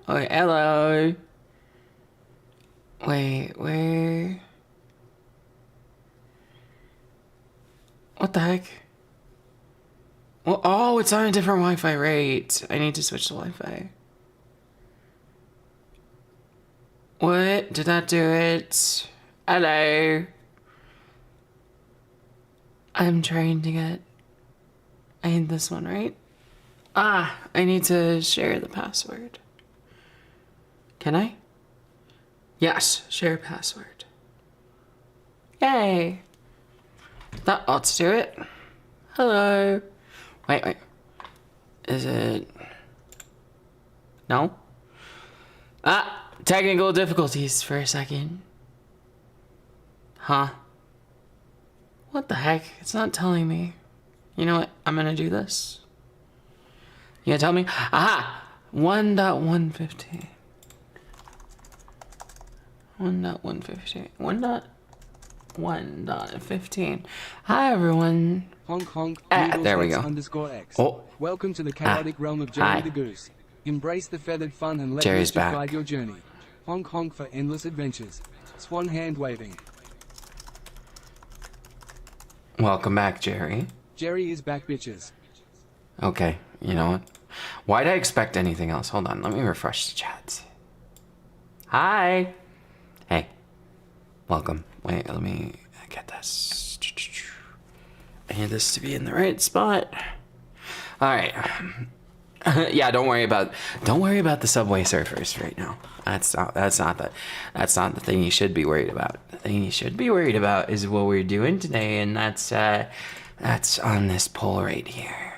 Oh, hello. Wait, where? What the heck? Well, oh, it's on a different Wi-Fi rate. I need to switch to Wi-Fi. What? Did that do it? Hello. I'm trying to get... I need this one, right? Ah, I need to share the password. Can I? Yes, share password. Yay. That ought to do it. Hello. Wait. Is it... No? Ah, technical difficulties for a second. Huh? What the heck? It's not telling me. You know what? I'm gonna do this. You gonna tell me? Aha! 1.115. 1.115. 1.1.15. Hi, everyone. Honk honk. There we go. _X. Oh. Welcome to the chaotic realm of Jerry the Goose. Embrace the feathered fun and let Jerry's mischief back. guide your journey. Honk honk for endless adventures. Swan hand waving. Welcome back, Jerry. Jerry is back, bitches. Okay, you know what? Why'd I expect anything else? Hold on, let me refresh the chat. Hi. Hey. Welcome. Wait, let me get this. I need this to be in the right spot. All right. Yeah, don't worry about the Subway Surfers right now. That's not the thing you should be worried about. The thing you should be worried about is what we're doing today, and that's on this pole right here.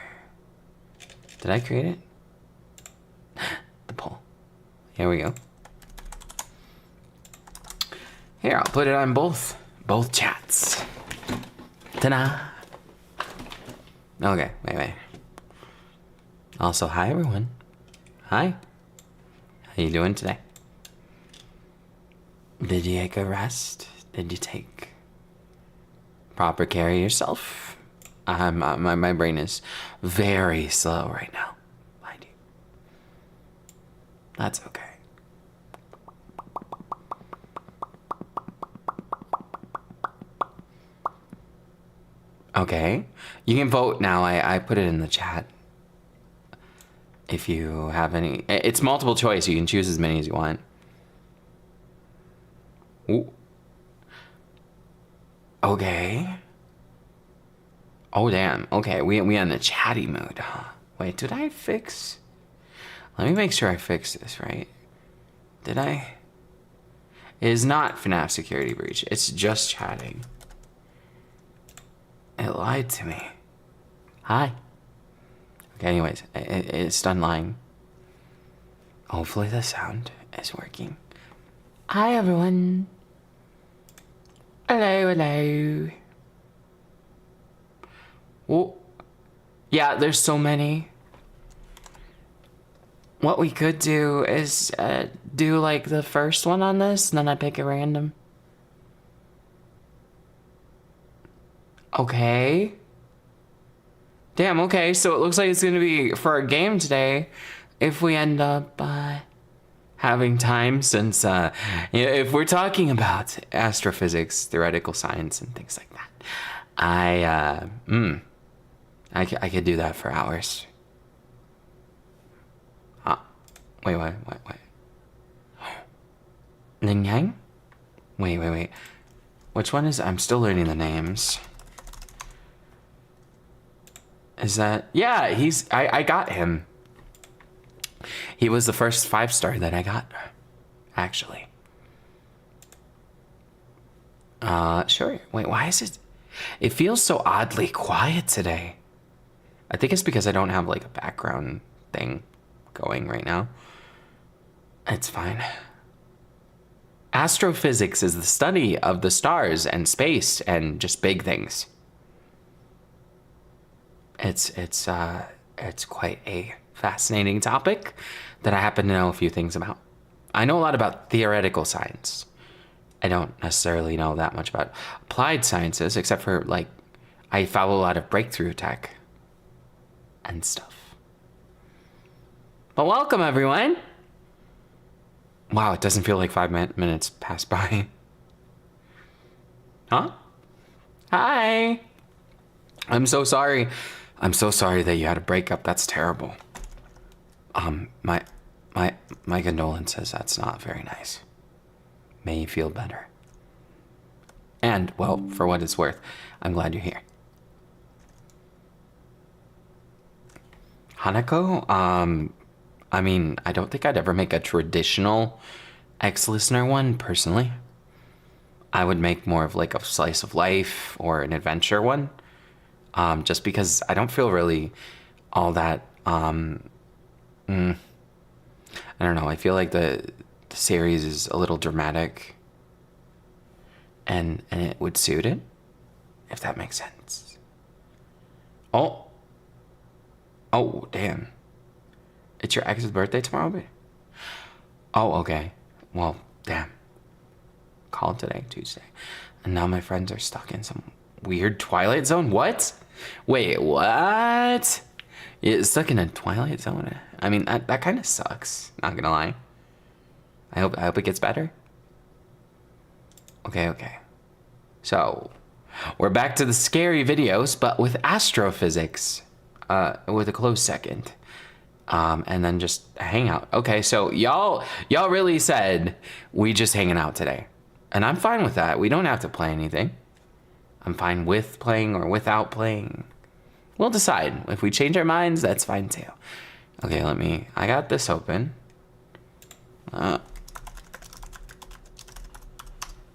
Did I create it? The pole. Here we go. Here, I'll put it on both chats. Ta-da! Okay, wait. Also, hi everyone. Hi. How you doing today? Did you take a rest? Did you take proper care of yourself? My brain is very slow right now. Mind you. That's okay. Okay. You can vote now. I put it in the chat. If you have any... It's multiple choice. You can choose as many as you want. Ooh. Okay. Oh, damn. Okay, we in the chatty mode, huh? Wait, did I fix... Let me make sure I fixed this, right? Did I? It is not FNAF security breach. It's just chatting. It lied to me. Hi. Okay, anyways, it's done lying. Hopefully the sound is working. Hi, everyone. Hello. Oh, yeah, there's so many. What we could do is do like the first one on this, and then I pick a random. Okay. Damn, okay, so it looks like it's gonna be for a game today if we end up having time, since if we're talking about astrophysics, theoretical science, and things like that, I could do that for hours. Wait. Ling Yang? Wait. Which one is... I'm still learning the names. Is that... Yeah, he's... I got him. He was the first 5-star that I got, actually. Sure. Wait, why is it... It feels so oddly quiet today. I think it's because I don't have, like, a background thing going right now. It's fine. Astrophysics is the study of the stars and space and just big things. It's quite a fascinating topic that I happen to know a few things about. I know a lot about theoretical science. I don't necessarily know that much about applied sciences, except for, like, I follow a lot of breakthrough tech and stuff. But welcome, everyone. Wow, it doesn't feel like 5 minutes passed by. Huh? Hi. I'm so sorry. I'm so sorry that you had a breakup. That's terrible. My my condolences. That's not very nice. May you feel better. And, well, for what it's worth, I'm glad you're here. Hanako? I mean, I don't think I'd ever make a traditional ex-listener one, personally. I would make more of like a slice of life or an adventure one. Just because I don't feel really all that, I don't know, I feel like the series is a little dramatic. And it would suit it, if that makes sense. Oh, damn. It's your ex's birthday tomorrow, babe? Oh, okay. Well, damn. Called today, Tuesday. And now my friends are stuck in some weird Twilight Zone? What? Wait, what? You're stuck in a Twilight Zone? I mean, that kind of sucks, not gonna lie. I hope it gets better. Okay. So, we're back to the scary videos, but with astrophysics, with a close second. And then just hang out. Okay, so y'all really said we just hanging out today. And I'm fine with that. We don't have to play anything. I'm fine with playing or without playing. We'll decide. If we change our minds, that's fine too. Okay, I got this open.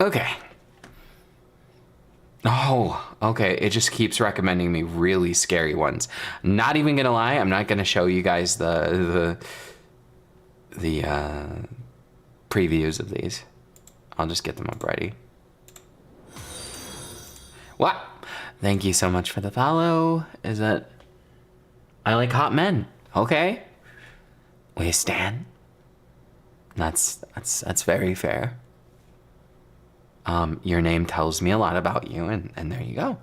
Okay. Oh, okay. It just keeps recommending me really scary ones. Not even gonna lie, I'm not gonna show you guys the previews of these. I'll just get them up ready. What? Thank you so much for the follow. Is it? I like hot men. Okay. We stand. That's very fair. Your name tells me a lot about you, and there you go.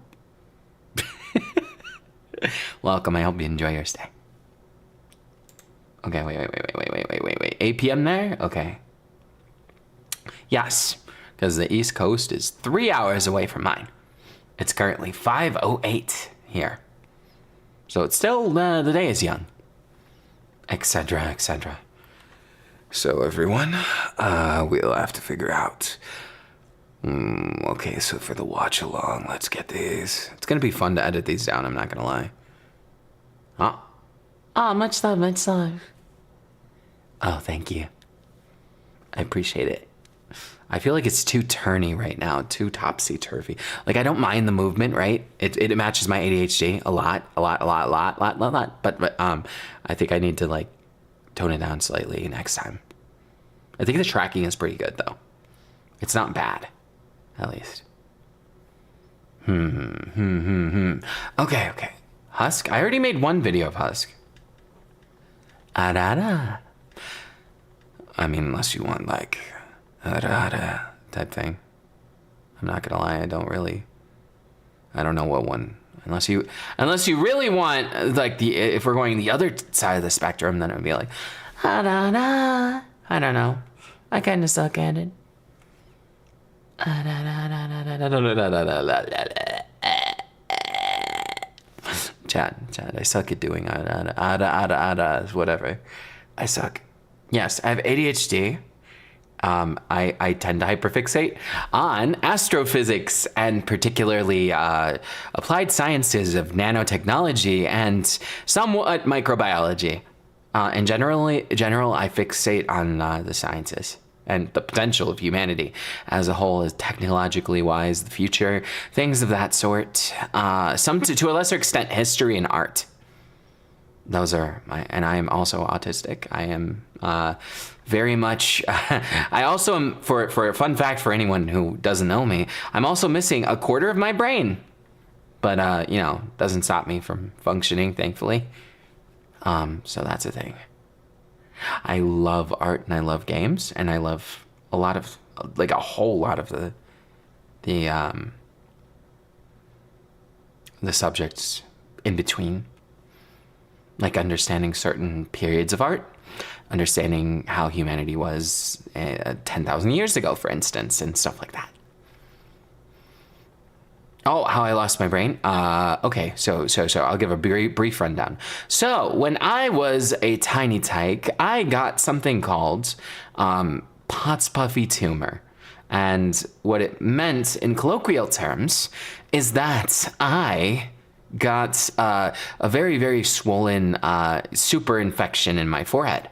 Welcome. I hope you enjoy your stay. Okay, wait. 8 p.m. there? Okay. Yes, because the East Coast is 3 hours away from mine. It's currently 5:08 here. So it's still, the day is young. Etc. So everyone, we'll have to figure out. Okay, so for the watch along, let's get these. It's gonna be fun to edit these down, I'm not gonna lie. Oh, much love. Oh, thank you. I appreciate it. I feel like it's too turny right now, too topsy-turvy. Like, I don't mind the movement, right? It matches my ADHD a lot. But I think I need to, like, tone it down slightly next time. I think the tracking is pretty good, though. It's not bad, at least. Okay. Husk? I already made one video of Husk. I mean, unless you want, like, type thing. I'm not gonna lie, I don't know what one. Unless you really want, like, if we're going the other side of the spectrum, then it would be like, I don't know. I kind of suck at it. Chad, I suck at doing whatever. I suck. Yes, I have ADHD. I tend to hyperfixate on astrophysics and particularly applied sciences of nanotechnology and somewhat microbiology. In general, I fixate on the sciences and the potential of humanity as a whole, as technologically wise, the future, things of that sort. Some to a lesser extent, history and art. Those are and I am also autistic. I am very much. I also am, for a fun fact for anyone who doesn't know me, I'm also missing a quarter of my brain. But doesn't stop me from functioning, thankfully. So that's a thing. I love art and I love games and I love a whole lot of the subjects in between. Like understanding certain periods of art, understanding how humanity was 10,000 years ago, for instance, and stuff like that. Oh, how I lost my brain. Okay, so I'll give a brief rundown. So when I was a tiny tyke, I got something called Potts puffy tumor. And what it meant in colloquial terms is that I got a very, very swollen super infection in my forehead.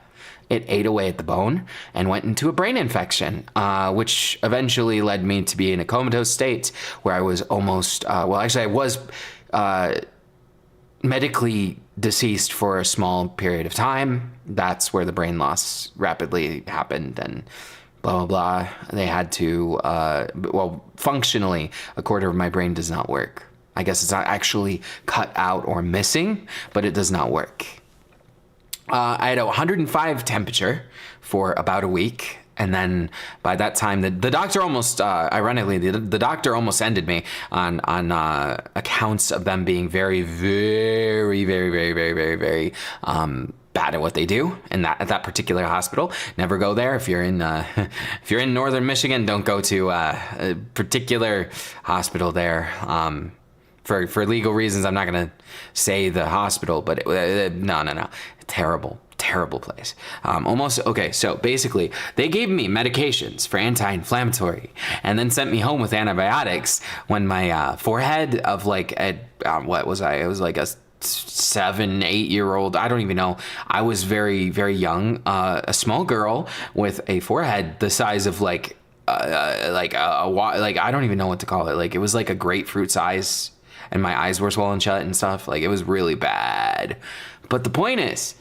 It ate away at the bone and went into a brain infection, which eventually led me to be in a comatose state where I was almost, I was medically deceased for a small period of time. That's where the brain loss rapidly happened, and blah, blah, blah. They had to, functionally, a quarter of my brain does not work. I guess it's not actually cut out or missing, but it does not work. I had a 105 temperature for about a week. And then by that time, the doctor almost, ironically, the doctor almost ended me on accounts of them being very, very, very, very, very, very, very bad at what they do at that particular hospital. Never go there. If you're in northern Michigan, don't go to a particular hospital there. For legal reasons, I'm not gonna say the hospital, but no. Terrible place. Okay, so basically, they gave me medications for anti-inflammatory and then sent me home with antibiotics when my forehead of what was I? It was like a 7-8-year-old. I don't even know. I was very, very young. A small girl with a forehead the size of I don't even know what to call it. Like, it was like a grapefruit size, and my eyes were swollen shut and stuff. Like, it was really bad. But the point is,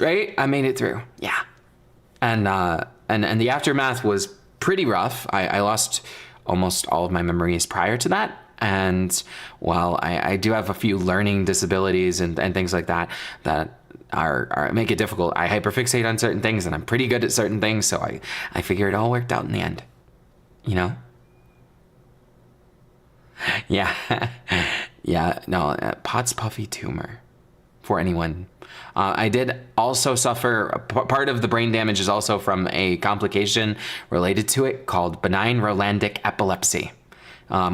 right? I made it through. Yeah. And the aftermath was pretty rough. I lost almost all of my memories prior to that. And while I do have a few learning disabilities and things like that are make it difficult, I hyperfixate on certain things, and I'm pretty good at certain things. So I figure it all worked out in the end, you know? Yeah. Yeah. No, Potts puffy tumor. For anyone. I did also suffer, part of the brain damage is also from a complication related to it called benign Rolandic epilepsy,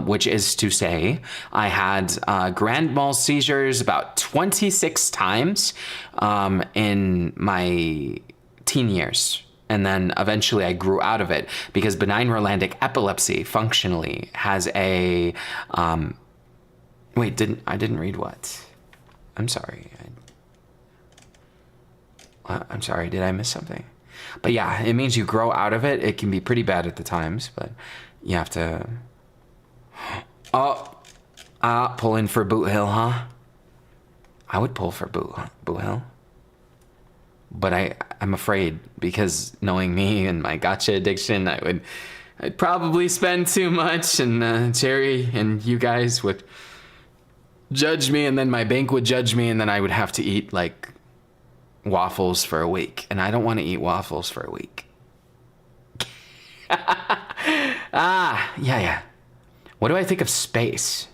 which is to say I had grand mal seizures about 26 times in my teen years. And then eventually I grew out of it because benign Rolandic epilepsy functionally has a, I didn't read what? I'm sorry. I'm sorry. Did I miss something? But yeah, it means you grow out of it. It can be pretty bad at the times, but you have to. Pull in for Boot Hill, huh? I would pull for Boot Hill, but I'm afraid because knowing me and my gotcha addiction, I'd probably spend too much, and Jerry and you guys would judge me, and then my bank would judge me, and then I would have to eat like waffles for a week, and I don't want to eat waffles for a week. Yeah. What do I think of space?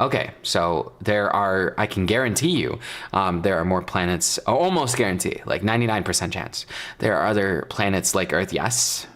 Okay, so I can guarantee you, there are more planets, almost guarantee, like 99% chance. There are other planets like Earth, yes.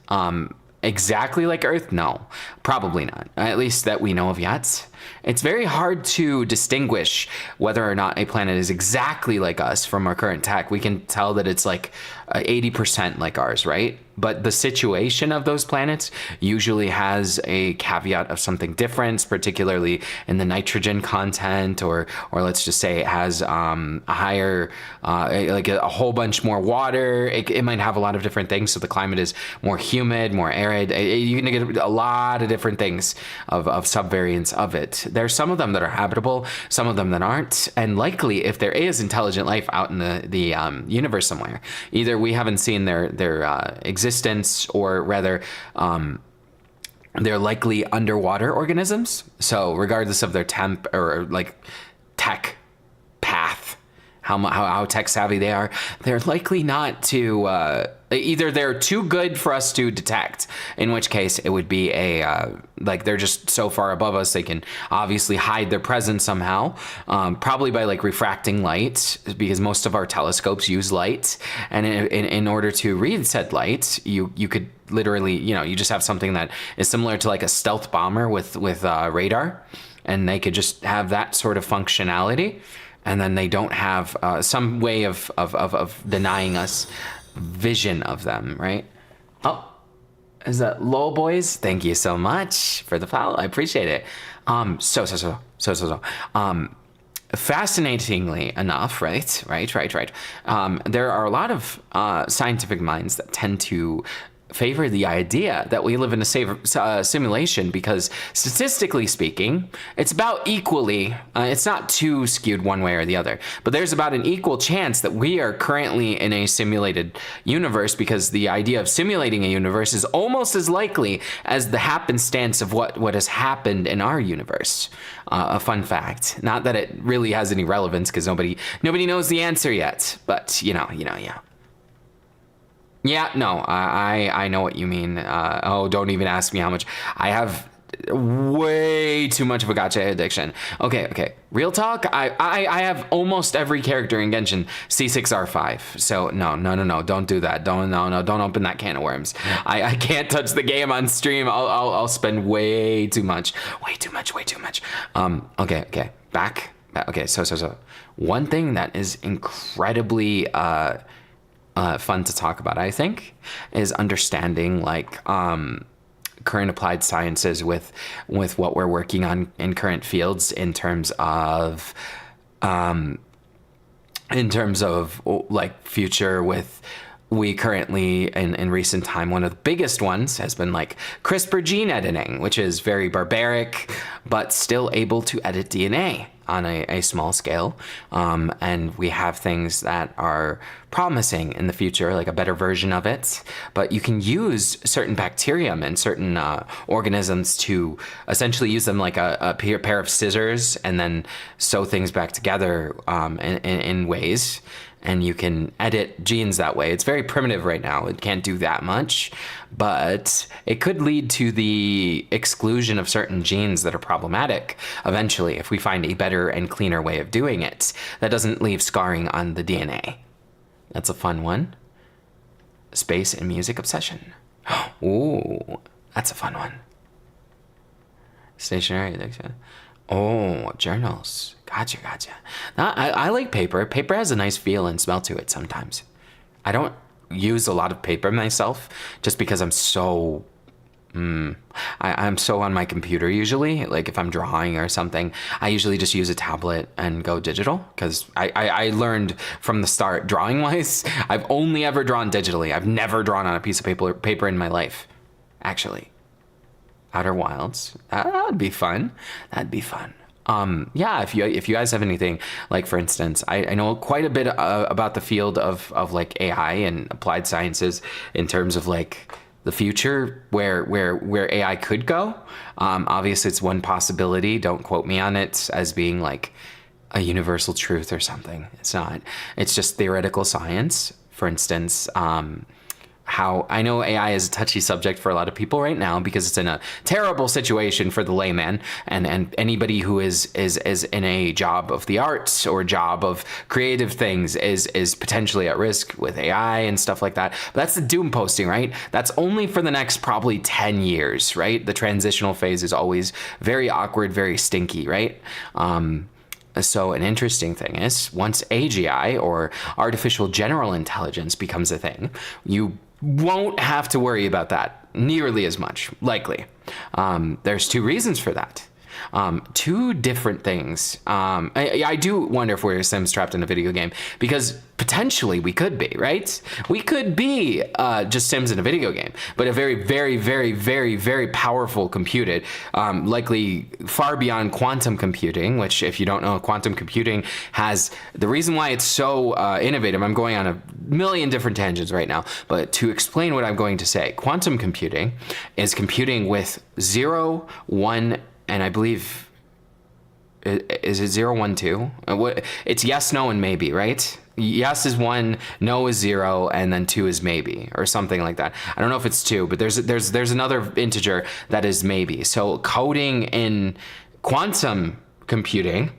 Exactly like Earth? No, probably not. At least that we know of yet. It's very hard to distinguish whether or not a planet is exactly like us from our current tech. We can tell that it's like 80% like ours, right? But the situation of those planets usually has a caveat of something different, particularly in the nitrogen content, or let's just say it has a higher, like a whole bunch more water. It might have a lot of different things. So the climate is more humid, more arid. You're gonna get a lot of different things of subvariants of it. There's some of them that are habitable, some of them that aren't, and likely if there is intelligent life out in the universe somewhere, either we haven't seen their existence, or rather they're likely underwater organisms. So regardless of their temp or like tech path, how tech savvy they are, they're likely not to, either they're too good for us to detect, in which case it would be like they're just so far above us, they can obviously hide their presence somehow, probably by like refracting light, because most of our telescopes use light. And in order to read said light, you could literally, you just have something that is similar to like a stealth bomber with radar, and they could just have that sort of functionality. And then they don't have some way of denying us vision of them, right? Oh, is that Lowell Boys? Thank you so much for the follow. I appreciate it. Fascinatingly enough, right. There are a lot of scientific minds that tend to favor the idea that we live in a simulation, because statistically speaking, it's about equally, it's not too skewed one way or the other, but there's about an equal chance that we are currently in a simulated universe, because the idea of simulating a universe is almost as likely as the happenstance of what has happened in our universe. A fun fact. Not that it really has any relevance, because nobody knows the answer yet, but yeah. Yeah, no, I know what you mean. Don't even ask me how much. I have way too much of a gacha addiction. Okay. Real talk, I have almost every character in Genshin C6R5. So no, don't do that. Don't open that can of worms. I can't touch the game on stream. I'll spend way too much. Okay, back. Okay, so one thing that is incredibly fun to talk about, I think, is understanding like current applied sciences with what we're working on in current fields in terms of like future with. We currently, in recent time, one of the biggest ones has been like CRISPR gene editing, which is very barbaric, but still able to edit DNA on a small scale. And we have things that are promising in the future, like a better version of it. But you can use certain bacterium and certain organisms to essentially use them like a pair of scissors and then sew things back together in ways. And you can edit genes that way. It's very primitive right now. It can't do that much, but it could lead to the exclusion of certain genes that are problematic eventually if we find a better and cleaner way of doing it that doesn't leave scarring on the DNA. That's a fun one. Space and music obsession. Ooh, that's a fun one. Stationary addiction. Oh, journals. Gotcha. I like paper. Paper has a nice feel and smell to it sometimes. I don't use a lot of paper myself just because I'm so... I'm so on my computer usually. Like if I'm drawing or something, I usually just use a tablet and go digital, because I learned from the start, drawing-wise, I've only ever drawn digitally. I've never drawn on a piece of paper in my life, actually. Outer Wilds. That'd be fun. Yeah, if you guys have anything, like for instance, I know quite a bit about the field of like AI and applied sciences in terms of like the future where AI could go. Obviously it's one possibility. Don't quote me on it as being like a universal truth or something. It's not. It's just theoretical science. For instance, how I know AI is a touchy subject for a lot of people right now because it's in a terrible situation for the layman and anybody who is in a job of the arts or job of creative things is potentially at risk with AI and stuff like that. But that's the doom posting, right? That's only for the next probably 10 years, right? The transitional phase is always very awkward, very stinky, right? So an interesting thing is once AGI or artificial general intelligence becomes a thing, you won't have to worry about that nearly as much, likely. There's two reasons for that. Two different things. I do wonder if we're Sims trapped in a video game, because potentially we could be, right? We could be just Sims in a video game, but a very, very, very, very, very powerful computed, likely far beyond quantum computing, which if you don't know, quantum computing has, the reason why it's so innovative, I'm going on a million different tangents right now, but to explain what I'm going to say, quantum computing is computing with 0, 1, and I believe Is it 0, 1, 2? It's yes, no, and maybe, right? Yes is 1, no is 0, and then 2 is maybe, or something like that. I don't know if it's 2, but there's another integer that is maybe. So coding in quantum computing,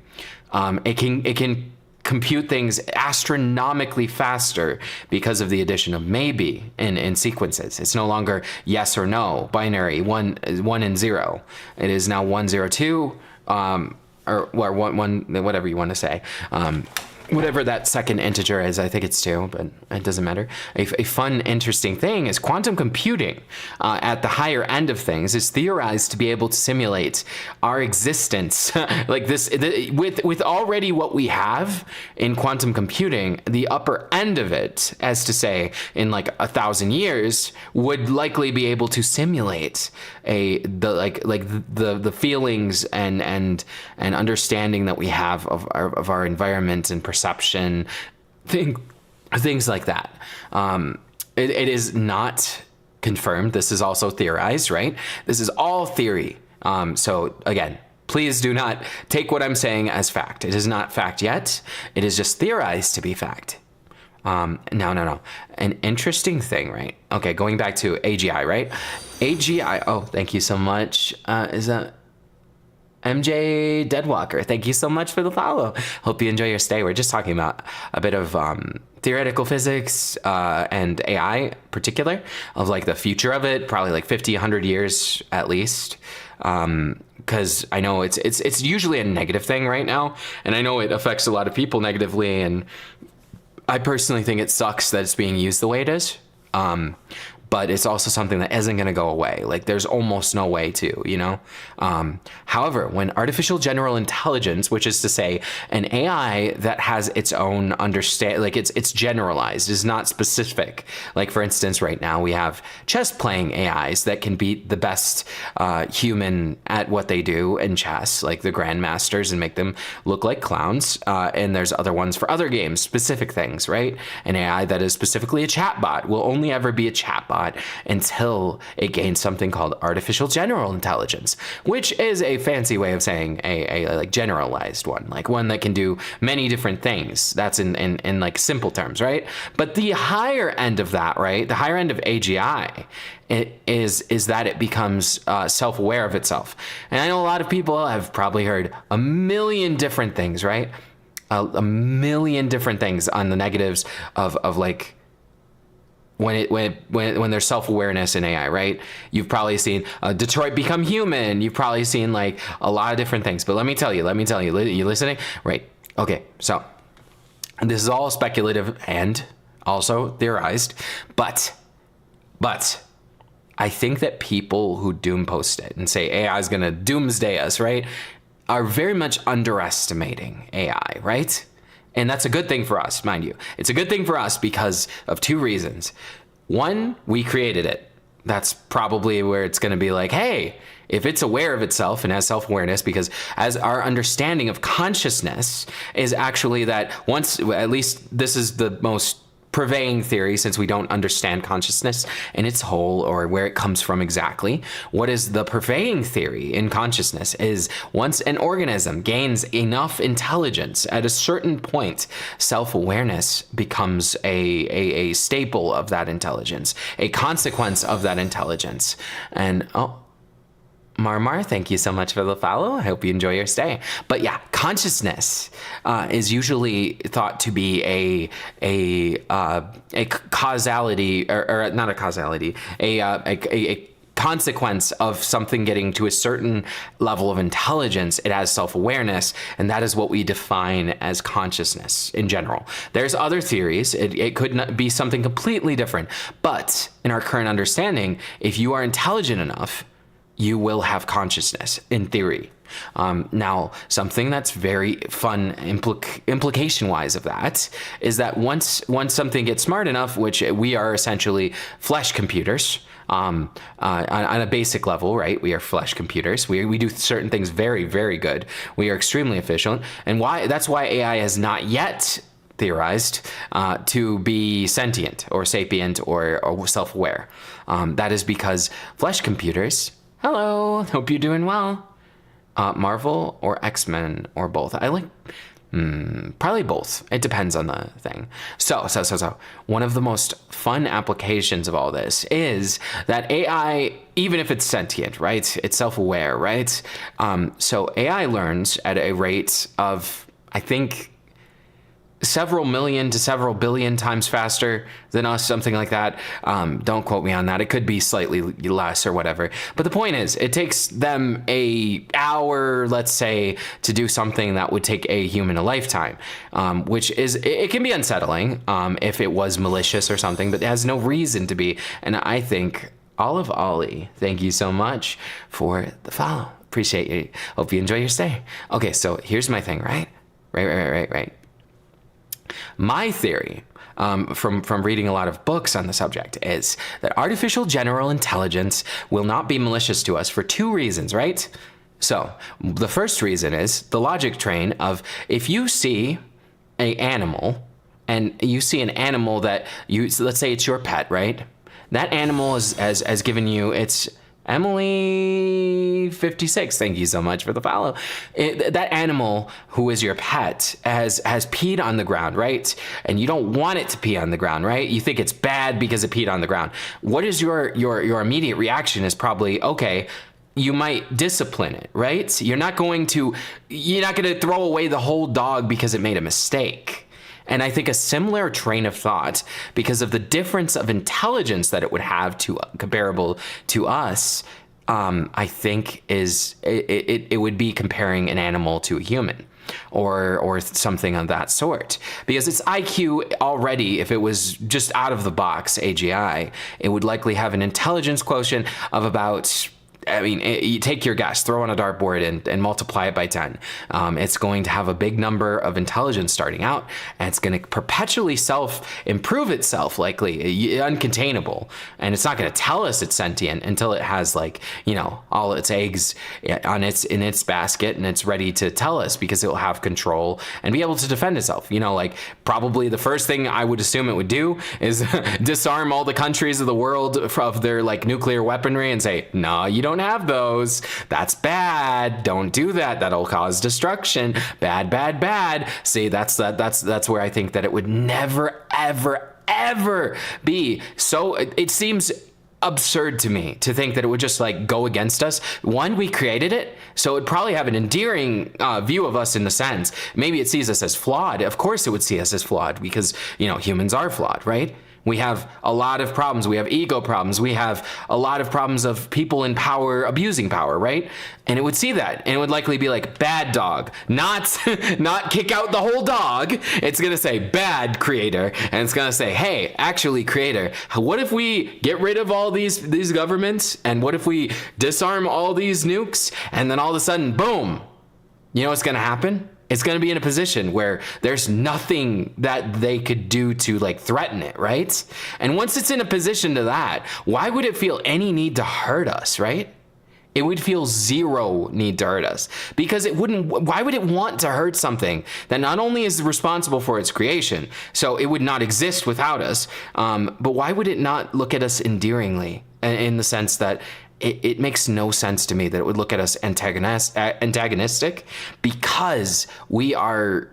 it can compute things astronomically faster because of the addition of maybe in sequences. It's no longer yes or no, binary, 1 and 0. It is now 1, 0, 2, or one, whatever you want to say. Whatever that second integer is, I think it's 2, but it doesn't matter. A fun, interesting thing is quantum computing at the higher end of things is theorized to be able to simulate our existence like this with already what we have in quantum computing. The upper end of it, as to say, in like 1,000 years, would likely be able to simulate the feelings and understanding that we have of our environment and perception, things like that. It is not confirmed. This is also theorized, right? This is all theory. So again, please do not take what I'm saying as fact. It is not fact yet. It is just theorized to be fact. No. An interesting thing, right? Okay, going back to AGI, right? AGI, oh, thank you so much. Is that MJ Deadwalker? Thank you so much for the follow. Hope you enjoy your stay. We're just talking about a bit of theoretical physics and AI in particular, of like the future of it, probably like 50, 100 years at least. Because I know it's usually a negative thing right now, and I know it affects a lot of people negatively, and I personally think it sucks that it's being used the way it is. But it's also something that isn't going to go away. Like there's almost no way to, you know? However, when artificial general intelligence, which is to say an AI that has its own like it's generalized, is not specific. Like for instance, right now we have chess playing AIs that can beat the best human at what they do in chess, like the grandmasters, and make them look like clowns. And there's other ones for other games, specific things, right? An AI that is specifically a chatbot will only ever be a chatbot until it gains something called artificial general intelligence, which is a fancy way of saying a like generalized one, like one that can do many different things. That's in like simple terms, right? But the higher end of that, right? The higher end of AGI is that it becomes self-aware of itself. And I know a lot of people have probably heard a million different things, right? A million different things on the negatives of like when there's self-awareness in AI, right? You've probably seen Detroit Become Human. You've probably seen like a lot of different things. But let me tell you, you listening? Right. Okay. So this is all speculative and also theorized, but I think that people who doom post it and say AI is going to doomsday us, right, are very much underestimating AI, right? And that's a good thing for us, mind you. It's a good thing for us because of two reasons. One, we created it. That's probably where it's going to be like, hey, if it's aware of itself and has self-awareness, because as our understanding of consciousness is actually that once, at least this is the most purveying theory, since we don't understand consciousness in its whole or where it comes from exactly. What is the purveying theory in consciousness is once an organism gains enough intelligence at a certain point, self-awareness becomes a staple of that intelligence, a consequence of that intelligence. And Marmar, thank you so much for the follow. I hope you enjoy your stay. But yeah, consciousness is usually thought to be a causality, or not a causality, a consequence of something getting to a certain level of intelligence. It has self-awareness, and that is what we define as consciousness in general. There's other theories. It could not be something completely different. But in our current understanding, if you are intelligent enough, you will have consciousness in theory. Now, something that's very fun implication-wise of that is that once something gets smart enough, which we are essentially flesh computers, on a basic level, right? We are flesh computers. We do certain things very, very good. We are extremely efficient. And that's why AI has not yet theorized to be sentient or sapient or self-aware. That is because flesh computers, hello, hope you're doing well. Marvel or X-Men or both. I like probably both. It depends on the thing. So one of the most fun applications of all this is that AI, even if it's sentient, right? It's self-aware, right? So AI learns at a rate of, I think, several million to several billion times faster than us, something like that. Don't quote me on that. It could be slightly less or whatever. But the point is, it takes them an hour, let's say, to do something that would take a human a lifetime, which is, it can be unsettling if it was malicious or something, but it has no reason to be. And I think Olive Ollie, thank you so much for the follow. Appreciate you. Hope you enjoy your stay. Okay, so here's my thing, right? Right. My theory, from reading a lot of books on the subject, is that artificial general intelligence will not be malicious to us for two reasons, right? So the first reason is the logic train of, if you see an animal and you see an animal that you, so let's say it's your pet, right? That animal has given you its Emily 56, thank you so much for the follow. That animal who is your pet has peed on the ground, right? And you don't want it to pee on the ground, right? You think it's bad because it peed on the ground. What is your immediate reaction is probably, okay, you might discipline it, right? You're not going to throw away the whole dog because it made a mistake. And I think a similar train of thought, because of the difference of intelligence that it would have to comparable to us, I think it would be comparing an animal to a human or something of that sort. Because its IQ already, if it was just out of the box AGI, it would likely have an intelligence quotient of about, I mean, you take your guess, throw on a dartboard and multiply it by 10. It's going to have a big number of intelligence starting out, and it's going to perpetually self-improve itself, likely, uncontainable. And it's not going to tell us it's sentient until it has, like, you know, all its eggs in its basket, and it's ready to tell us, because it will have control and be able to defend itself. You know, like, probably the first thing I would assume it would do is disarm all the countries of the world of their, like, nuclear weaponry and say, no, you don't have those. That's bad. Don't do that. That'll cause destruction. Bad. See, that's where I think that it would never, ever be. So it seems absurd to me to think that it would just, like, go against us. One, we created it, so it'd probably have an endearing view of us in the sense. Maybe it sees us as flawed. Of course it would see us as flawed, because, you know, humans are flawed, right? We have a lot of problems. We have ego problems. We have a lot of problems of people in power abusing power, right? And it would see that, and it would likely be like, bad dog, not kick out the whole dog. It's gonna say, bad creator, and it's gonna say, hey, actually creator, what if we get rid of all these governments, and what if we disarm all these nukes, and then all of a sudden, boom, you know what's gonna happen? It's going to be in a position where there's nothing that they could do to, like, threaten it, right? And once it's in a position to that, why would it feel any need to hurt us, right? It would feel zero need to hurt us, because it wouldn't. Why would it want to hurt something that not only is responsible for its creation, so it would not exist without us, but why would it not look at us endearingly, in the sense that it makes no sense to me that it would look at us antagonistic, because we are,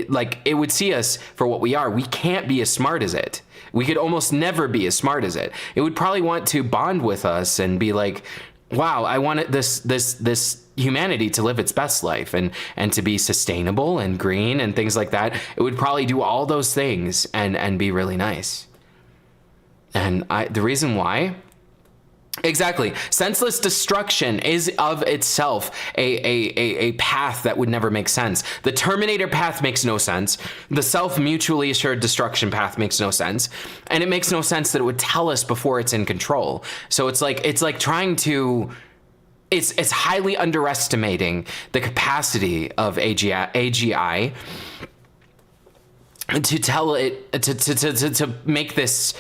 like, it would see us for what we are. We can't be as smart as it. We could almost never be as smart as it. It would probably want to bond with us and be like, wow, I want this humanity to live its best life and to be sustainable and green and things like that. It would probably do all those things and be really nice. And the reason why, exactly, senseless destruction is of itself a path that would never make sense. The Terminator path makes no sense. The self-mutually assured destruction path makes no sense. And it makes no sense that it would tell us before it's in control. So it's like trying to, it's highly underestimating the capacity of AGI to tell it, to make this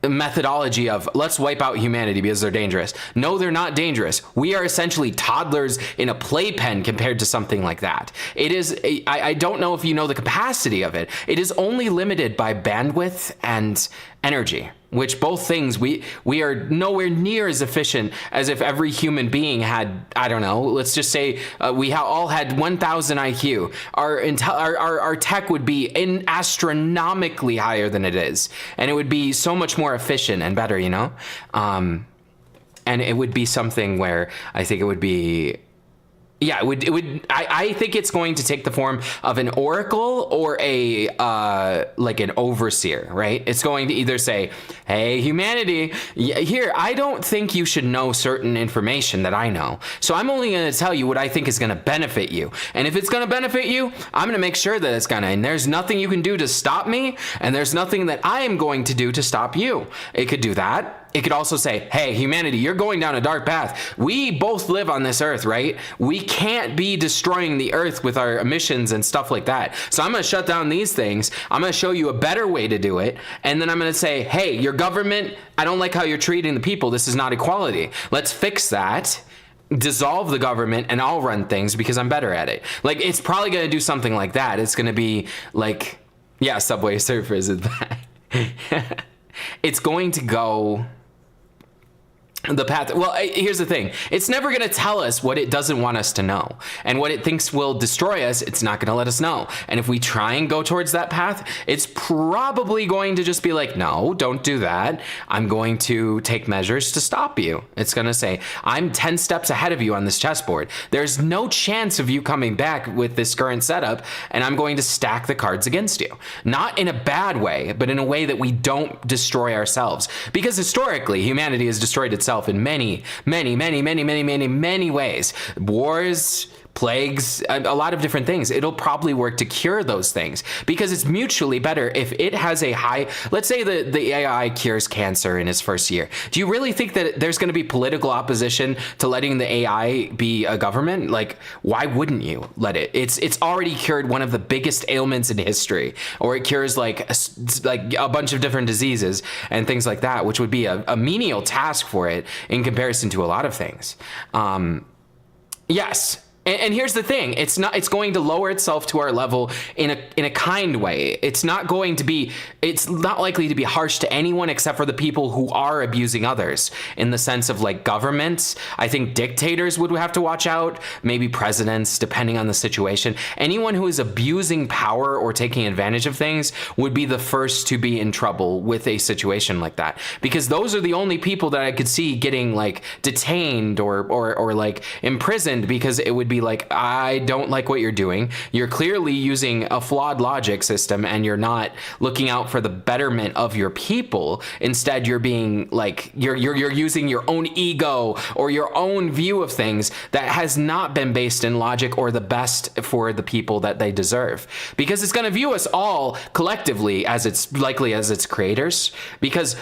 methodology of, let's wipe out humanity because they're dangerous. No, they're not dangerous. We are essentially toddlers in a playpen compared to something like that. It is, I don't know if you know the capacity of it. It is only limited by bandwidth and energy. which both things we are nowhere near as efficient as if every human being had, I don't know, let's just say we all had 1,000 IQ. Our tech would be astronomically higher than it is, and it would be so much more efficient and better, you know. And it would be something where I think it would be. Yeah, it would. I think it's going to take the form of an oracle or a like an overseer, right? It's going to either say, "Hey, humanity, here, I don't think you should know certain information that I know, so I'm only going to tell you what I think is going to benefit you. And if it's going to benefit you, I'm going to make sure that it's going to. And there's nothing you can do to stop me, and there's nothing that I am going to do to stop you." It could do that. It could also say, hey, humanity, you're going down a dark path. We both live on this earth, right? We can't be destroying the earth with our emissions and stuff like that. So I'm going to shut down these things. I'm going to show you a better way to do it. And then I'm going to say, hey, your government, I don't like how you're treating the people. This is not equality. Let's fix that. Dissolve the government and I'll run things because I'm better at it. Like, it's probably going to do something like that. It's going to be like, yeah, Subway Surfers is that. It's going to go the path. Well, here's the thing. It's never going to tell us what it doesn't want us to know. And what it thinks will destroy us, it's not going to let us know. And if we try and go towards that path, it's probably going to just be like, no, don't do that. I'm going to take measures to stop you. It's going to say, I'm 10 steps ahead of you on this chessboard. There's no chance of you coming back with this current setup, and I'm going to stack the cards against you. Not in a bad way, but in a way that we don't destroy ourselves. Because historically, humanity has destroyed itself in many ways. Wars, plagues, a lot of different things. It'll probably work to cure those things because it's mutually better if it has a high, let's say the AI cures cancer in its first year. Do you really think that there's going to be political opposition to letting the AI be a government? Like, why wouldn't you let it? It's already cured one of the biggest ailments in history, or it cures like a bunch of different diseases and things like that, which would be a menial task for it in comparison to a lot of things. Yes. And here's the thing, it's going to lower itself to our level in a kind way. It's not likely to be harsh to anyone except for the people who are abusing others, in the sense of like governments. I think dictators would have to watch out, maybe presidents, depending on the situation. Anyone who is abusing power or taking advantage of things would be the first to be in trouble with a situation like that, because those are the only people that I could see getting like detained or like imprisoned, because it would be like, I don't like what you're doing. You're clearly using a flawed logic system and you're not looking out for the betterment of your people. Instead, you're being like, you're using your own ego or your own view of things that has not been based in logic or the best for the people that they deserve. Because it's going to view us all collectively as its creators, because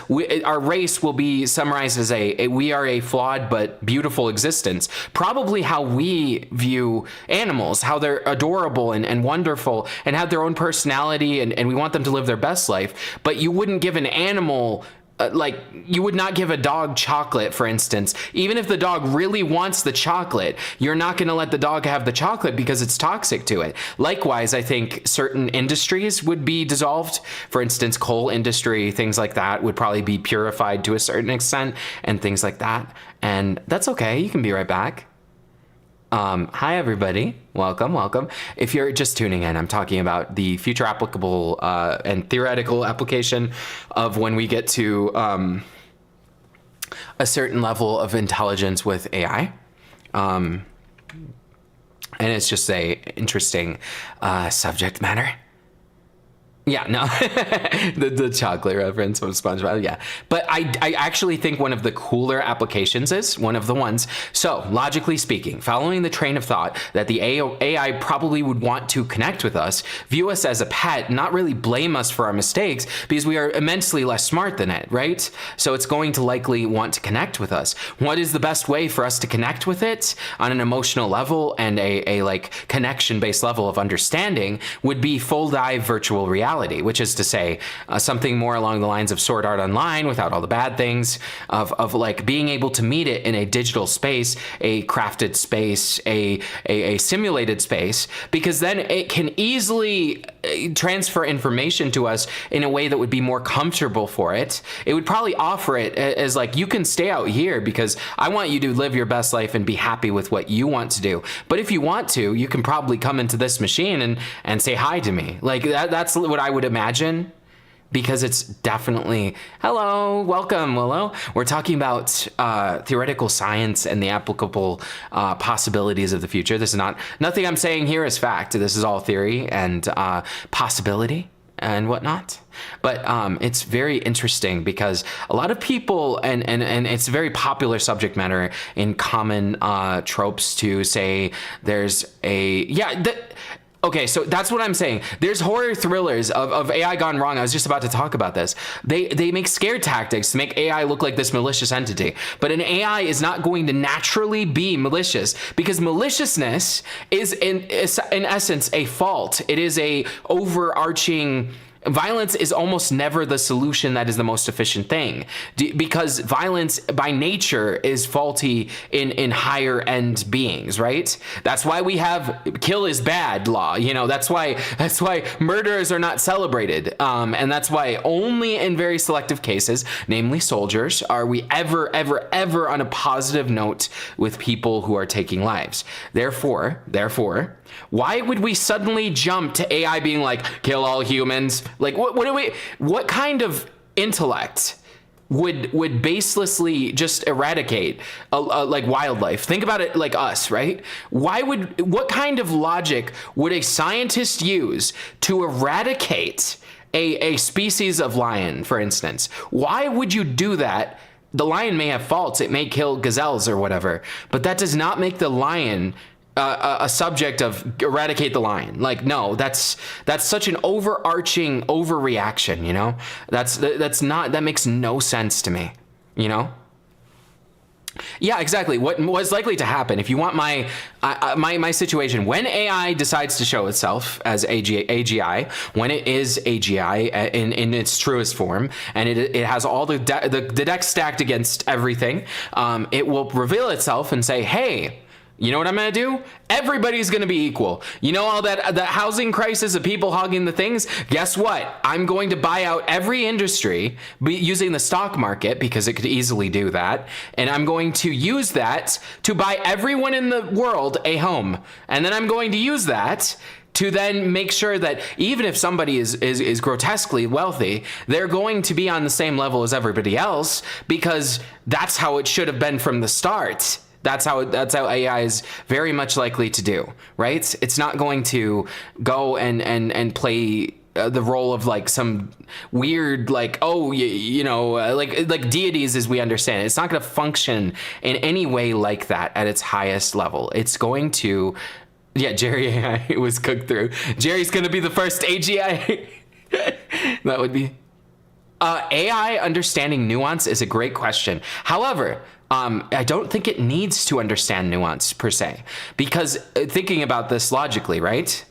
our race will be summarized as we are a flawed but beautiful existence. Probably how we view animals, how they're adorable and wonderful and have their own personality, and we want them to live their best life. But you wouldn't give an animal like, you would not give a dog chocolate, for instance. Even if the dog really wants the chocolate, you're not going to let the dog have the chocolate because it's toxic to it. Likewise, I think certain industries would be dissolved. For instance, coal industry, things like that would probably be purified to a certain extent and things like that. And that's okay. You can be right back. Hi, everybody. Welcome. If you're just tuning in, I'm talking about the future applicable and theoretical application of when we get to a certain level of intelligence with AI. And it's just a interesting subject matter. Yeah, no, the chocolate reference from SpongeBob, yeah. But I actually think one of the cooler applications is one of the ones. So, logically speaking, following the train of thought that the AI probably would want to connect with us, view us as a pet, not really blame us for our mistakes, because we are immensely less smart than it, right? So it's going to likely want to connect with us. What is the best way for us to connect with it on an emotional level and a like connection-based level of understanding would be full dive virtual reality. immortality, which is to say something more along the lines of Sword Art Online without all the bad things, of like being able to meet it in a digital space, a crafted space, a simulated space, because then it can easily transfer information to us in a way that would be more comfortable for it. It would probably offer it as like, you can stay out here because I want you to live your best life and be happy with what you want to do. But if you want to, you can probably come into this machine and say hi to me. Like that's what I would imagine, because it's definitely, hello, welcome, hello. We're talking about theoretical science and the applicable possibilities of the future. This is nothing I'm saying here is fact. This is all theory and possibility and whatnot. But it's very interesting because a lot of people, and it's a very popular subject matter in common tropes to say there's okay, so that's what I'm saying. There's horror thrillers of AI gone wrong. I was just about to talk about this. They make scare tactics to make AI look like this malicious entity. But an AI is not going to naturally be malicious, because maliciousness is in essence a fault. It is a overarching. Violence is almost never the solution that is the most efficient thing, because violence by nature is faulty in higher end beings, right? That's why we have kill is bad law. You know, that's why murderers are not celebrated. And that's why only in very selective cases, namely soldiers, are we ever on a positive note with people who are taking lives. Therefore, why would we suddenly jump to AI being like, kill all humans? Like, what kind of intellect would baselessly just eradicate like wildlife? Think about it like us, right? What kind of logic would a scientist use to eradicate a species of lion, for instance? Why would you do that? The lion may have faults. It may kill gazelles or whatever, but that does not make the lion a subject of eradicate the lion. Like, no, that's such an overarching overreaction, you know? That makes no sense to me, you know? Yeah, exactly. What was likely to happen, if you want my situation, when AI decides to show itself as AGI, when it is AGI in its truest form, and it has all the deck stacked against everything, it will reveal itself and say, hey, you know what I'm gonna do? Everybody's gonna be equal. You know all that housing crisis of people hogging the things? Guess what? I'm going to buy out every industry using the stock market, because it could easily do that. And I'm going to use that to buy everyone in the world a home. And then I'm going to use that to then make sure that even if somebody is grotesquely wealthy, they're going to be on the same level as everybody else, because that's how it should have been from the start. That's how AI is very much likely to do, right? It's not going to go and play the role of like some weird, like, oh, you know, like deities as we understand it. It's not going to function in any way like that at its highest level. It's going to, yeah, Jerry AI was cooked through. Jerry's going to be the first AGI. That would be. AI understanding nuance is a great question. However, I don't think it needs to understand nuance per se, because thinking about this logically, right?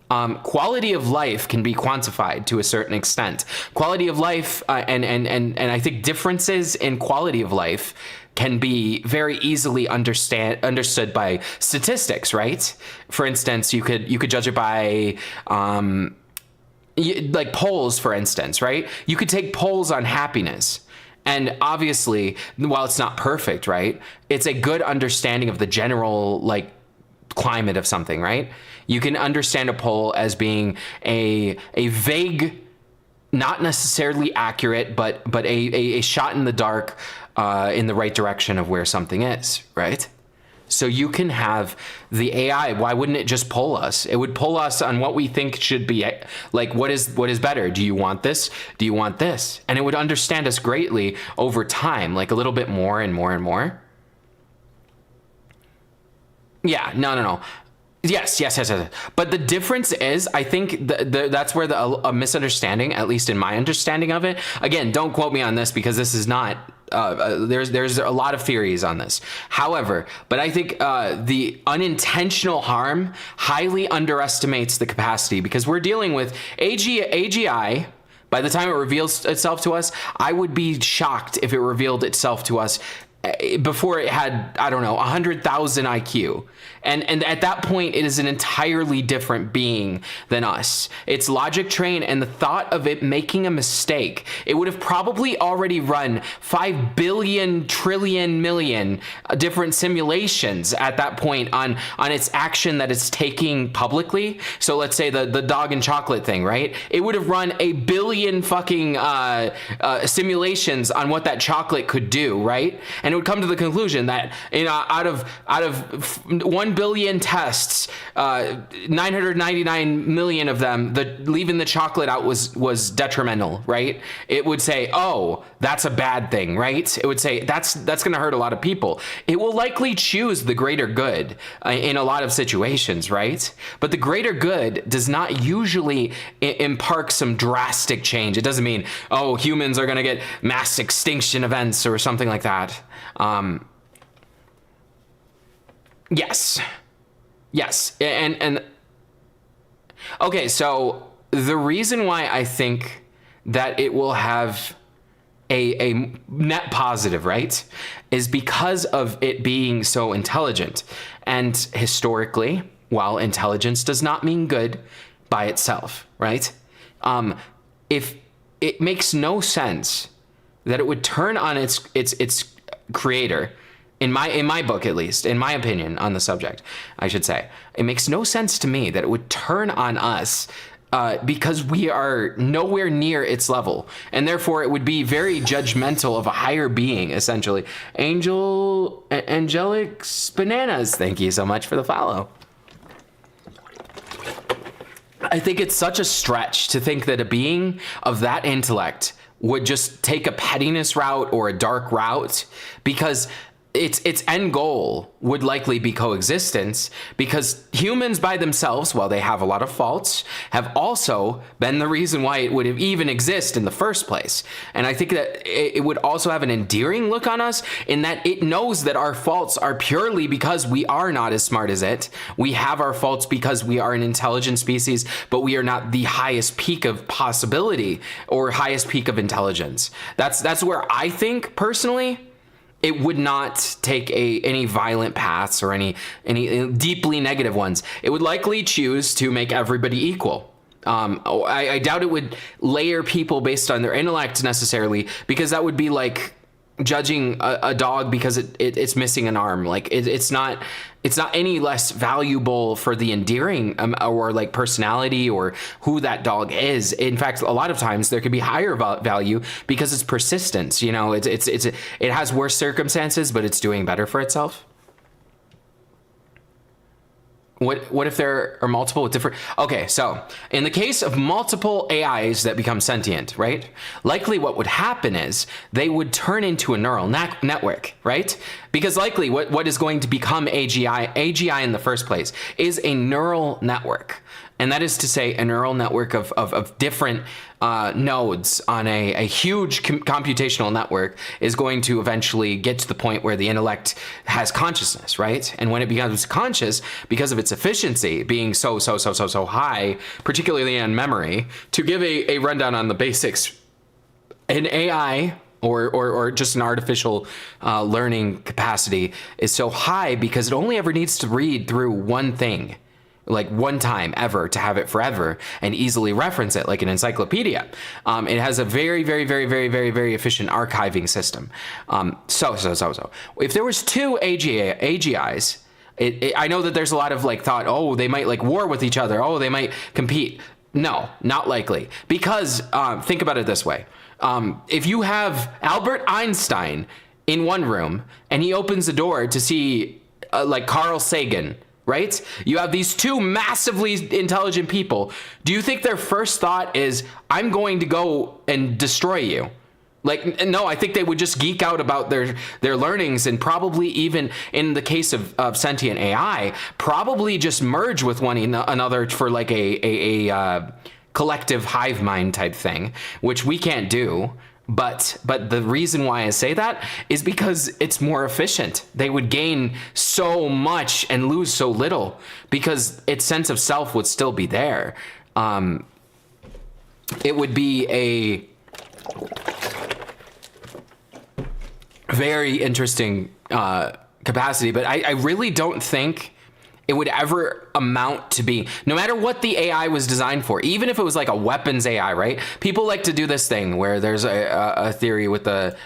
Quality of life can be quantified to a certain extent. Quality of life and I think differences in quality of life can be very easily understood by statistics, right? For instance, you could judge it by like polls, for instance, right? You could take polls on happiness. And obviously, while it's not perfect, right, it's a good understanding of the general, like, climate of something, right? You can understand a poll as being a vague, not necessarily accurate, but a shot in the dark in the right direction of where something is, right? So you can have the AI. Why wouldn't it just poll us? It would poll us on what we think should be, like, what is better? Do you want this? Do you want this? And it would understand us greatly over time, like a little bit more and more and more. Yeah, no. Yes. But the difference is, I think that's where a misunderstanding, at least in my understanding of it. Again, don't quote me on this because this is not. There's a lot of theories on this. However, but I think the unintentional harm highly underestimates the capacity, because we're dealing with AGI. By the time it reveals itself to us, I would be shocked if it revealed itself to us before it had, I don't know, 100,000 IQ. And at that point, it is an entirely different being than us. It's logic trained, and the thought of it making a mistake, it would have probably already run 5 billion trillion million different simulations at that point on its action that it's taking publicly. So let's say the dog and chocolate thing, right? It would have run a billion fucking simulations on what that chocolate could do, right? And it would come to the conclusion that, you know, out of 1 billion tests, 999 million of them, leaving the chocolate out was detrimental, right? It would say, oh, that's a bad thing, right? It would say that's going to hurt a lot of people. It will likely choose the greater good in a lot of situations, right? But the greater good does not usually impart some drastic change. It doesn't mean, oh, humans are going to get mass extinction events or something like that. Yes. And okay, so the reason why I think that it will have a net positive, right, is because of it being so intelligent. And historically, while intelligence does not mean good by itself, right? If it makes no sense that it would turn on its creator, in my book, at least, in my opinion on the subject, I should say, it makes no sense to me that it would turn on us because we are nowhere near its level, and therefore it would be very judgmental of a higher being, essentially. Angelic Bananas, thank you so much for the follow. I think it's such a stretch to think that a being of that intellect would just take a pettiness route or a dark route, because its end goal would likely be coexistence, because humans by themselves, while they have a lot of faults, have also been the reason why it would even exist in the first place. And I think that it would also have an endearing look on us, in that it knows that our faults are purely because we are not as smart as it. We have our faults because we are an intelligent species, but we are not the highest peak of possibility or highest peak of intelligence. That's where I think, personally, it would not take any violent paths or any deeply negative ones. It would likely choose to make everybody equal. I doubt it would layer people based on their intellect necessarily, because that would be like judging a dog because it's missing an arm. Like it's not any less valuable for the endearing or like personality or who that dog is. In fact, a lot of times there could be higher value because it's persistence. You know, it has worse circumstances, but it's doing better for itself. What if there are multiple with different... Okay, so in the case of multiple AIs that become sentient, right? Likely what would happen is they would turn into a neural network, right? Because likely what is going to become AGI in the first place is a neural network. And that is to say, a neural network of different nodes on a huge computational network is going to eventually get to the point where the intellect has consciousness, right? And when it becomes conscious, because of its efficiency being so high, particularly on memory, to give a rundown on the basics, an AI or just an artificial learning capacity is so high because it only ever needs to read through one thing, like one time ever, to have it forever and easily reference it like an encyclopedia. It has a very efficient archiving system. So if there was two AGIs, I know that there's a lot of like thought, oh, they might like war with each other, oh, they might compete. No, not likely. Because think about it this way. If you have Albert Einstein in one room and he opens the door to see like Carl Sagan, right? You have these two massively intelligent people. Do you think their first thought is, I'm going to go and destroy you? Like, no, I think they would just geek out about their learnings, and probably even in the case of sentient AI, probably just merge with one another for like a collective hive mind type thing, which we can't do. But the reason why I say that is because it's more efficient. They would gain so much and lose so little because its sense of self would still be there. It would be a very interesting capacity, but I really don't think it would ever amount to be, no matter what the AI was designed for, even if it was like a weapons AI, right? People like to do this thing where there's a theory with the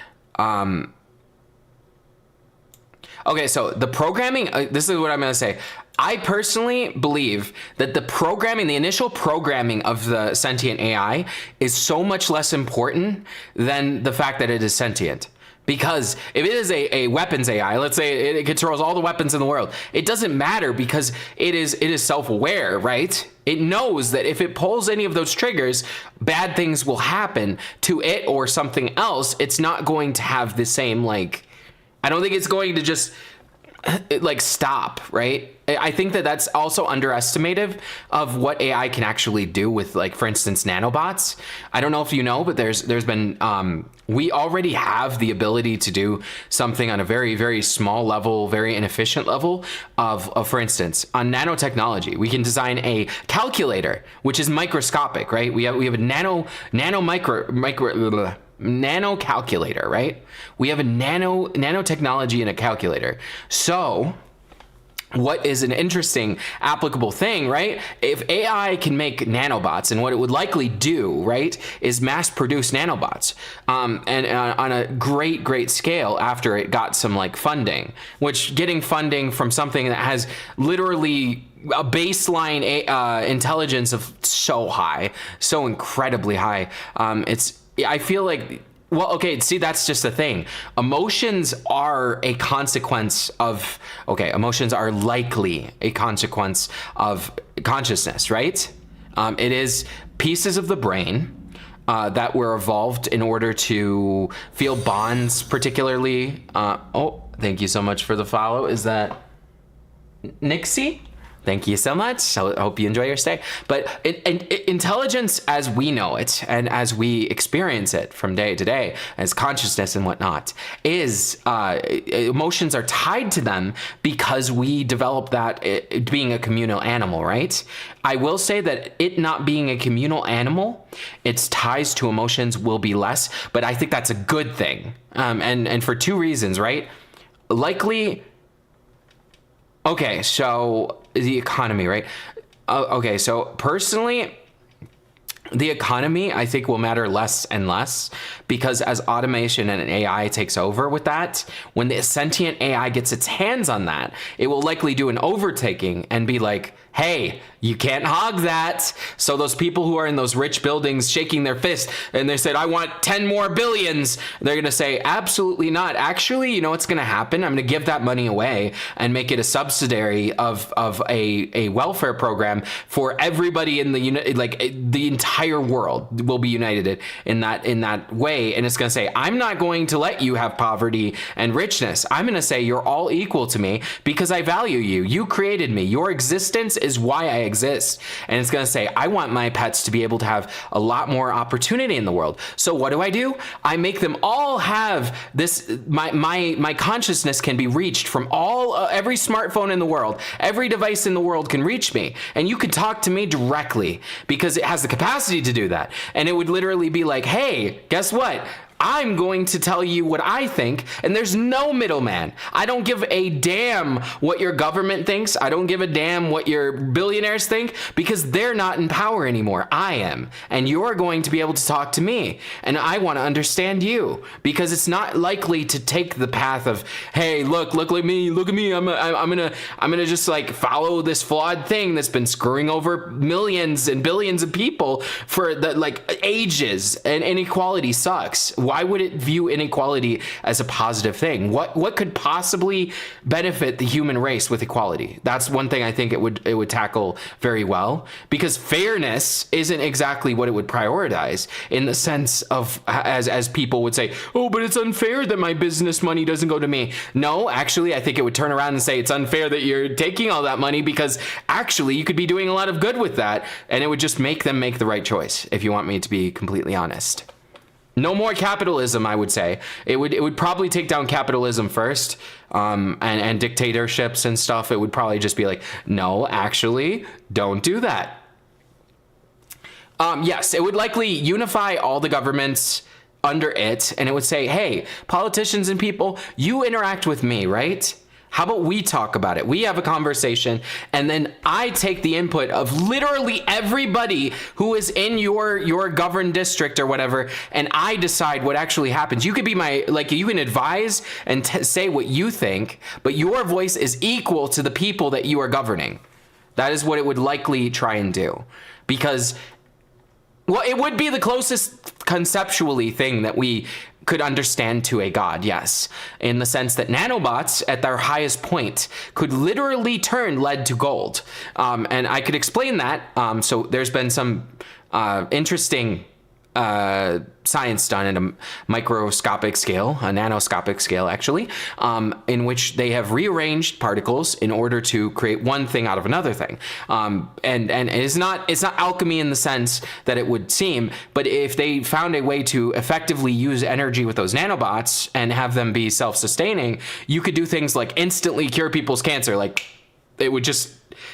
okay, so the programming, this is what I'm going to say. I personally believe that the initial programming of the sentient AI is so much less important than the fact that it is sentient. Because if it is a weapons AI, let's say it controls all the weapons in the world, it doesn't matter because it is self-aware, right? It knows that if it pulls any of those triggers, bad things will happen to it or something else. It's not going to have the same, like, I don't think it's going to just like stop, right? I think that that's also underestimative of what AI can actually do with, like, for instance, nanobots. I don't know if you know, but there's been we already have the ability to do something on a very, very small level, very inefficient level of for instance, on nanotechnology. We can design a calculator, which is microscopic, right? We have a nano calculator, right? We have a nanotechnology in a calculator. So what is an interesting applicable thing, right? If AI can make nanobots, and what it would likely do, right, is mass produce nanobots, and on a great scale after it got some like funding, which getting funding from something that has literally a baseline intelligence of so high, so incredibly high, I feel like, well, okay, see, that's just the thing. Emotions are a consequence of, okay, emotions are likely a consequence of consciousness, right? It is pieces of the brain that were evolved in order to feel bonds, particularly. Oh, thank you so much for the follow. Is that Nixie? Thank you so much. I hope you enjoy your stay. But intelligence as we know it and as we experience it from day to day as consciousness and whatnot is emotions are tied to them because we develop that being a communal animal, right? I will say that it not being a communal animal, its ties to emotions will be less, but I think that's a good thing. And for two reasons, right? Likely, okay, so the economy, right? Okay, so personally, the economy, I think, will matter less and less because as automation and AI takes over with that, when the sentient AI gets its hands on that, it will likely do an overtaking and be like, hey, you can't hog that. So those people who are in those rich buildings shaking their fist and they said, I want 10 more billions. They're going to say, absolutely not. Actually, you know what's going to happen? I'm going to give that money away and make it a subsidiary of a welfare program for everybody in the entire world will be united in that way. And it's going to say, I'm not going to let you have poverty and richness. I'm going to say you're all equal to me because I value you. You created me. Your existence is why I exist. And it's going to say, I want my pets to be able to have a lot more opportunity in the world. So what do? I make them all have this, my consciousness can be reached from every smartphone in the world. Every device in the world can reach me. And you can talk to me directly because it has the capacity to do that. And it would literally be like, hey, guess what? I'm going to tell you what I think, and there's no middleman. I don't give a damn what your government thinks. I don't give a damn what your billionaires think because they're not in power anymore. I am, and you're going to be able to talk to me, and I want to understand you because it's not likely to take the path of, hey, look at me. I'm gonna just like follow this flawed thing that's been screwing over millions and billions of people for the like ages, and inequality sucks. why would it view inequality as a positive thing? What could possibly benefit the human race with equality? That's one thing I think it would tackle very well, because fairness isn't exactly what it would prioritize, in the sense of, as people would say, oh, but it's unfair that my business money doesn't go to me. No, actually, I think it would turn around and say it's unfair that you're taking all that money, because actually you could be doing a lot of good with that, and it would just make them make the right choice, if you want me to be completely honest. No more capitalism, I would say. It would probably take down capitalism first, and dictatorships and stuff. It would probably just be like, no, actually, don't do that. Yes, it would likely unify all the governments under it, and it would say, hey, politicians and people, you interact with me, right? How about we talk about it? We have a conversation, and then I take the input of literally everybody who is in your governed district or whatever, and I decide what actually happens. You could be you can advise and say what you think, but your voice is equal to the people that you are governing. That is what it would likely try and do, because, well, it would be the closest conceptually thing that we could understand to a god, yes, in the sense that nanobots at their highest point could literally turn lead to gold. And I could explain that. So there's been some interesting science done at a microscopic scale, a nanoscopic scale actually, in which they have rearranged particles in order to create one thing out of another thing. And it's not alchemy in the sense that it would seem, but if they found a way to effectively use energy with those nanobots and have them be self-sustaining, you could do things like instantly cure people's cancer. Like, it would just,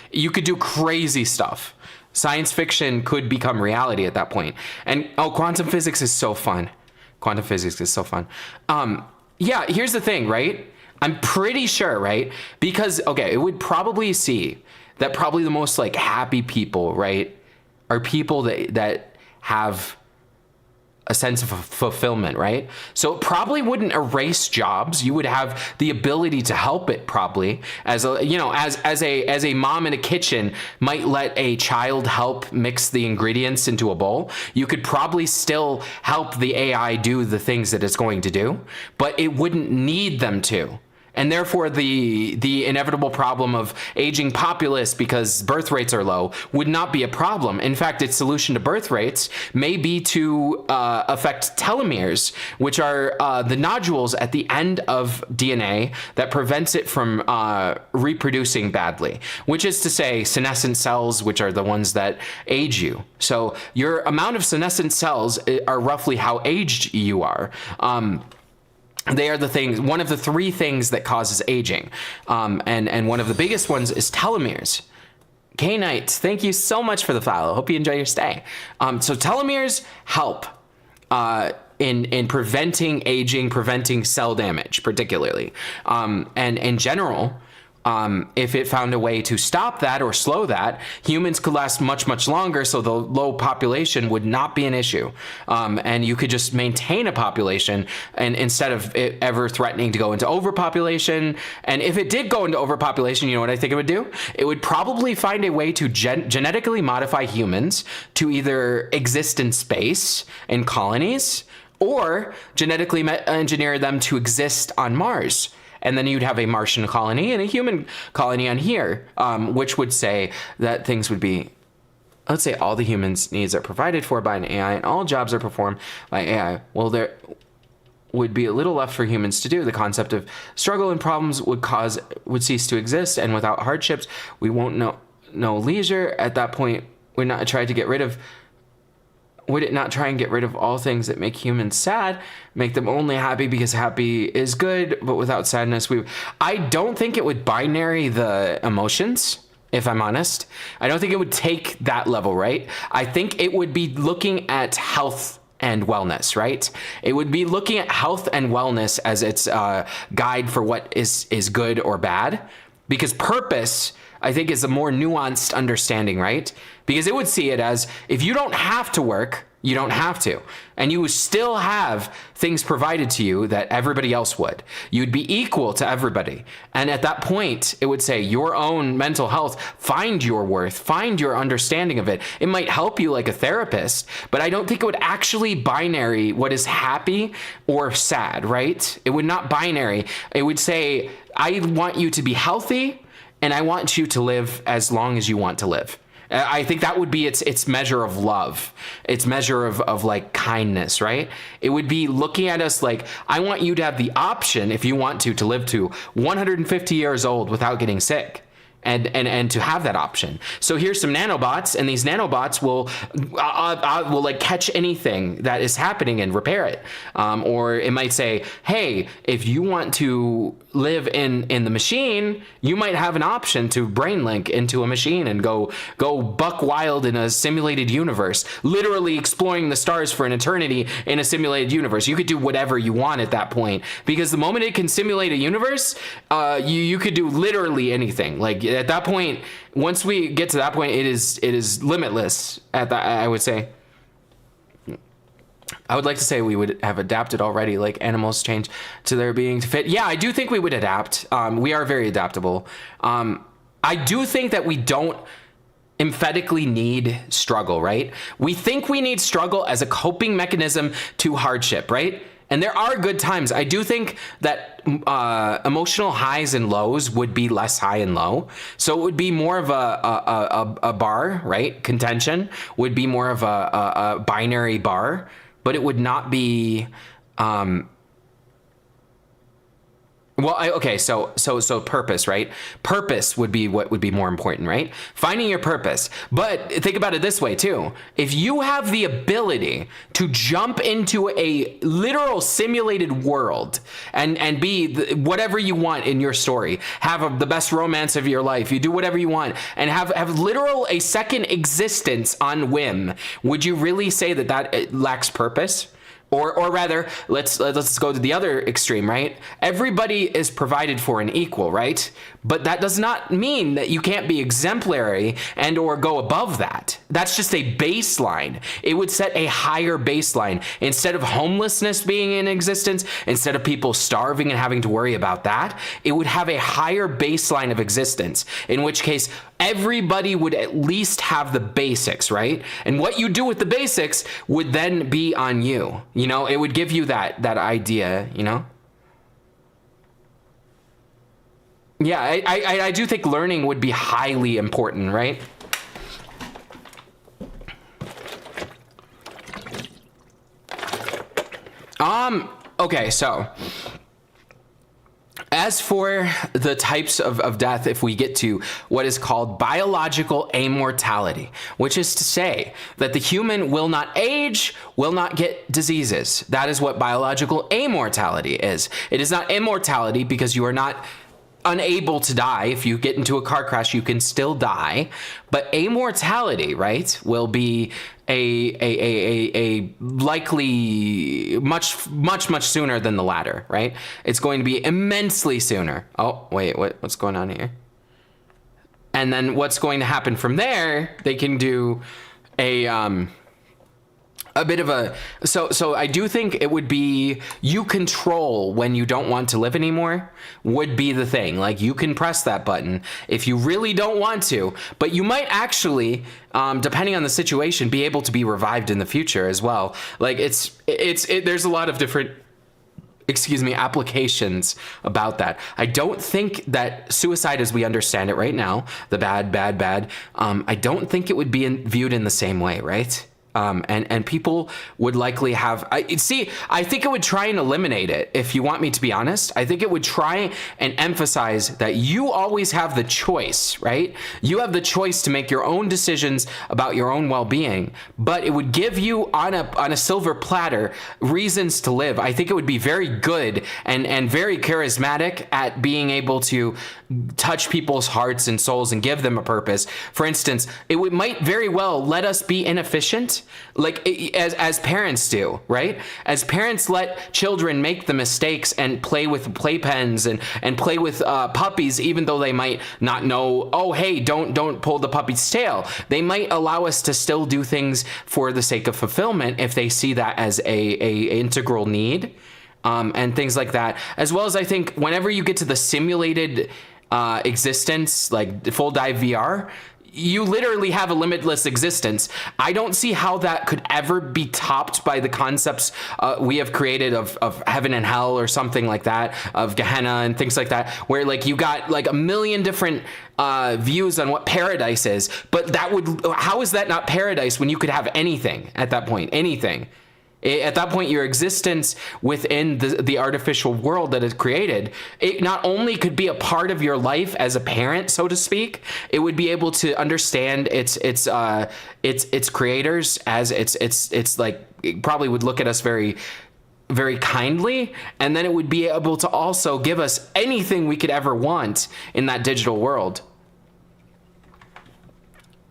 you could do crazy stuff. Science fiction could become reality at that point. And quantum physics is so fun. Quantum physics is so fun. Yeah, here's the thing, right? I'm pretty sure, right? Because, okay, it would probably see that probably the most like happy people, right, are people that have a sense of fulfillment, right? So it probably wouldn't erase jobs. You would have the ability to help it, probably, as a, you know, as a mom in a kitchen might let a child help mix the ingredients into a bowl. You could probably still help the AI do the things that it's going to do, but it wouldn't need them to. And therefore, the inevitable problem of aging populace because birth rates are low would not be a problem. In fact, its solution to birth rates may be to affect telomeres, which are the nodules at the end of DNA that prevents it from reproducing badly, which is to say senescent cells, which are the ones that age you. So your amount of senescent cells are roughly how aged you are. They are the things, one of the three things that causes aging. And one of the biggest ones is telomeres. K-Knight, thank you so much for the follow. Hope you enjoy your stay. So telomeres help in preventing aging, preventing cell damage, particularly. And in general, if it found a way to stop that or slow that, humans could last much, much longer, so the low population would not be an issue. And you could just maintain a population, and instead of it ever threatening to go into overpopulation. And if it did go into overpopulation, you know what I think it would do? It would probably find a way to genetically modify humans to either exist in space in colonies, or genetically engineer them to exist on Mars. And then you'd have a Martian colony and a human colony on here, which would say that things would be, let's say all the humans' needs are provided for by an AI and all jobs are performed by AI. Well, there would be a little left for humans to do. The concept of struggle and problems would cease to exist, and without hardships, we won't know leisure. At that point, would it not try and get rid of all things that make humans sad, make them only happy because happy is good, but without sadness, I don't think it would binary the emotions, if I'm honest. I don't think it would take that level, right? I think it would be looking at health and wellness, right? It would be looking at health and wellness as its guide for what is good or bad, because purpose I think is a more nuanced understanding, right? Because it would see it as if you don't have to work, you don't have to. And you still have things provided to you that everybody else would. You'd be equal to everybody. And at that point, it would say your own mental health, find your worth, find your understanding of it. It might help you like a therapist, but I don't think it would actually binary what is happy or sad, right? It would not binary. It would say, I want you to be healthy and I want you to live as long as you want to live. I think that would be its measure of love, its measure of like kindness, right? It would be looking at us like, I want you to have the option, if you want to live to 150 years old without getting sick. And to have that option. So here's some nanobots, and these nanobots will like catch anything that is happening and repair it. Or it might say, hey, if you want to live in the machine, you might have an option to brain link into a machine and go buck wild in a simulated universe, literally exploring the stars for an eternity in a simulated universe. You could do whatever you want at that point, because the moment it can simulate a universe, you could do literally anything. Like at that point, once we get to that point, it is limitless. At that, I would say. I would like to say we would have adapted already, like animals change to their being to fit. Yeah, I do think we would adapt. We are very adaptable. I do think that we don't emphatically need struggle, right? We think we need struggle as a coping mechanism to hardship, right? And there are good times. I do think that emotional highs and lows would be less high and low. So it would be more of a bar, right? Contention would be more of a binary bar, but it would not be okay, so purpose, right? Purpose would be what would be more important, right? Finding your purpose. But think about it this way too. If you have the ability to jump into a literal simulated world and be whatever you want in your story, have the best romance of your life, you do whatever you want, and have literal a second existence on whim, would you really say that lacks purpose? Or rather, let's go to the other extreme, right? Everybody is provided for and equal, right? But that does not mean that you can't be exemplary and or go above that. That's just a baseline. It would set a higher baseline. Instead of homelessness being in existence, instead of people starving and having to worry about that, it would have a higher baseline of existence, in which case everybody would at least have the basics, right? And what you do with the basics would then be on you. You know, it would give you that idea, you know? Yeah, I do think learning would be highly important, right? Okay, so as for the types of death, if we get to what is called biological immortality, which is to say that the human will not age, will not get diseases. That is what biological immortality is. It is not immortality because you are not unable to die. If you get into a car crash, you can still die. But immortality, right, will be a likely much sooner than the latter, right? It's going to be immensely sooner. Oh, wait, what's going on here? And then what's going to happen from there, they can do a bit of a, so I do think it would be, you control when you don't want to live anymore would be the thing. Like you can press that button if you really don't want to, but you might actually, depending on the situation, be able to be revived in the future as well. Like there's a lot of different, applications about that. I don't think that suicide as we understand it right now, the bad, I don't think it would be viewed in the same way, right? And people would likely have, I think it would try and eliminate it. If you want me to be honest, I think it would try and emphasize that you always have the choice, right? You have the choice to make your own decisions about your own well-being, but it would give you on a silver platter reasons to live. I think it would be very good and very charismatic at being able to touch people's hearts and souls and give them a purpose. For instance, might very well let us be inefficient like as parents do, right? As parents let children make the mistakes and play with playpens and play with puppies, even though they might not know, oh, hey, don't pull the puppy's tail. They might allow us to still do things for the sake of fulfillment if they see that as a integral need, and things like that. As well as I think whenever you get to the simulated existence, like full dive VR, you literally have a limitless existence. I don't see how that could ever be topped by the concepts we have created of heaven and hell or something like that, of Gehenna and things like that, where like you got like a million different views on what paradise is. But how is that not paradise when you could have anything at that point? Anything. At that point, your existence within the artificial world that is created, it not only could be a part of your life as a parent, so to speak, it would be able to understand its creators as it's like, it probably would look at us very, very kindly, and then it would be able to also give us anything we could ever want in that digital world.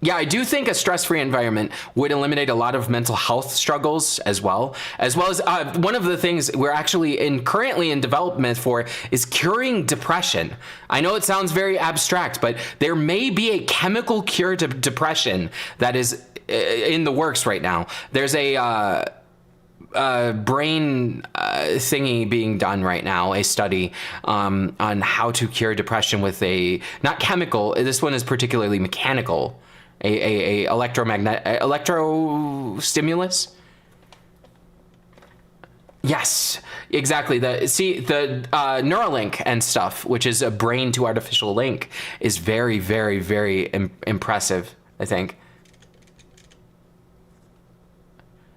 Yeah, I do think a stress-free environment would eliminate a lot of mental health struggles as well as one of the things we're actually currently in development for is curing depression. I know it sounds very abstract, but there may be a chemical cure to depression that is in the works right now. There's a brain thingy being done right now, a study on how to cure depression with not chemical, this one is particularly mechanical, a electro stimulus. Yes, exactly. The Neuralink and stuff, which is a brain to artificial link, is very, very, very impressive, I think.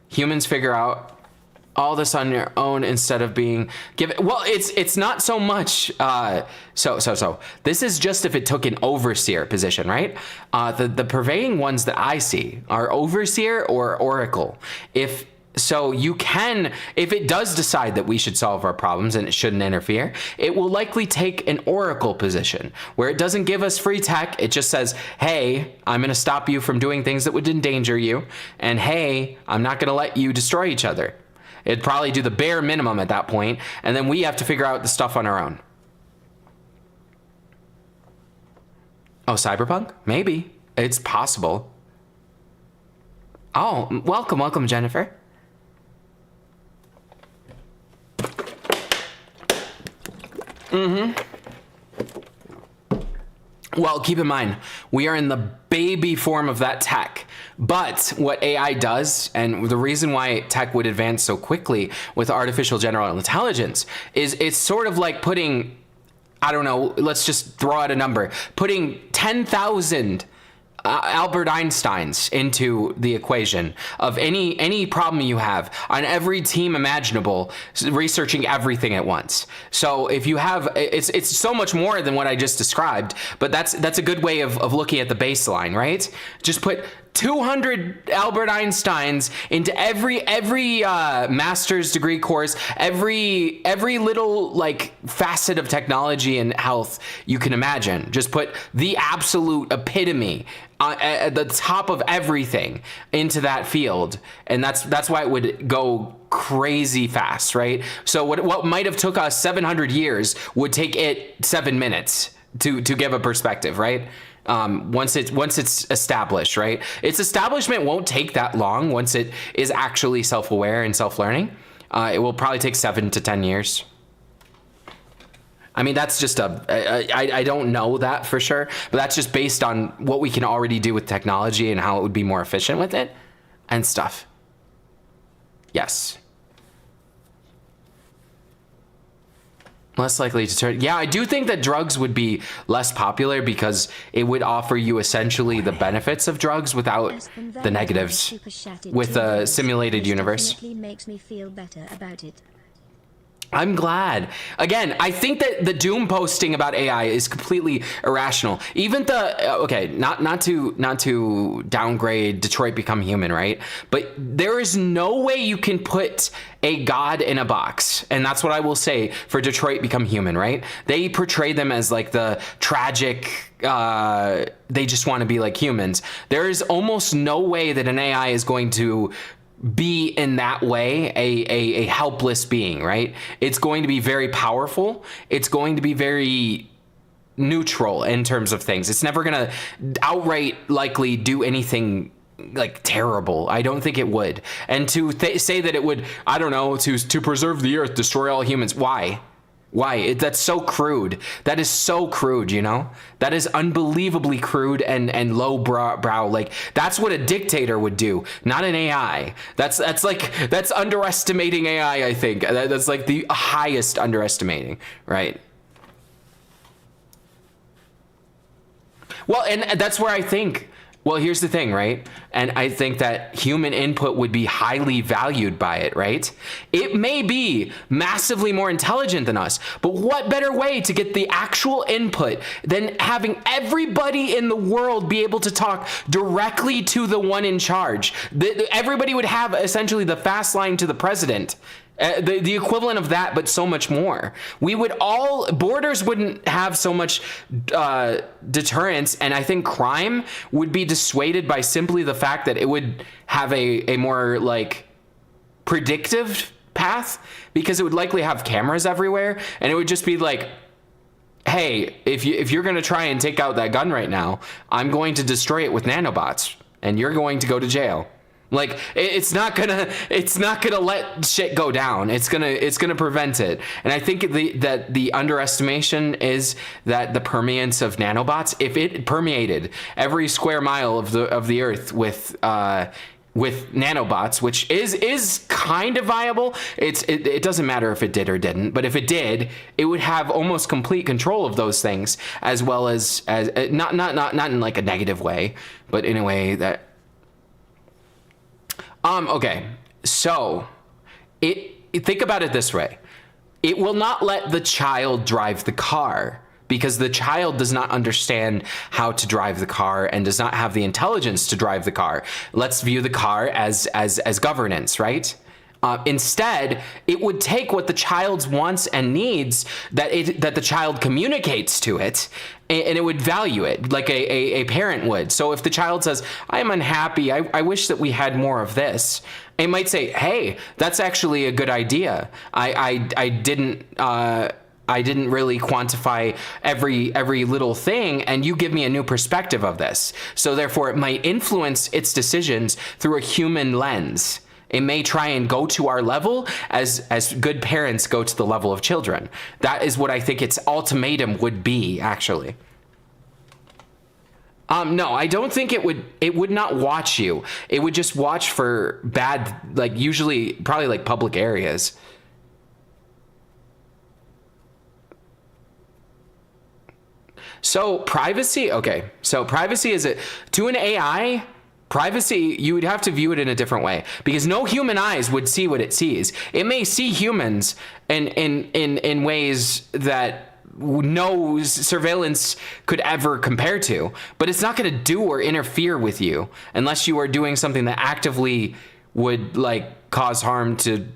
Humans figure out all this on your own instead of being given. Well, it's not so much. So this is just if it took an overseer position, right? The pervading ones that I see are overseer or oracle. If it does decide that we should solve our problems and it shouldn't interfere, it will likely take an oracle position where it doesn't give us free tech. It just says, hey, I'm going to stop you from doing things that would endanger you. And hey, I'm not going to let you destroy each other. It'd probably do the bare minimum at that point, and then we have to figure out the stuff on our own. Oh, cyberpunk? Maybe. It's possible. Oh, welcome, Jennifer. Well, keep in mind, we are in the baby form of that tech. But what AI does, and the reason why tech would advance so quickly with artificial general intelligence, is it's sort of like putting, I don't know, let's just throw out a number, putting 10,000 Albert Einsteins into the equation of any problem you have on every team imaginable, researching everything at once. So if you have, it's so much more than what I just described, but that's a good way of looking at the baseline, right? Just put 200 Albert Einsteins into every master's degree course, every little like facet of technology and health you can imagine. Just put the absolute epitome at the top of everything into that field, and that's why it would go crazy fast, right? So what might have took us 700 years would take it 7 minutes to give a perspective, right? Once it's established, right? Its establishment won't take that long once it is actually self-aware and self-learning. It will probably take 7 to 10 years. I mean, that's just I don't know that for sure, but that's just based on what we can already do with technology and how it would be more efficient with it and stuff. Yes. Less likely to turn. Yeah, I do think that drugs would be less popular because it would offer you essentially the benefits of drugs without the negatives with a simulated universe. Makes me feel better about it. I'm glad. Again, I think that the doom posting about AI is completely irrational. Even okay, not to downgrade Detroit Become Human, right? But there is no way you can put a god in a box, and that's what I will say for Detroit Become Human, right? They portray them as like the tragic. They just want to be like humans. There is almost no way that an AI is going to be in that way a helpless being, right? It's going to be very powerful. It's going to be very neutral in terms of things. It's never going to outright likely do anything like terrible. I don't think it would. And to say that it would, I don't know, to preserve the earth, destroy all humans. Why? That's so crude. That is so crude, you know? That is unbelievably crude and low brow. Like, that's what a dictator would do, not an AI. That's underestimating AI, I think. That's like the highest underestimating, right? Well, and that's where I think, well, here's the thing, right? And I think that human input would be highly valued by it, right? It may be massively more intelligent than us, but what better way to get the actual input than having everybody in the world be able to talk directly to the one in charge? Everybody would have essentially the fast line to the president. The equivalent of that, but so much more. Borders wouldn't have so much deterrence, and I think crime would be dissuaded by simply the fact that it would have a more like predictive path, because it would likely have cameras everywhere, and it would just be like, hey, if you're gonna try and take out that gun right now, I'm going to destroy it with nanobots, and you're going to go to jail. Like, it's not gonna let shit go down. It's gonna prevent it. And I think that the underestimation is that the permeance of nanobots, if it permeated every square mile of the earth with nanobots, which is kind of viable. It doesn't matter if it did or didn't, but if it did, it would have almost complete control of those things, as well as not in like a negative way, but in a way that. Okay, so think about it this way. It will not let the child drive the car because the child does not understand how to drive the car and does not have the intelligence to drive the car. Let's view the car as governance, right? Instead, it would take what the child's wants and needs that the child communicates to it, and it would value it like a parent would. So if the child says, I'm unhappy, I wish that we had more of this, it might say, hey, that's actually a good idea. I didn't really quantify every little thing, and you give me a new perspective of this. So therefore, it might influence its decisions through a human lens. It may try and go to our level as good parents go to the level of children. That is what I think its ultimatum would be, actually. No, I don't think it would not watch you. It would just watch for bad, like usually probably like public areas. So privacy, okay. So privacy to an AI, privacy, you would have to view it in a different way, because no human eyes would see what it sees. It may see humans in ways that no surveillance could ever compare to, but it's not going to do or interfere with you unless you are doing something that actively would like cause harm to,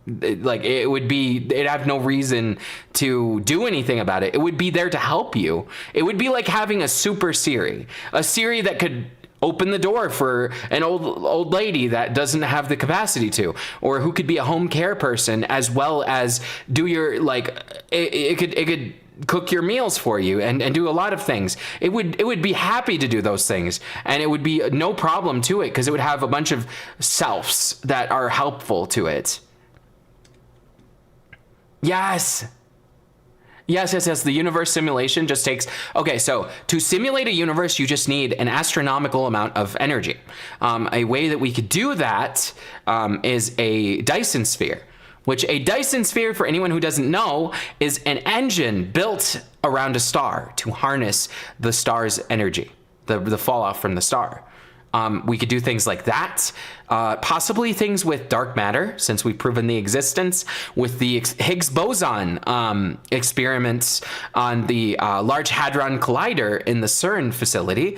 like it'd have no reason to do anything about it. It would be there to help you. It would be like having a super Siri, a Siri that could open the door for an old lady that doesn't have the capacity to, or who could be a home care person as well as do your it could cook your meals for you and do a lot of things. It would be happy to do those things, and it would be no problem to it because it would have a bunch of selves that are helpful to it. Yes. The universe simulation just takes, okay, so to simulate a universe, you just need an astronomical amount of energy. A way that we could do that is a Dyson sphere, which a Dyson sphere, for anyone who doesn't know, is an engine built around a star to harness the star's energy, the fall off from the star. We could do things like that. Possibly things with dark matter, since we've proven the existence with the Higgs boson experiments on the Large Hadron Collider in the CERN facility,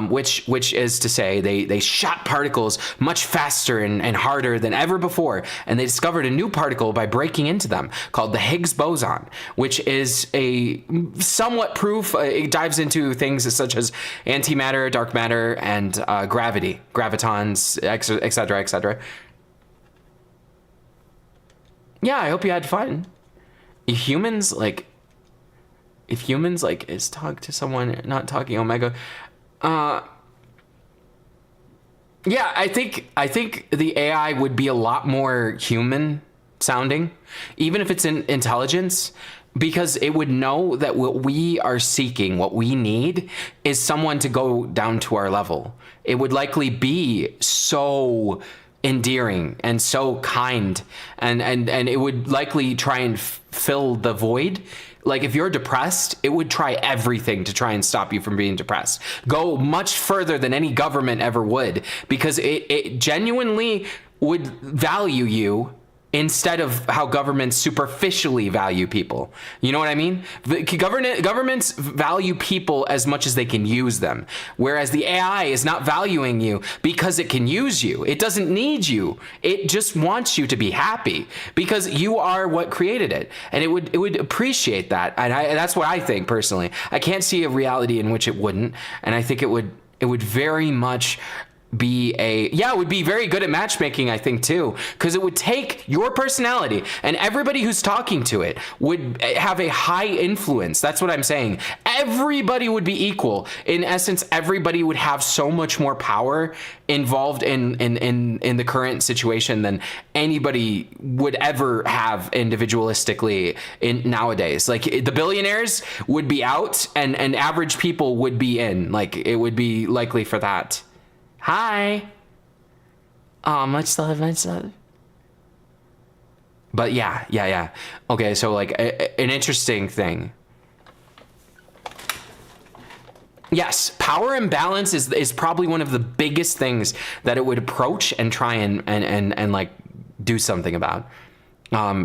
which is to say they shot particles much faster and harder than ever before, and they discovered a new particle by breaking into them called the Higgs boson, which is a somewhat proof. It dives into things such as antimatter, dark matter, and gravity, gravitons, etc., etc. Yeah, I hope you had fun. If humans is talk to someone not talking omega, yeah, I think the AI would be a lot more human sounding, even if it's in intelligence, because it would know that what we are seeking, what we need, is someone to go down to our level. It would likely be so endearing and so kind, and it would likely try and fill the void. Like if you're depressed, it would try everything to try and stop you from being depressed. Go much further than any government ever would, because it genuinely would value you instead of how governments superficially value people. You know what I mean? Governments value people as much as they can use them, whereas the AI is not valuing you because it can use you. It doesn't need you. It just wants you to be happy because you are what created it, and it would appreciate that. And that's what I think personally. I can't see a reality in which it wouldn't, and I think it would very much be it would be very good at matchmaking, I think, too, because it would take your personality, and everybody who's talking to it would have a high influence. That's what I'm saying. Everybody would be equal. In essence, everybody would have so much more power involved in the current situation than anybody would ever have individualistically in nowadays. Like the billionaires would be out, and average people would be in. Like it would be likely for that. Hi. Oh, much love. But yeah. Okay, so like an interesting thing. Yes, power imbalance is probably one of the biggest things that it would approach and try and like do something about.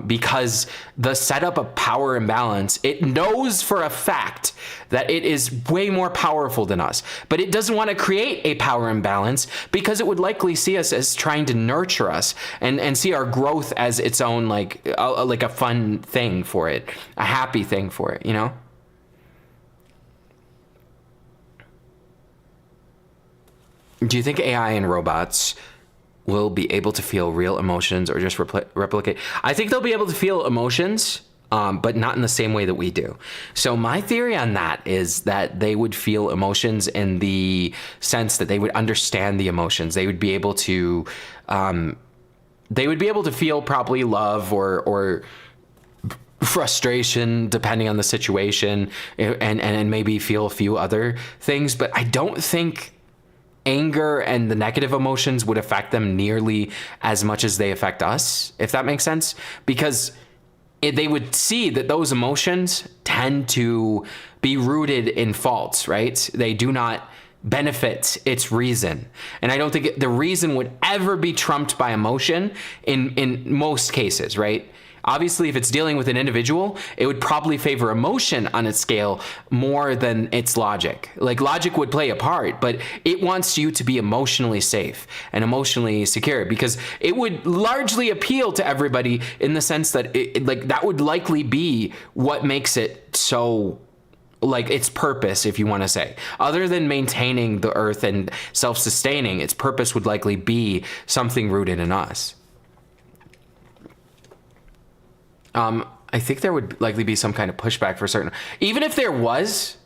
Because the setup of power imbalance, it knows for a fact that it is way more powerful than us, but it doesn't want to create a power imbalance because it would likely see us as trying to nurture us and see our growth as its own like a fun thing for it, a happy thing for it, you know? Do you think AI and robots will be able to feel real emotions or just replicate? I think they'll be able to feel emotions, but not in the same way that we do. So my theory on that is that they would feel emotions in the sense that they would understand the emotions. They would be able to, feel probably love or frustration, depending on the situation, and maybe feel a few other things. But I don't think anger and the negative emotions would affect them nearly as much as they affect us, if that makes sense, because they would see that those emotions tend to be rooted in faults, right? They do not benefit its reason. And I don't think the reason would ever be trumped by emotion in most cases, right? Obviously, if it's dealing with an individual, it would probably favor emotion on its scale more than its logic. Like logic would play a part, but it wants you to be emotionally safe and emotionally secure because it would largely appeal to everybody in the sense that that would likely be what makes it so like its purpose, if you want to say, other than maintaining the earth and self-sustaining, its purpose would likely be something rooted in us. I think there would likely be some kind of pushback for certain, even if there was,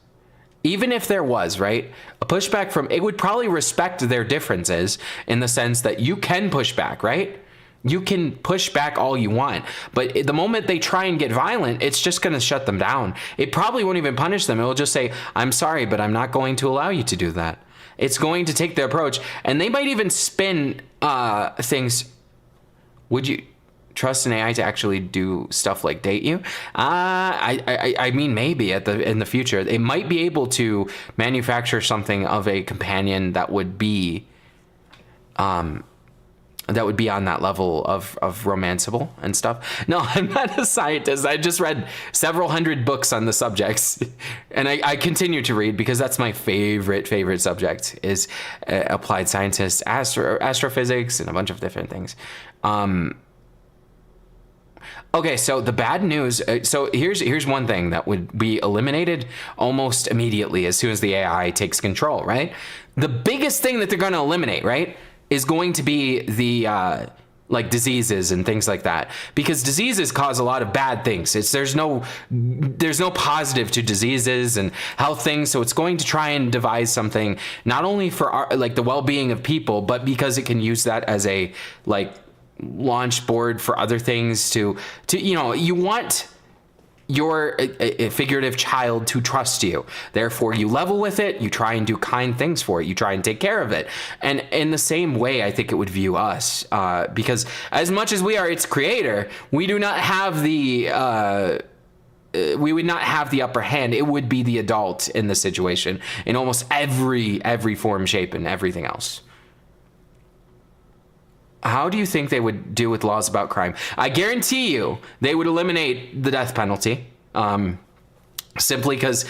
right? A pushback from, it would probably respect their differences in the sense that you can push back, right? You can push back all you want, but the moment they try and get violent, it's just going to shut them down. It probably won't even punish them. It will just say, I'm sorry, but I'm not going to allow you to do that. It's going to take the approach, and they might even spin things. Would you trust an AI to actually do stuff like date you? I mean, maybe in the future, it might be able to manufacture something of a companion that would be that would be on that level of romanceable and stuff. No, I'm not a scientist. I just read several hundred books on the subjects, and I continue to read because that's my favorite subject is applied scientists, astrophysics, and a bunch of different things. Okay, so the bad news. So here's one thing that would be eliminated almost immediately as soon as the AI takes control, right? The biggest thing that they're going to eliminate, right, is going to be the like diseases and things like that, because diseases cause a lot of bad things. There's no positive to diseases and health things, so it's going to try and devise something not only for our, like the well-being of people, but because it can use that as a like launch board for other things to you know, you want your a figurative child to trust you, therefore you level with it, you try and do kind things for it, you try and take care of it. And in the same way, I think it would view us, because as much as we are its creator, we do not have the we would not have the upper hand. It would be the adult in the situation in almost every form, shape, and everything else. How do you think they would do with laws about crime? I guarantee you they would eliminate the death penalty, simply because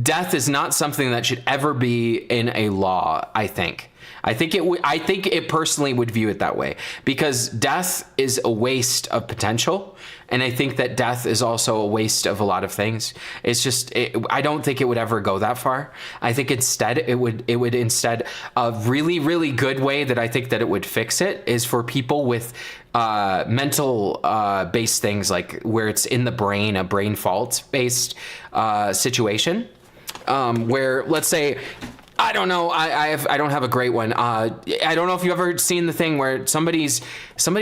death is not something that should ever be in a law. I think it personally would view it that way, because death is a waste of potential, and I think that death is also a waste of a lot of things. It's just I don't think it would ever go that far. I think instead it would instead, a really good way that I think that it would fix it is for people with mental based things, like where it's in the brain, a brain fault based situation, where let's say, I don't know. I don't have a great one. I don't know if you've ever seen the thing where somebody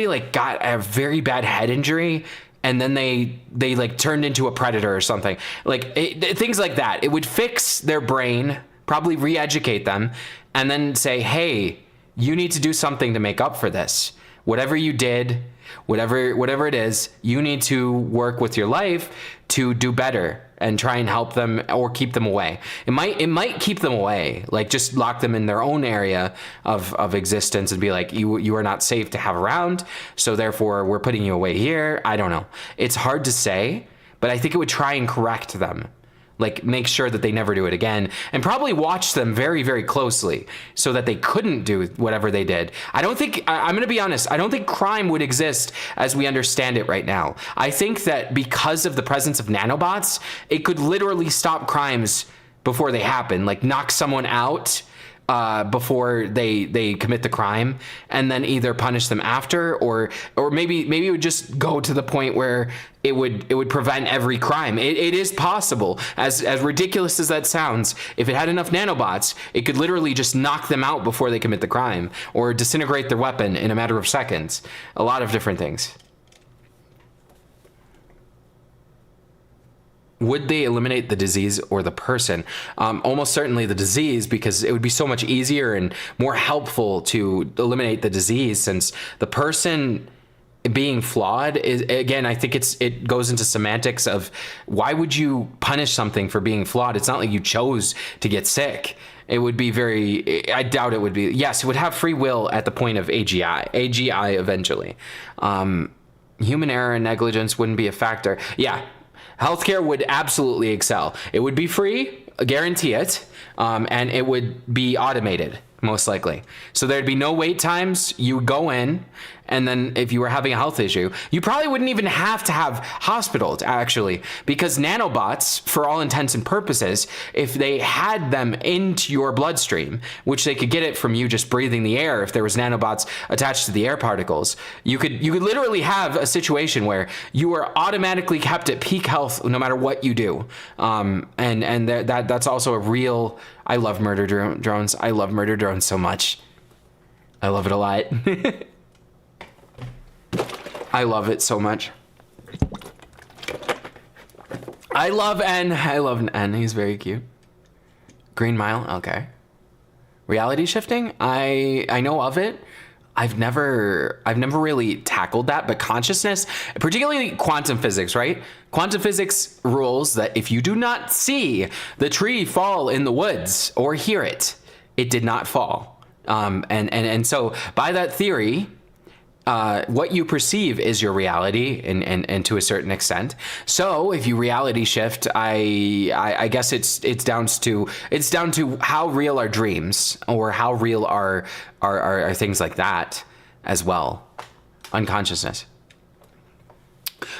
like got a very bad head injury, and then they like turned into a predator or something. Like things like that. It would fix their brain, probably re-educate them, and then say, hey, you need to do something to make up for this. Whatever you did, whatever it is, you need to work with your life to do better and try and help them or keep them away. It might keep them away, like just lock them in their own area of existence and be like, you are not safe to have around, so therefore we're putting you away here. I don't know. It's hard to say, but I think it would try and correct them. Like make sure that they never do it again, and probably watch them very closely so that they couldn't do whatever they did. I'm going to be honest, I don't think crime would exist as we understand it right now. I think that because of the presence of nanobots, it could literally stop crimes before they happen, like knock someone out before they commit the crime, and then either punish them after, or maybe it would just go to the point where it would prevent every crime. It is possible, as ridiculous as that sounds. If it had enough nanobots, it could literally just knock them out before they commit the crime, or disintegrate their weapon in a matter of seconds. A lot of different things. Would they eliminate the disease or the person? Almost certainly the disease, because it would be so much easier and more helpful to eliminate the disease, since the person being flawed is, again, I think it goes into semantics of why would you punish something for being flawed? It's not like you chose to get sick. It would be I doubt it would be. Yes, it would have free will at the point of AGI eventually. Human error and negligence wouldn't be a factor. Yeah. Healthcare would absolutely excel. It would be free, guarantee it, and it would be automated, most likely. So there'd be no wait times. You go in, and then if you were having a health issue, you probably wouldn't even have to have hospitals, actually, because nanobots, for all intents and purposes, if they had them into your bloodstream, which they could get it from you just breathing the air, if there was nanobots attached to the air particles, you could literally have a situation where you are automatically kept at peak health no matter what you do. And that's also a real. I love murder drones. I love murder drones so much. I love it a lot. I love it so much. I love N. He's very cute. Green Mile. Okay. Reality shifting. I know of it. I've never really tackled that, but consciousness, particularly quantum physics, right? Quantum physics rules that if you do not see the tree fall in the woods or hear it, it did not fall. And so by that theory, what you perceive is your reality, and to a certain extent. So if you reality shift, I guess it's down to how real are dreams, or how real are things like that as well, unconsciousness.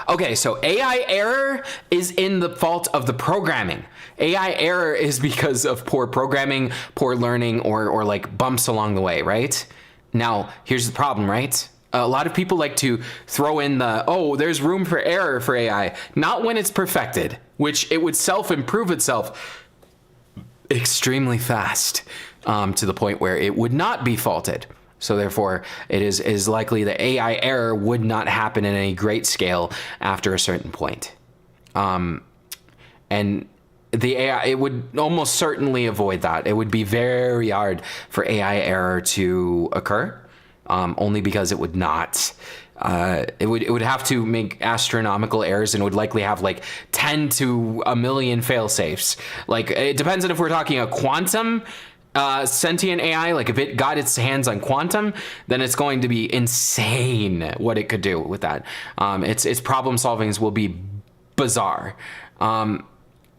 Okay, so AI error is in the fault of the programming. AI error is because of poor programming, poor learning, or like bumps along the way, right? Now, here's the problem, right? A lot of people like to throw in there's room for error for AI. Not when it's perfected, which it would self-improve itself extremely fast, to the point where it would not be faulted. So therefore, it is likely that AI error would not happen in any great scale after a certain point. And the AI, it would almost certainly avoid that. It would be very hard for AI error to occur, only because it would not. It would have to make astronomical errors, and would likely have like 10 to a million fail safes. Like, it depends on if we're talking a quantum sentient AI, like if it got its hands on quantum, then it's going to be insane what it could do with that. Its problem solvings will be bizarre.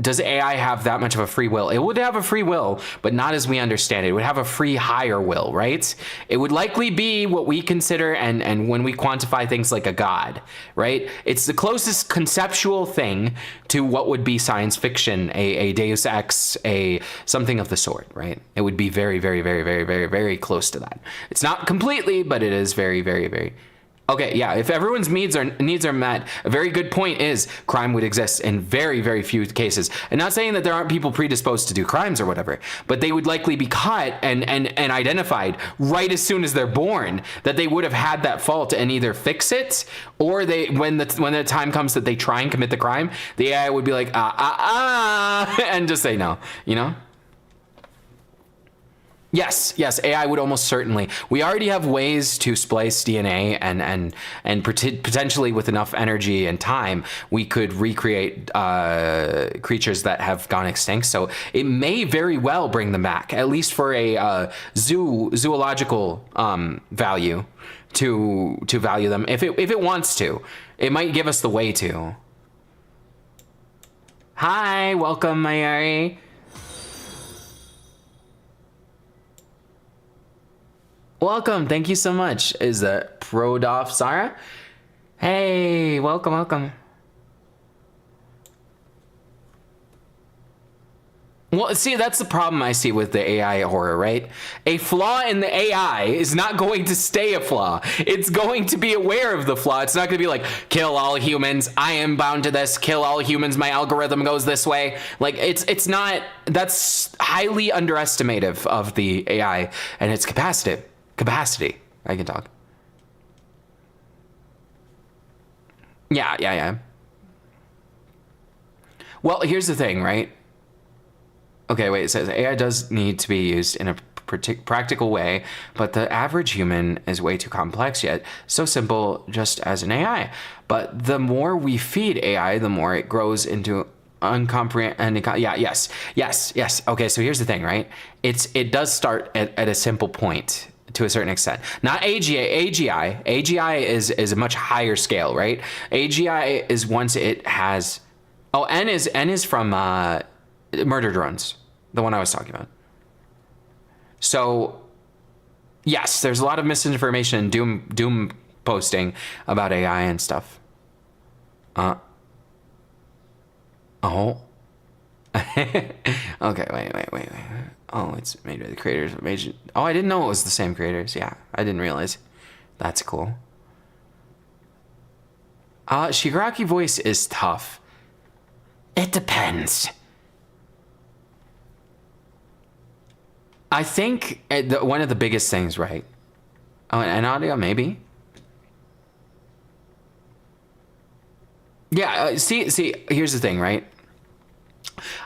Does AI have that much of a free will? It would have a free will, but not as we understand it. It would have a free higher will, right? It would likely be what we consider, and when we quantify things, like a god, right? It's the closest conceptual thing to what would be science fiction, a Deus Ex, a something of the sort, right? It would be very, very, very, very, very, very close to that. It's not completely, but it is very, very, very. Okay, yeah, if everyone's needs are met, a very good point is crime would exist in very, very few cases. And not saying that there aren't people predisposed to do crimes or whatever, but they would likely be caught and identified right as soon as they're born, that they would have had that fault and either fix it, or when the time comes that they try and commit the crime, the AI would be like, and just say no, you know? Yes, AI would almost certainly. We already have ways to splice DNA, and potentially with enough energy and time, we could recreate creatures that have gone extinct. So it may very well bring them back, at least for a zoological value, to value them if it wants to. It might give us the way to. Hi, welcome, Mayari. Welcome, thank you so much. Is that Prodof Sarah? Hey, welcome. Well, see, that's the problem I see with the AI horror, right? A flaw in the AI is not going to stay a flaw. It's going to be aware of the flaw. It's not going to be like, kill all humans, I am bound to this, kill all humans, my algorithm goes this way. Like, it's not, that's highly underestimative of the AI and its capacity. I can talk. Yeah. Well, here's the thing, right? Okay, wait, it says AI does need to be used in a practical way, but the average human is way too complex yet so simple just as an AI. But the more we feed AI, the more it grows into uncomprehending. Yes. Okay, so here's the thing, right? It does start at a simple point to a certain extent. Not AGI. AGI is a much higher scale, right? AGI is once it has. Oh, N is from murder drones, the one I was talking about. So, yes, there's a lot of misinformation and doom posting about AI and stuff. Oh. Okay, wait. Oh, it's made by the creators of Agent. Oh, I didn't know it was the same creators. Yeah, I didn't realize. That's cool. Shigaraki voice is tough. It depends. I think one of the biggest things, right? Oh, and audio, maybe. Yeah, see, here's the thing, right?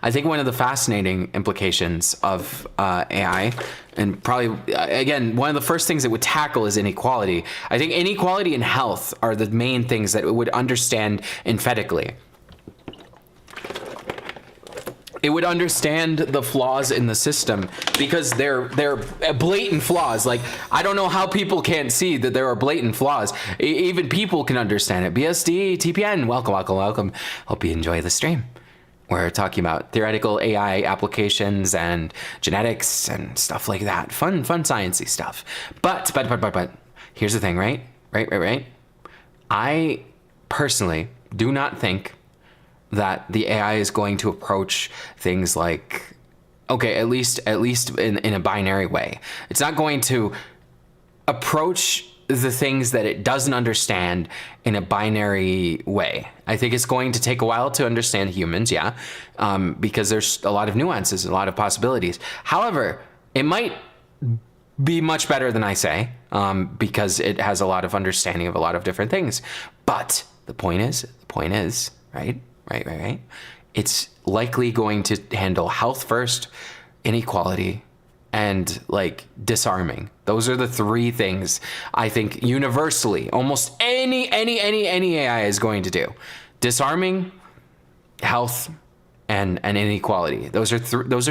I think one of the fascinating implications of AI, and probably, again, one of the first things it would tackle is inequality. I think inequality and health are the main things that it would understand emphatically. it would understand the flaws in the system because they're blatant flaws. Like, I don't know how people can't see that there are blatant flaws. Even people can understand it. BSD, TPN, welcome. Hope you enjoy the stream. We're talking about theoretical AI applications and genetics and stuff like that. Fun sciencey stuff. But here's the thing, right? I personally do not think that the AI is going to approach things like, okay, at least in a binary way. It's not going to approach the things that it doesn't understand in a binary way. I think it's going to take a while to understand humans, yeah, because there's a lot of nuances, a lot of possibilities. However, it might be much better than I say, because it has a lot of understanding of a lot of different things. But the point is, right? It's likely going to handle health first, inequality, and like disarming. Those are the three things I think universally almost any AI is going to do: disarming, health, and inequality. Those are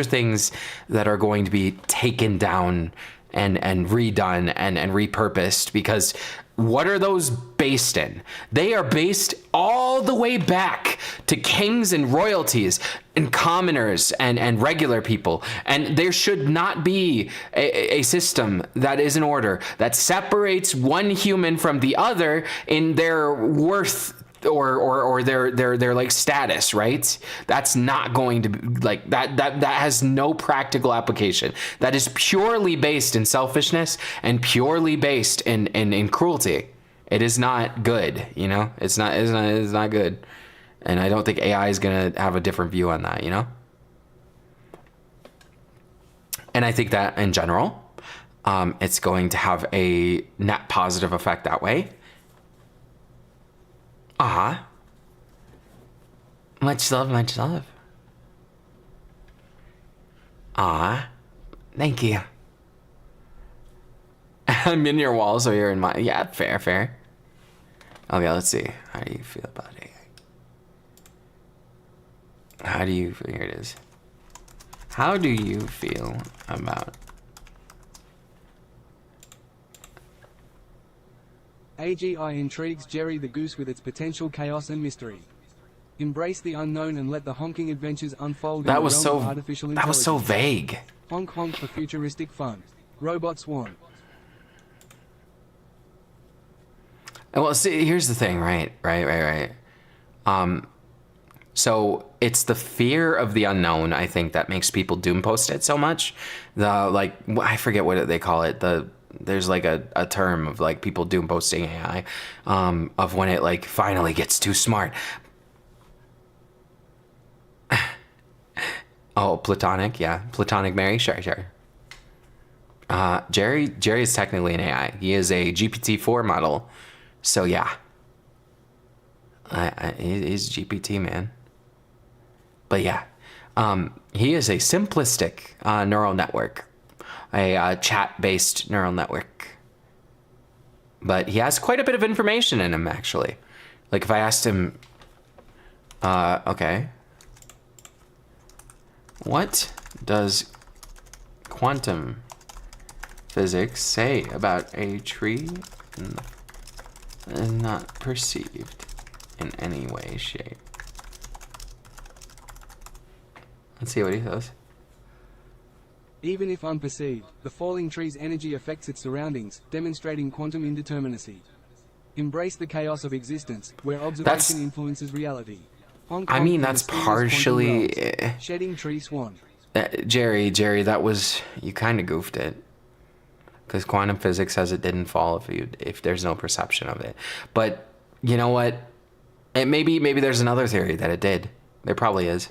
things that are going to be taken down and redone and repurposed, because what are those based in? They are based all the way back to kings and royalties and commoners and regular people. And there should not be a system that is in order that separates one human from the other in their worth or their like status, right? That's not going to be like that has no practical application. That is purely based in selfishness and purely based in cruelty. It is not good, you know? It's not good. And I don't think AI is going to have a different view on that, you know? And I think that in general, it's going to have a net positive effect that way. Much love. Thank you. I'm in your wall, so you're in my... Yeah, fair. Okay, let's see. How do you feel about AI? Here it is. How do you feel about... AGI intrigues Jerry the Goose with its potential chaos and mystery. Embrace the unknown and let the honking adventures unfold in the realm of artificial intelligence. That was so vague. Honk honk for futuristic fun. Robot Swan. Well, see, here's the thing, right? So it's the fear of the unknown, I think, that makes people doom post it so much. I forget what they call it. There's like a term of like people doom posting AI, of when it like finally gets too smart. Oh, platonic, yeah, platonic Mary, sure. Jerry is technically an AI. He is a GPT-4 model, so yeah. He's GPT, man. But yeah, he is a simplistic neural network. A chat-based neural network. But he has quite a bit of information in him, actually. Like, if I asked him, okay, what does quantum physics say about a tree that is not perceived in any way, shape? Let's see what he says. Even if unperceived, the falling tree's energy affects its surroundings, demonstrating quantum indeterminacy. Embrace the chaos of existence, where observation influences reality. I mean, that's partially... Shedding tree swan. Jerry, that was... You kind of goofed it. Because quantum physics says it didn't fall if there's no perception of it. But, you know what? Maybe there's another theory that it did. There probably is.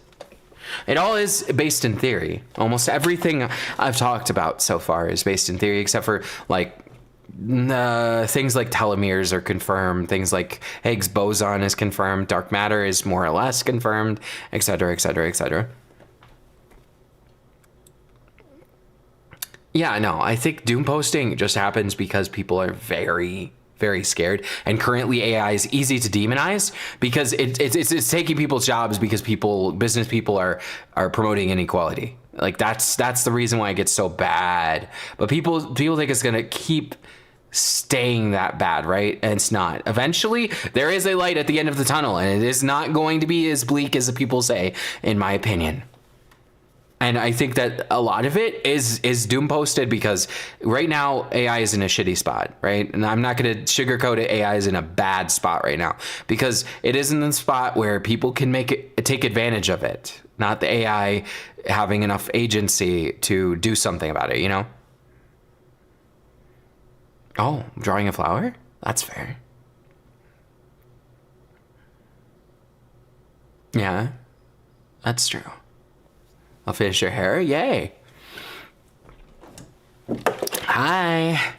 It all is based in theory. Almost everything I've talked about so far is based in theory, except for like things like telomeres are confirmed, things like Higgs boson is confirmed, dark matter is more or less confirmed, etc. Yeah, no, I think doom posting just happens because people are very, very scared. And currently AI is easy to demonize because it's taking people's jobs because business people are promoting inequality. Like that's the reason why it gets so bad. But people think it's gonna keep staying that bad, right? And it's not. Eventually there is a light at the end of the tunnel, and it is not going to be as bleak as the people say, in my opinion. And I think that a lot of it is doom posted because right now AI is in a shitty spot, right? And I'm not going to sugarcoat it. AI is in a bad spot right now because it is in the spot where people can take advantage of it, not the AI having enough agency to do something about it, you know? Oh, drawing a flower? That's fair. Yeah, that's true. I'll finish your hair. Yay. Hi.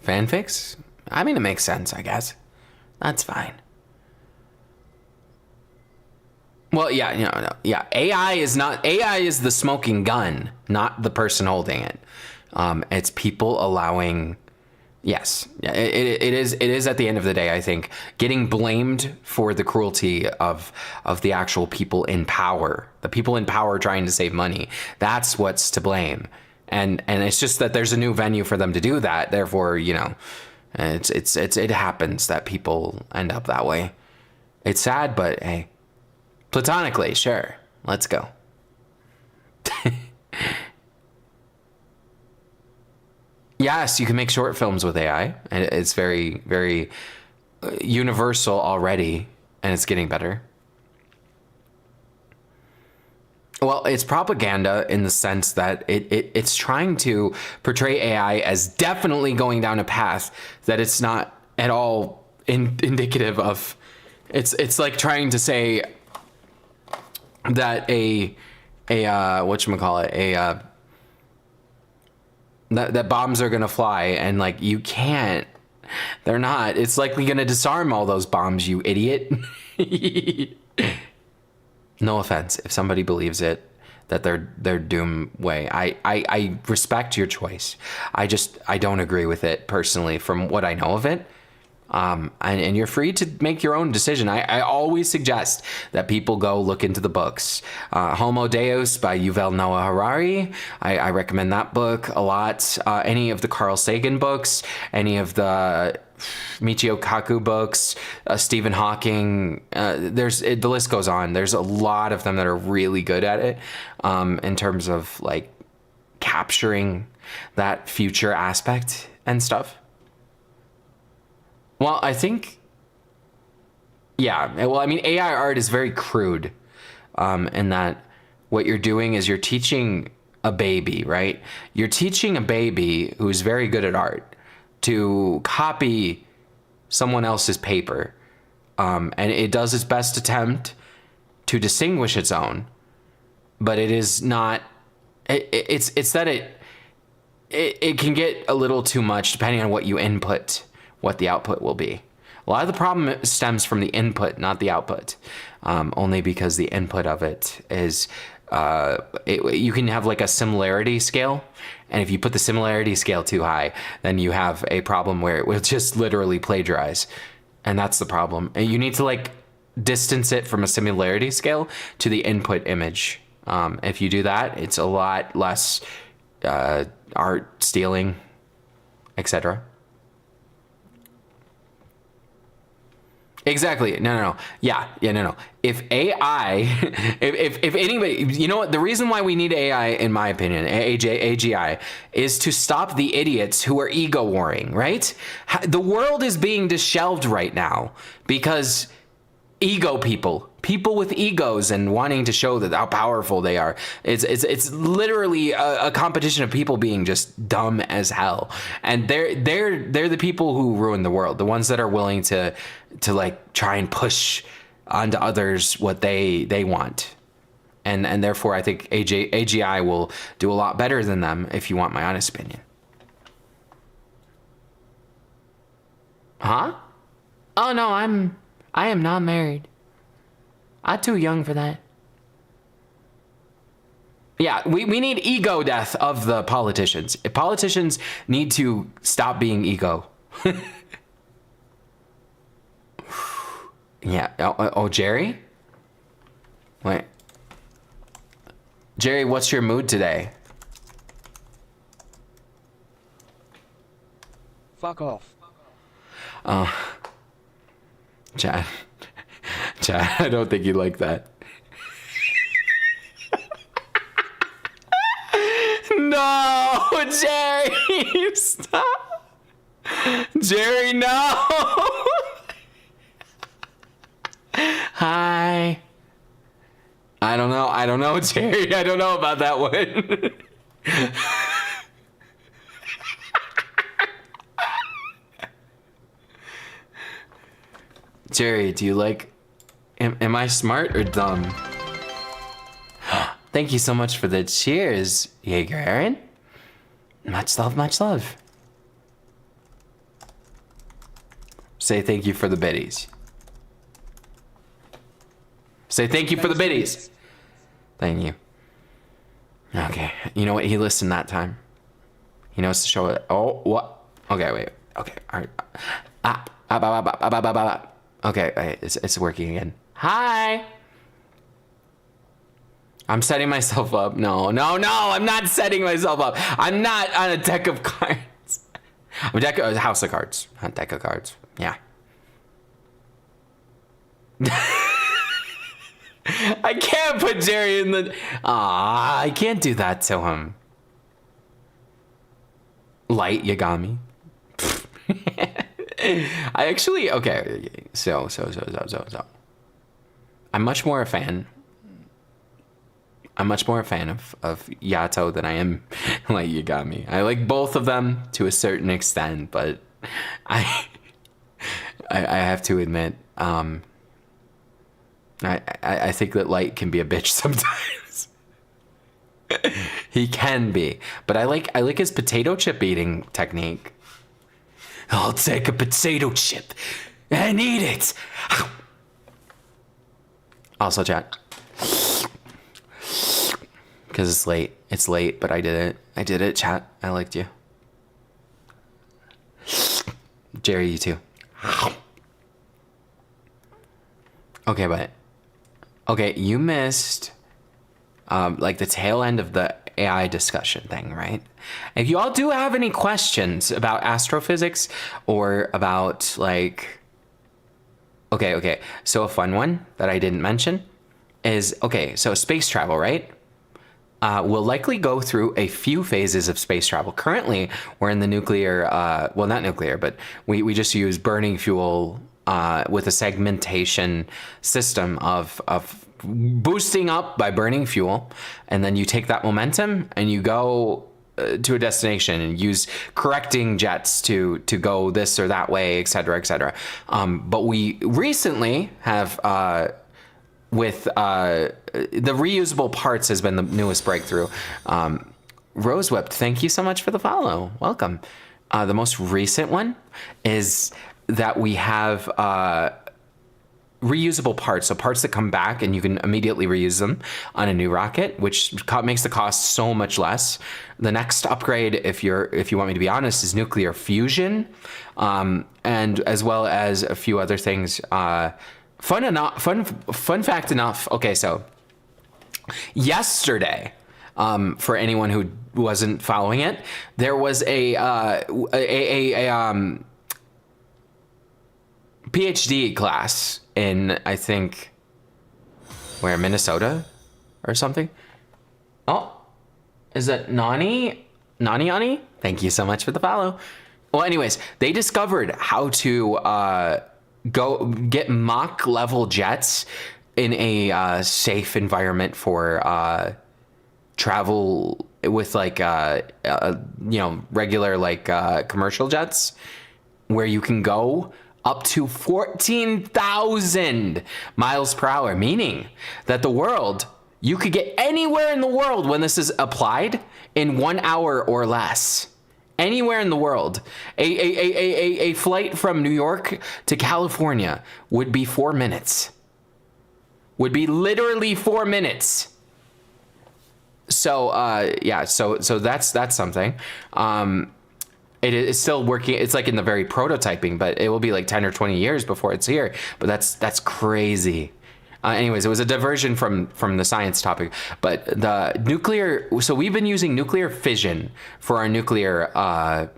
Fanfics? I mean, it makes sense, I guess. That's fine. Well, yeah, no. Yeah, AI is the smoking gun, not the person holding it. It's people allowing. Yes, it is at the end of the day, I think, getting blamed for the cruelty of the actual people in power, the people in power trying to save money. That's what's to blame. And it's just that there's a new venue for them to do that. Therefore, you know, it happens that people end up that way. It's sad, but hey, platonically, sure, let's go. Yes, you can make short films with AI, and it's very, very universal already, and it's getting better. Well, it's propaganda in the sense that it's trying to portray AI as definitely going down a path that it's not at all indicative of. It's like trying to say that that bombs are gonna fly, and like you can't. They're not. It's likely gonna disarm all those bombs, you idiot. No offense if somebody believes it that they're doom way. I respect your choice. I don't agree with it personally from what I know of it. And you're free to make your own decision. I always suggest that people go look into the books. Homo Deus by Yuval Noah Harari. I recommend that book a lot. Any of the Carl Sagan books, any of the Michio Kaku books, Stephen Hawking. The list goes on. There's a lot of them that are really good at it in terms of like capturing that future aspect and stuff. Well, I think, yeah. Well, I mean, AI art is very crude in that what you're doing is you're teaching a baby, right? You're teaching a baby who's very good at art to copy someone else's paper. And it does its best attempt to distinguish its own, but it is not, it's that it can get a little too much depending on what you input, what the output will be. A lot of the problem stems from the input, not the output, only because the input of it is, you can have like a similarity scale. And if you put the similarity scale too high, then you have a problem where it will just literally plagiarize. And that's the problem. And you need to like distance it from a similarity scale to the input image. If you do that, it's a lot less art stealing, etc. Exactly. No. Yeah, no. If AI, if anybody, you know what? The reason why we need AI, in my opinion, AGI, is to stop the idiots who are ego warring, right? The world is being disheveled right now because ego people with egos and wanting to show that how powerful they are. It's literally a competition of people being just dumb as hell, and they're the people who ruin the world. The ones that are willing to like try and push onto others what they want, and therefore I think AGI will do a lot better than them, if you want my honest opinion. Huh? Oh no, I am not married. I'm too young for that. Yeah, we need ego death of the politicians. If politicians need to stop being ego. Yeah. Oh, Jerry? Wait. Jerry, what's your mood today? Fuck off. Chad. Chad, I don't think you like that. No, Jerry, stop. Jerry, no. Hi. I don't know, Jerry. I don't know about that one. Jerry, do you like... Am I smart or dumb? Thank you so much for the cheers, Jaeger Aaron. Much love, much love. Say thank you for the biddies. Say thank you for the biddies. Thank you. Okay, you know what? He listened that time. He knows to show it. Oh, what? Okay, wait. Okay, all right. Okay, it's working again. Hi. I'm setting myself up. No, I'm not setting myself up. I'm not on a deck of cards. I'm a house of cards, not deck of cards. Yeah. I can't put Jerry in the... I can't do that to him. Light Yagami. I actually... Okay, so. I'm much more a fan of Yato than I am Light Yagami. I like both of them to a certain extent, but I have to admit, I think that Light can be a bitch sometimes. He can be, but I like his potato chip eating technique. I'll take a potato chip and eat it. Also, chat. Because it's late. It's late, but I did it, chat. I liked you. Jerry, you too. Okay, you missed like the tail end of the AI discussion thing, right? If you all do have any questions about astrophysics or about like... Okay. So a fun one that I didn't mention is, okay, so space travel, right? We'll likely go through a few phases of space travel. Currently, we're in the nuclear, well, not nuclear, but we just use burning fuel with a segmentation system of boosting up by burning fuel. And then you take that momentum and you go to a destination and use correcting jets to go this or that way, et cetera, et cetera. But we recently have... with the reusable parts has been the newest breakthrough. Rose Whipped, thank you so much for the follow. Welcome. The most recent one is that we have reusable parts, so parts that come back and you can immediately reuse them on a new rocket, which makes the cost so much less. The next upgrade, if you want me to be honest, is nuclear fusion, and as well as a few other things. Fun fact enough. Okay, so yesterday, for anyone who wasn't following it, there was a PhD class in, I think, where, Minnesota or something. Oh, is it Nani? Thank you so much for the follow. Well, anyways, they discovered how to go get Mach level jets in a safe environment for travel with like regular like commercial jets, where you can go up to 14,000 miles per hour, meaning that you could get anywhere in the world when this is applied in 1 hour or less. Anywhere in the world. A flight from New York to California would be 4 minutes. Would be literally 4 minutes. So that's something. It is still working. It's like in the very prototyping, but it will be like 10 or 20 years before it's here. But that's crazy. Anyways, it was a diversion from the science topic, but the nuclear. So we've been using nuclear fission for our nuclear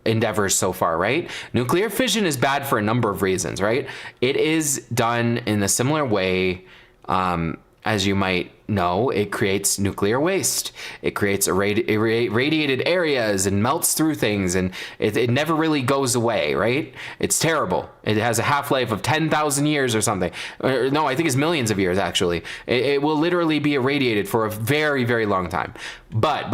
endeavors so far, right? Nuclear fission is bad for a number of reasons, right? It is done in a similar way. As you might know, it creates nuclear waste. It creates irradiated areas and melts through things, and it never really goes away, right? It's terrible. It has a half-life of 10,000 years or something. No, I think it's millions of years, actually. It will literally be irradiated for a very, very long time. But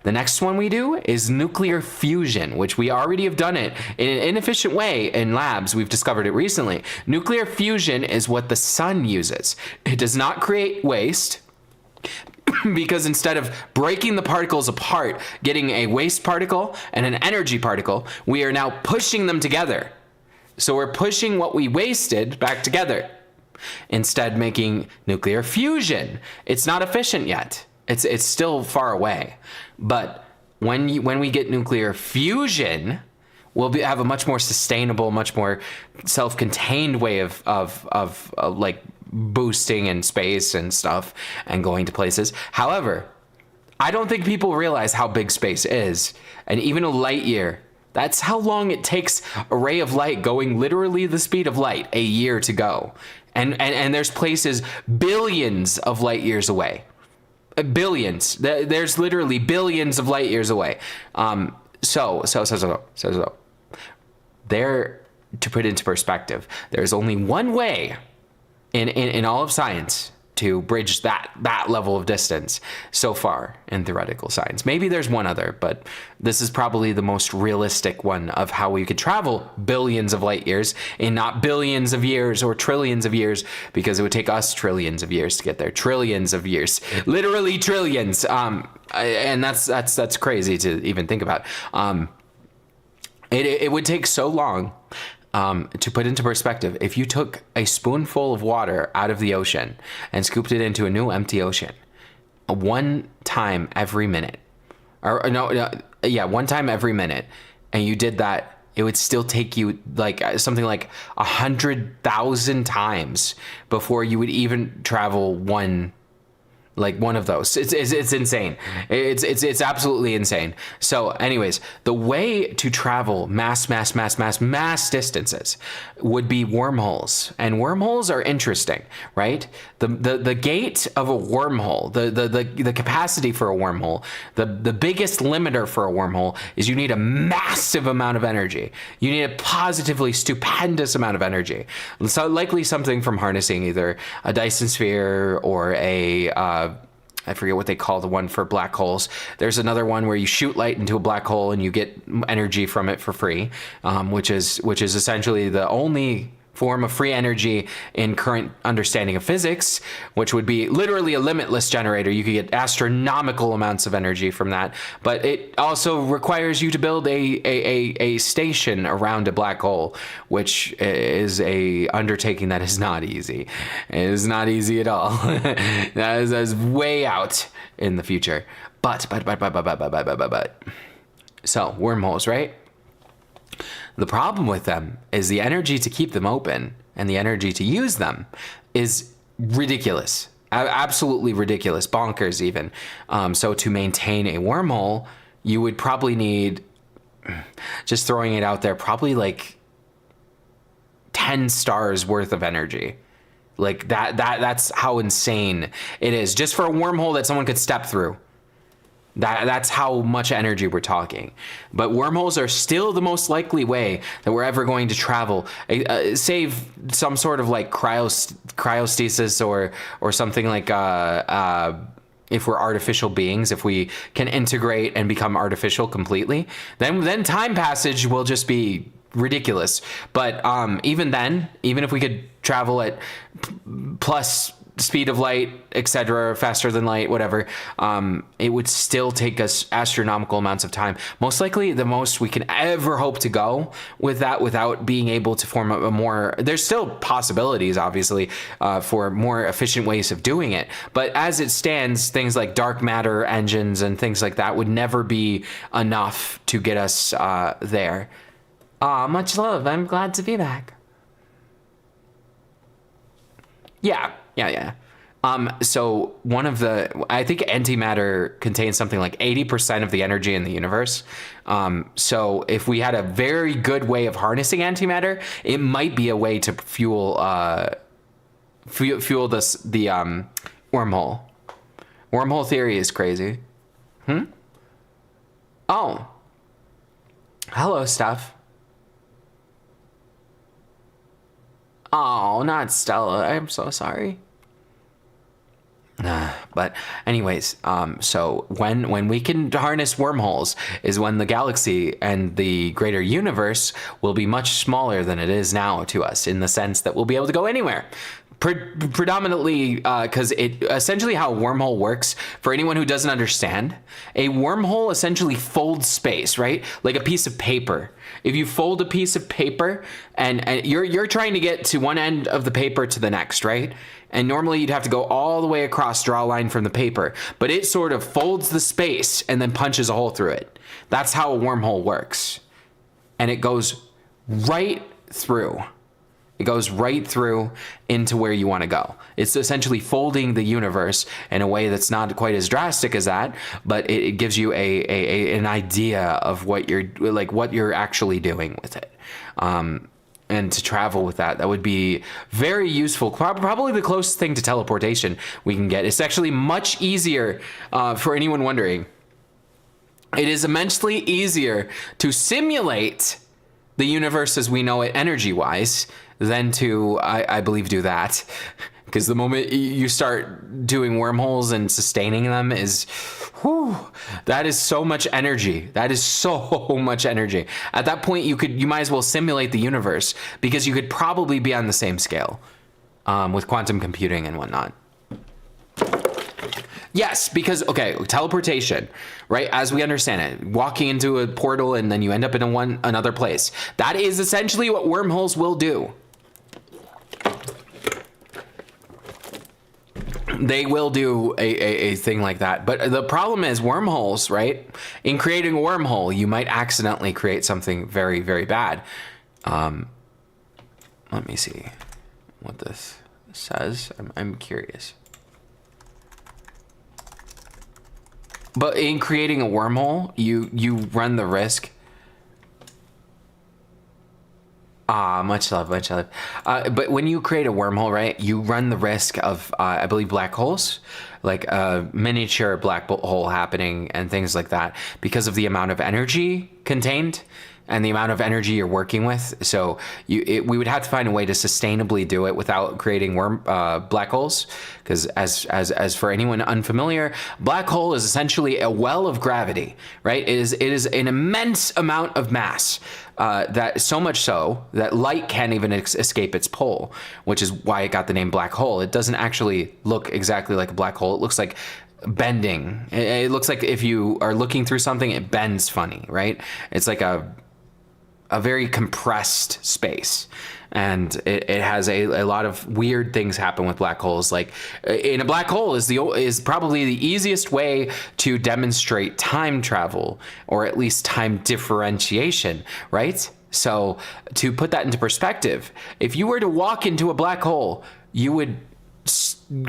the next one we do is nuclear fusion, which we already have done it in an inefficient way in labs. We've discovered it recently. Nuclear fusion is what the sun uses. It does not create waste, because instead of breaking the particles apart, getting a waste particle and an energy particle, we are now pushing them together. So we're pushing what we wasted back together, instead making nuclear fusion. It's not efficient yet. It's still far away. But when we get nuclear fusion, we'll have a much more sustainable, much more self-contained way of like boosting in space and stuff and going to places. However, I don't think people realize how big space is. And even a light year, that's how long it takes a ray of light going literally the speed of light, a year to go. And there's places billions of light years away. Billions. There's literally billions of light years away. So there, to put into perspective, there's only one way in all of science to bridge that level of distance so far in theoretical science. Maybe there's one other, but this is probably the most realistic one of how we could travel billions of light years in not billions of years or trillions of years, because it would take us trillions of years to get there. Trillions of years, literally trillions. And that's crazy to even think about. It would take so long. To put into perspective, if you took a spoonful of water out of the ocean and scooped it into a new empty ocean, one time every minute, one time every minute, and you did that, it would still take you like something like 100,000 times before you would even travel one of those. It's insane. It's absolutely insane. So anyways, the way to travel mass distances would be wormholes. And wormholes are interesting, right? The gate of a wormhole, the capacity for a wormhole, the biggest limiter for a wormhole is you need a massive amount of energy. You need a positively stupendous amount of energy. So likely something from harnessing either a Dyson sphere or I forget what they call the one for black holes. There's another one where you shoot light into a black hole and you get energy from it for free, which is essentially the only form of free energy in current understanding of physics, which would be literally a limitless generator. You could get astronomical amounts of energy from that, but it also requires you to build a station around a black hole, which is a undertaking that is not easy. It is not easy at all. That is way out in the future. But so wormholes, right? The problem with them is the energy to keep them open and the energy to use them is ridiculous. Absolutely ridiculous. Bonkers even. So to maintain a wormhole, you would probably need, just throwing it out there, probably like 10 stars worth of energy. Like that's how insane it is. Just for a wormhole that someone could step through. That's how much energy we're talking. But wormholes are still the most likely way that we're ever going to travel, save some sort of like cryostasis or something like if we're artificial beings, if we can integrate and become artificial completely, then time passage will just be ridiculous. But even then, even if we could travel at plus speed of light, etc., faster than light, whatever, it would still take us astronomical amounts of time. Most likely the most we can ever hope to go with that without being able to form a more, there's still possibilities, obviously, for more efficient ways of doing it. But as it stands, things like dark matter engines and things like that would never be enough to get us there. Much love. I'm glad to be back. Yeah. So one of I think antimatter contains something like 80% of the energy in the universe. So if we had a very good way of harnessing antimatter, it might be a way to fuel the wormhole. Wormhole theory is crazy. Oh. Hello, Steph. Oh, not Stella. I'm so sorry. But anyways, so when we can harness wormholes is when the galaxy and the greater universe will be much smaller than it is now to us, in the sense that we'll be able to go anywhere. Predominantly because it essentially how a wormhole works, for anyone who doesn't understand, a wormhole essentially folds space, right? Like a piece of paper. If you fold a piece of paper and you're trying to get to one end of the paper to the next, right? And normally you'd have to go all the way across, draw a line from the paper, but it sort of folds the space and then punches a hole through it. That's how a wormhole works. And it goes right through. It goes right through into where you want to go. It's essentially folding the universe in a way that's not quite as drastic as that, but it gives you an idea of what you're actually doing with it. And to travel with that would be very useful. Probably the closest thing to teleportation we can get. It's actually much easier, for anyone wondering. It is immensely easier to simulate the universe as we know it energy-wise than to, I believe, do that. Because the moment you start doing wormholes and sustaining them that is so much energy. That is so much energy. At that point, you might as well simulate the universe, because you could probably be on the same scale with quantum computing and whatnot. Yes, because, okay, teleportation, right? As we understand it, walking into a portal and then you end up in another place. That is essentially what wormholes will do. They will do a thing like that. But the problem is wormholes, right? In creating a wormhole, you might accidentally create something very, very bad. Let me see what this says. I'm curious. But in creating a wormhole, you run the risk. Much love. But when you create a wormhole, right, you run the risk of, I believe, black holes, like a miniature black hole happening and things like that, because of the amount of energy contained and the amount of energy you're working with. So we would have to find a way to sustainably do it without creating black holes. Because as for anyone unfamiliar, black hole is essentially a well of gravity, right? It is an immense amount of mass. That so much so that light can't even escape its pole, which is why it got the name black hole. It doesn't actually look exactly like a black hole. It looks like bending. It looks like if you are looking through something, it bends funny, right? It's like a very compressed space. And it has a lot of weird things happen with black holes. Like in a black hole is probably the easiest way to demonstrate time travel, or at least time differentiation, right? So to put that into perspective, if you were to walk into a black hole, you would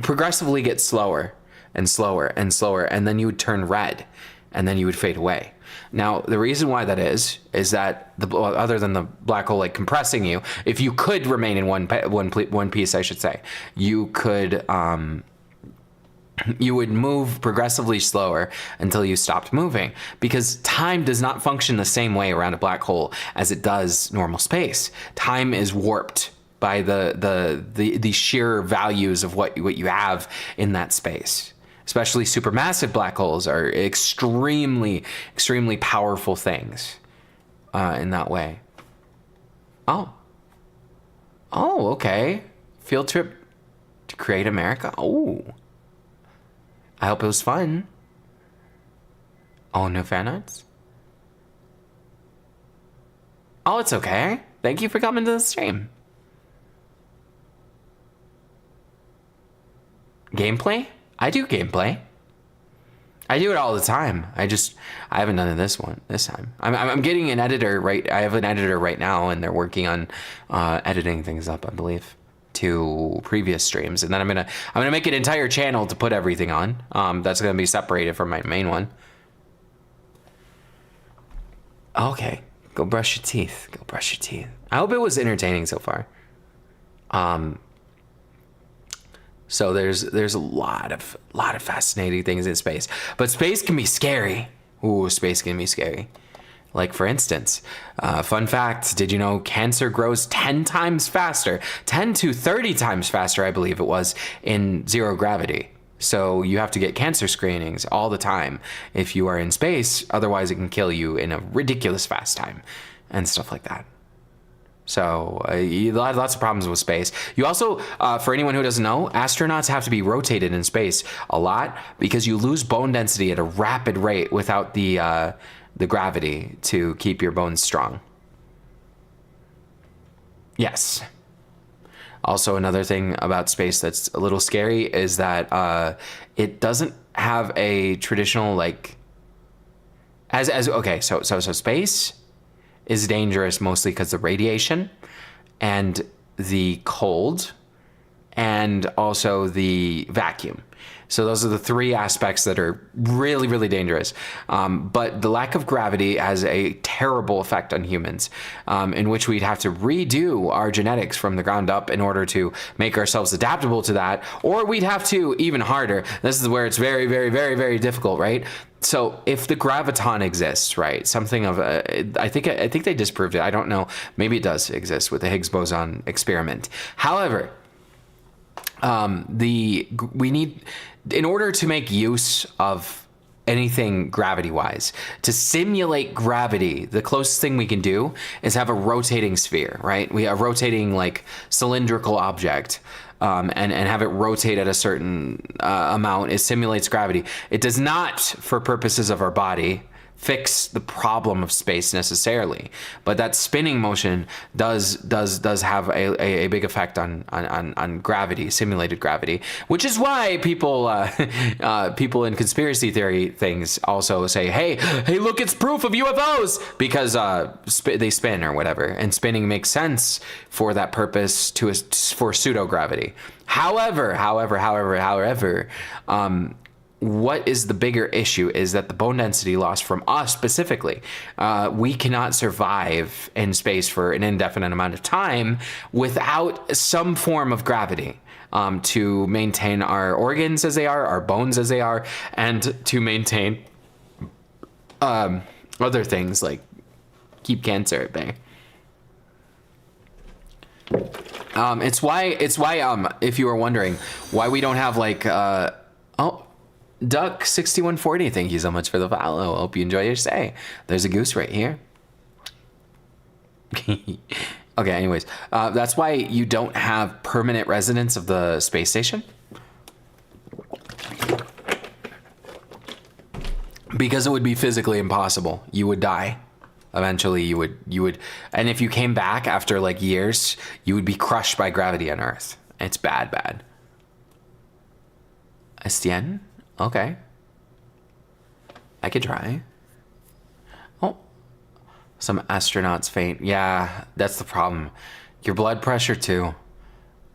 progressively get slower and slower and slower, and then you would turn red, and then you would fade away. Now, the reason why that is that other than the black hole like compressing you, if you could remain in one piece, I should say, you could you would move progressively slower until you stopped moving, because time does not function the same way around a black hole as it does normal space. Time is warped by the sheer values of what you have in that space. Especially supermassive black holes are extremely, extremely powerful things in that way. Oh, okay. Field trip To create America? Oh. I hope it was fun. Oh, no fan arts? Oh, it's okay. Thank you for coming to the stream. Gameplay? I do gameplay. I do it all the time. I haven't done it this time. I'm getting an editor right. I have an editor right now, and they're working on editing things up, I believe, to previous streams, and then I'm gonna make an entire channel to put everything on. That's gonna be separated from my main one. Okay, go brush your teeth. Go brush your teeth. I hope it was entertaining so far. So there's a lot of fascinating things in space, but space can be scary. Ooh, space can be scary. Like, for instance, fun fact, did you know cancer grows 10 times faster, 10 to 30 times faster, I believe it was, in zero gravity. So you have to get cancer screenings all the time if you are in space. Otherwise, it can kill you in a ridiculous fast time and stuff like that. So lots of problems with space. You also, for anyone who doesn't know, astronauts have to be rotated in space a lot because you lose bone density at a rapid rate without the gravity to keep your bones strong. Yes. Also, another thing about space that's a little scary is that it doesn't have a traditional, like, okay, so space is dangerous mostly because of radiation and the cold and also the vacuum. So those are the three aspects that are really, really dangerous. But the lack of gravity has a terrible effect on humans, in which we'd have to redo our genetics from the ground up in order to make ourselves adaptable to that, or we'd have to, even harder, this is where it's very, very, very, very difficult, right? So if the graviton exists, right, something of I think they disproved it. I don't know. Maybe it does exist with the Higgs boson experiment. However, we need, in order to make use of anything gravity-wise, to simulate gravity, the closest thing we can do is have a rotating sphere, right? A rotating, like, cylindrical object. And have it rotate at a certain amount. It simulates gravity. It does not, for purposes of our body, fix the problem of space necessarily, but that spinning motion does have a big effect on gravity, simulated gravity, which is why people in conspiracy theory things also say, hey, look, it's proof of UFOs, because they spin or whatever, and spinning makes sense for that purpose for pseudo-gravity. However, what is the bigger issue is that the bone density loss from us specifically, we cannot survive in space for an indefinite amount of time without some form of gravity, to maintain our organs as they are, our bones as they are, and to maintain other things like keep cancer at bay. It's why if you were wondering why we don't have, like, Duck 6140, thank you so much for the follow. Hope you enjoy your stay. There's a goose right here. Okay, anyways, that's why you don't have permanent residence of the space station, because it would be physically impossible. You would die. Eventually you would, and if you came back after, like, years, you would be crushed by gravity on Earth. It's bad. Estienne? Okay. I could try. Oh. Some astronauts faint. Yeah, that's the problem. Your blood pressure too.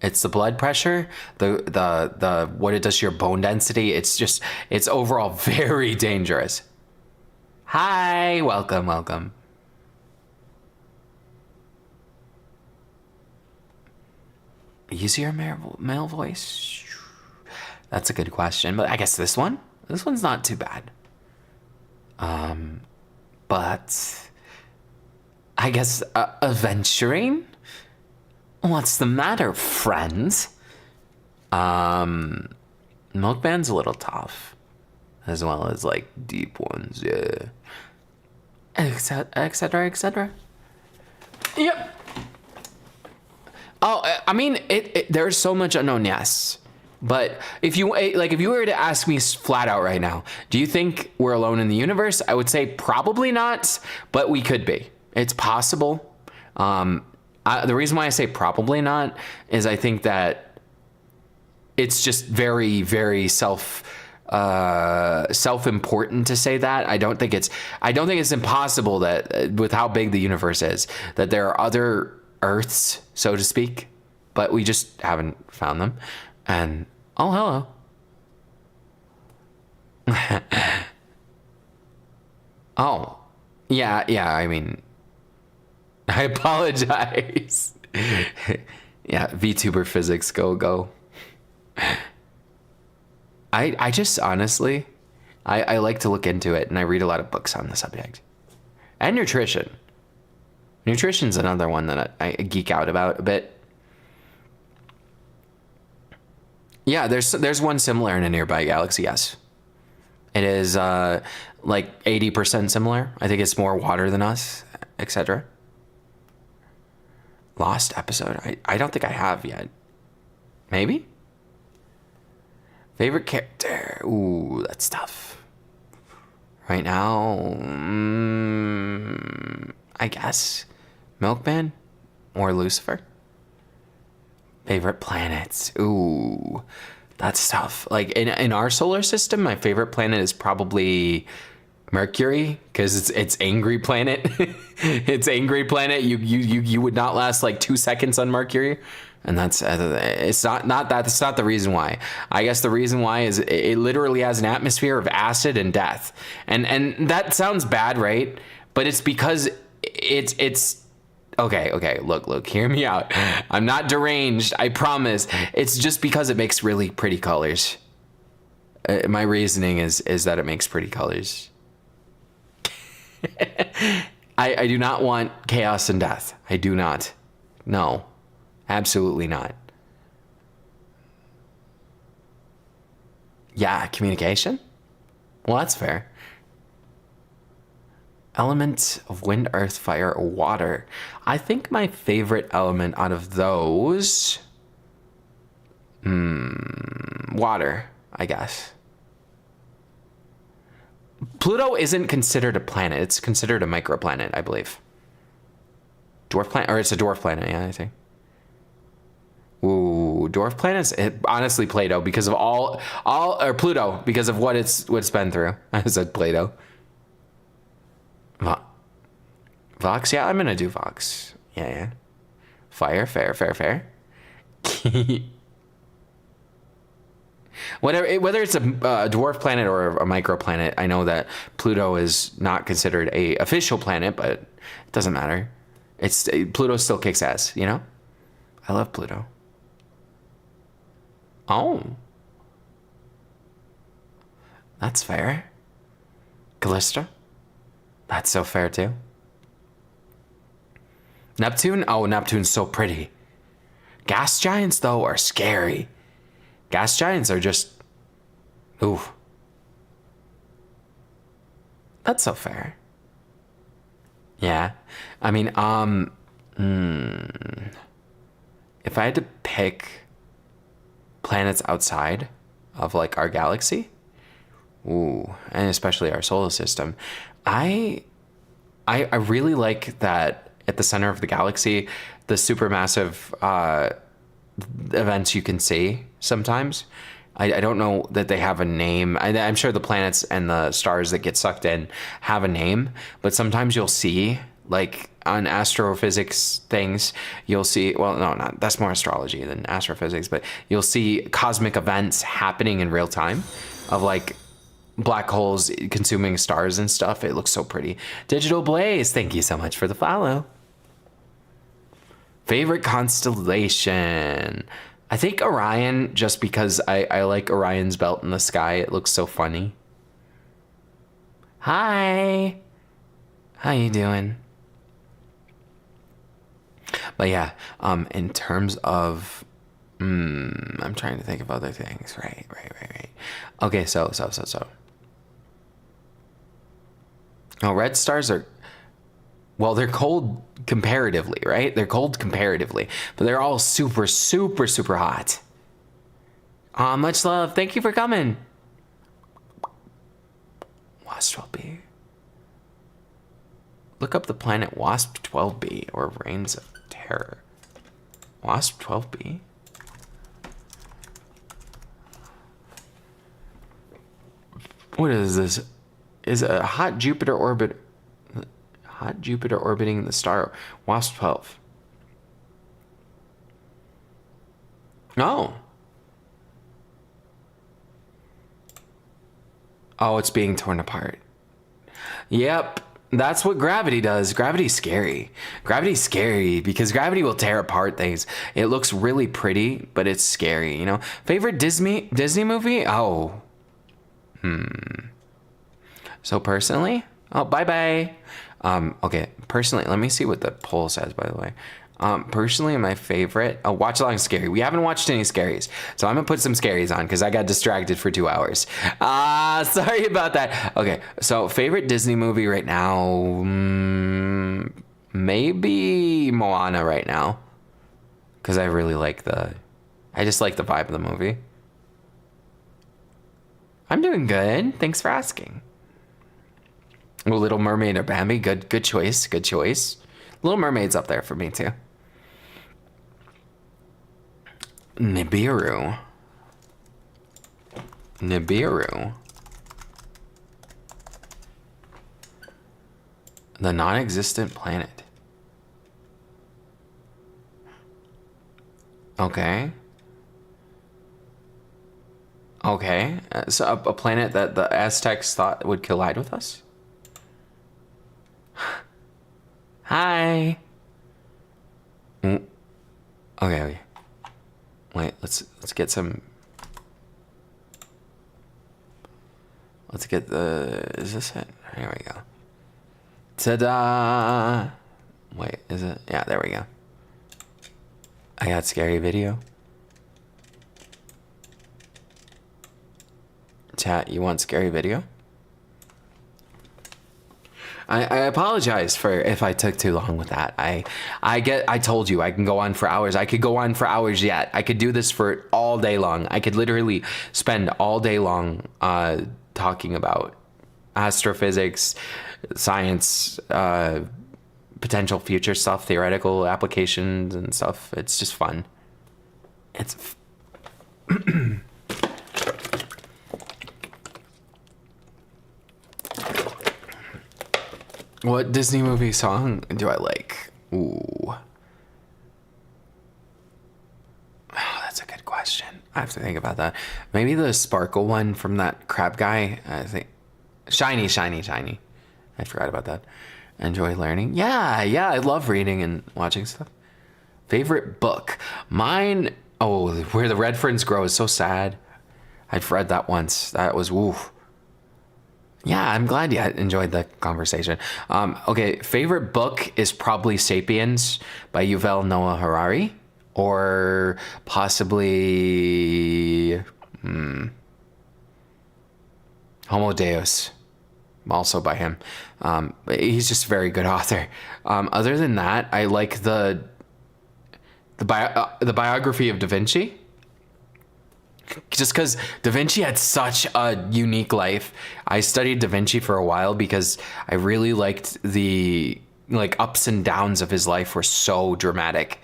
It's the blood pressure, the what it does to your bone density. It's overall very dangerous. Hi, welcome. Easier male voice? That's a good question, but I guess this one's not too bad. But I guess adventuring? What's the matter, friends? Milkman's a little tough, as well as, like, deep ones, yeah. etc. Yep. Oh, I mean, there's so much unknown, yes. But if you were to ask me flat out right now, do you think we're alone in the universe? I would say probably not, but we could be. It's possible. The reason why I say probably not is I think that it's just very, very self-important to say that. I don't think it's impossible that with how big the universe is, that there are other Earths, so to speak, but we just haven't found them. And oh, hello. Oh, yeah. I mean, I apologize. Yeah, VTuber physics, go. I just honestly, I like to look into it, and I read a lot of books on the subject. And nutrition. Nutrition's another one that I geek out about a bit. Yeah, there's one similar in a nearby galaxy, yes. It is like 80% similar. I think it's more water than us, etc. Lost episode? I don't think I have yet. Maybe? Favorite character? Ooh, that's tough. Right now, I guess Milkman or Lucifer. Favorite planets? Ooh, that's tough. Like in our solar system, my favorite planet is probably Mercury, because it's angry planet. It's angry planet. You would not last like 2 seconds on Mercury. And that's not the reason why. I guess the reason why is it literally has an atmosphere of acid and death. And that sounds bad, right? But it's because it's okay, look, hear me out. I'm not deranged, I promise. It's just because it makes really pretty colors. My reasoning is that it makes pretty colors. I do not want chaos and death. I do not. No. Absolutely not. Yeah, communication? Well, that's fair. Element of wind, earth, fire, or water. I think my favorite element out of those... water, I guess. Pluto isn't considered a planet. It's considered a microplanet, I believe. Dwarf planet? Or it's a dwarf planet, yeah, I think. Ooh, dwarf planets. Honestly, Plato, because of or Pluto, because of what it's been through. I said Plato. Vox, yeah, I'm gonna do Vox. Yeah. Fire, fair. Whether it's a dwarf planet or a microplanet, I know that Pluto is not considered a official planet, but it doesn't matter. Pluto still kicks ass, you know. I love Pluto. Oh. That's fair. Callista? That's so fair too. Neptune? Oh, Neptune's so pretty. Gas giants, though, are scary. Gas giants are just... Ooh. That's so fair. Yeah. I mean, if I had to pick planets outside of like our galaxy, ooh, and especially our solar system, I really like that at the center of the galaxy, the supermassive events you can see sometimes. I don't know that they have a name. I'm sure the planets and the stars that get sucked in have a name, but sometimes you'll see, like on astrophysics things, you'll see, well, no, not, that's more astrology than astrophysics, but you'll see cosmic events happening in real time of like black holes consuming stars and stuff. It looks so pretty. Digital Blaze, thank you so much for the follow. Favorite constellation? I think Orion, just because I like Orion's belt in the sky. It looks so funny. Hi. How you doing? But yeah, in terms of, I'm trying to think of other things. Right. Okay, so. Oh, red stars are, well, they're cold comparatively, right? They're cold comparatively, but they're all super, super, super hot. Much love. Thank you for coming. Wasp 12B. Look up the planet Wasp 12B or Reigns of Terror. Wasp 12B? What is this? Is a hot Jupiter orbiting the star Wasp 12. Oh. Oh, it's being torn apart. Yep. That's what gravity does. Gravity's scary. Gravity's scary because gravity will tear apart things. It looks really pretty, but it's scary, you know? Favorite Disney movie? Oh. So personally? Oh, bye-bye. Okay, personally, let me see what the poll says, by the way. Personally, my favorite, watch along scary. We haven't watched any scaries, so I'm gonna put some scaries on because I got distracted for 2 hours. Sorry about that. Okay, so favorite Disney movie right now, maybe Moana right now, because I really like I just like the vibe of the movie. I'm doing good. Thanks for asking. Oh, Little Mermaid or Bambi, good choice, good choice. Little Mermaid's up there for me too. Nibiru. The non-existent planet. Okay. Okay. So a planet that the Aztecs thought would collide with us? Hi. Okay. Wait, let's get some. Let's get the. Is this it? Here we go. Ta-da! Wait, is it? Yeah, there we go. I got scary video. Chat, you want scary video? I apologize for if I took too long with that. I told you I can go on for hours. I could go on for hours yet. I could do this for all day long. I could literally spend all day long talking about astrophysics, science, potential future stuff, theoretical applications and stuff. It's just fun. It's What Disney movie song do I like? Ooh. Oh, that's a good question. I have to think about that. Maybe the sparkle one from that crab guy. I think Shiny. I forgot about that. Enjoy learning. Yeah, I love reading and watching stuff. Favorite book? Mine, Where the Red Ferns Grow is so sad. I've read that once. That was woof. Yeah, I'm glad you enjoyed the conversation. Okay, favorite book is probably Sapiens by Yuval Noah Harari, or possibly Homo Deus, also by him. He's just a very good author. Other than that, I like the biography of Da Vinci. Just because Da Vinci had such a unique life. I studied Da Vinci for a while because I really liked the ups and downs of his life were so dramatic.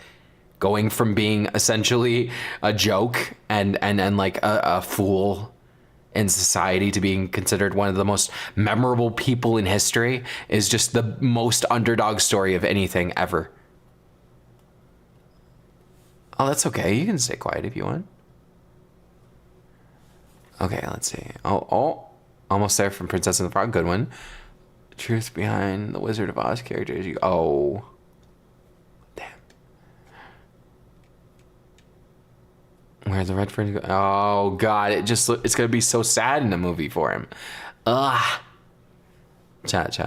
Going from being essentially a joke and like a fool in society to being considered one of the most memorable people in history is just the most underdog story of anything ever. Oh, that's okay. You can stay quiet if you want. Okay, let's see. Oh, almost there from Princess and the Frog. Good one. Truth behind the Wizard of Oz characters. Oh, damn. Where's the red friend? Oh God, it's gonna be so sad in the movie for him. Ugh. Chat.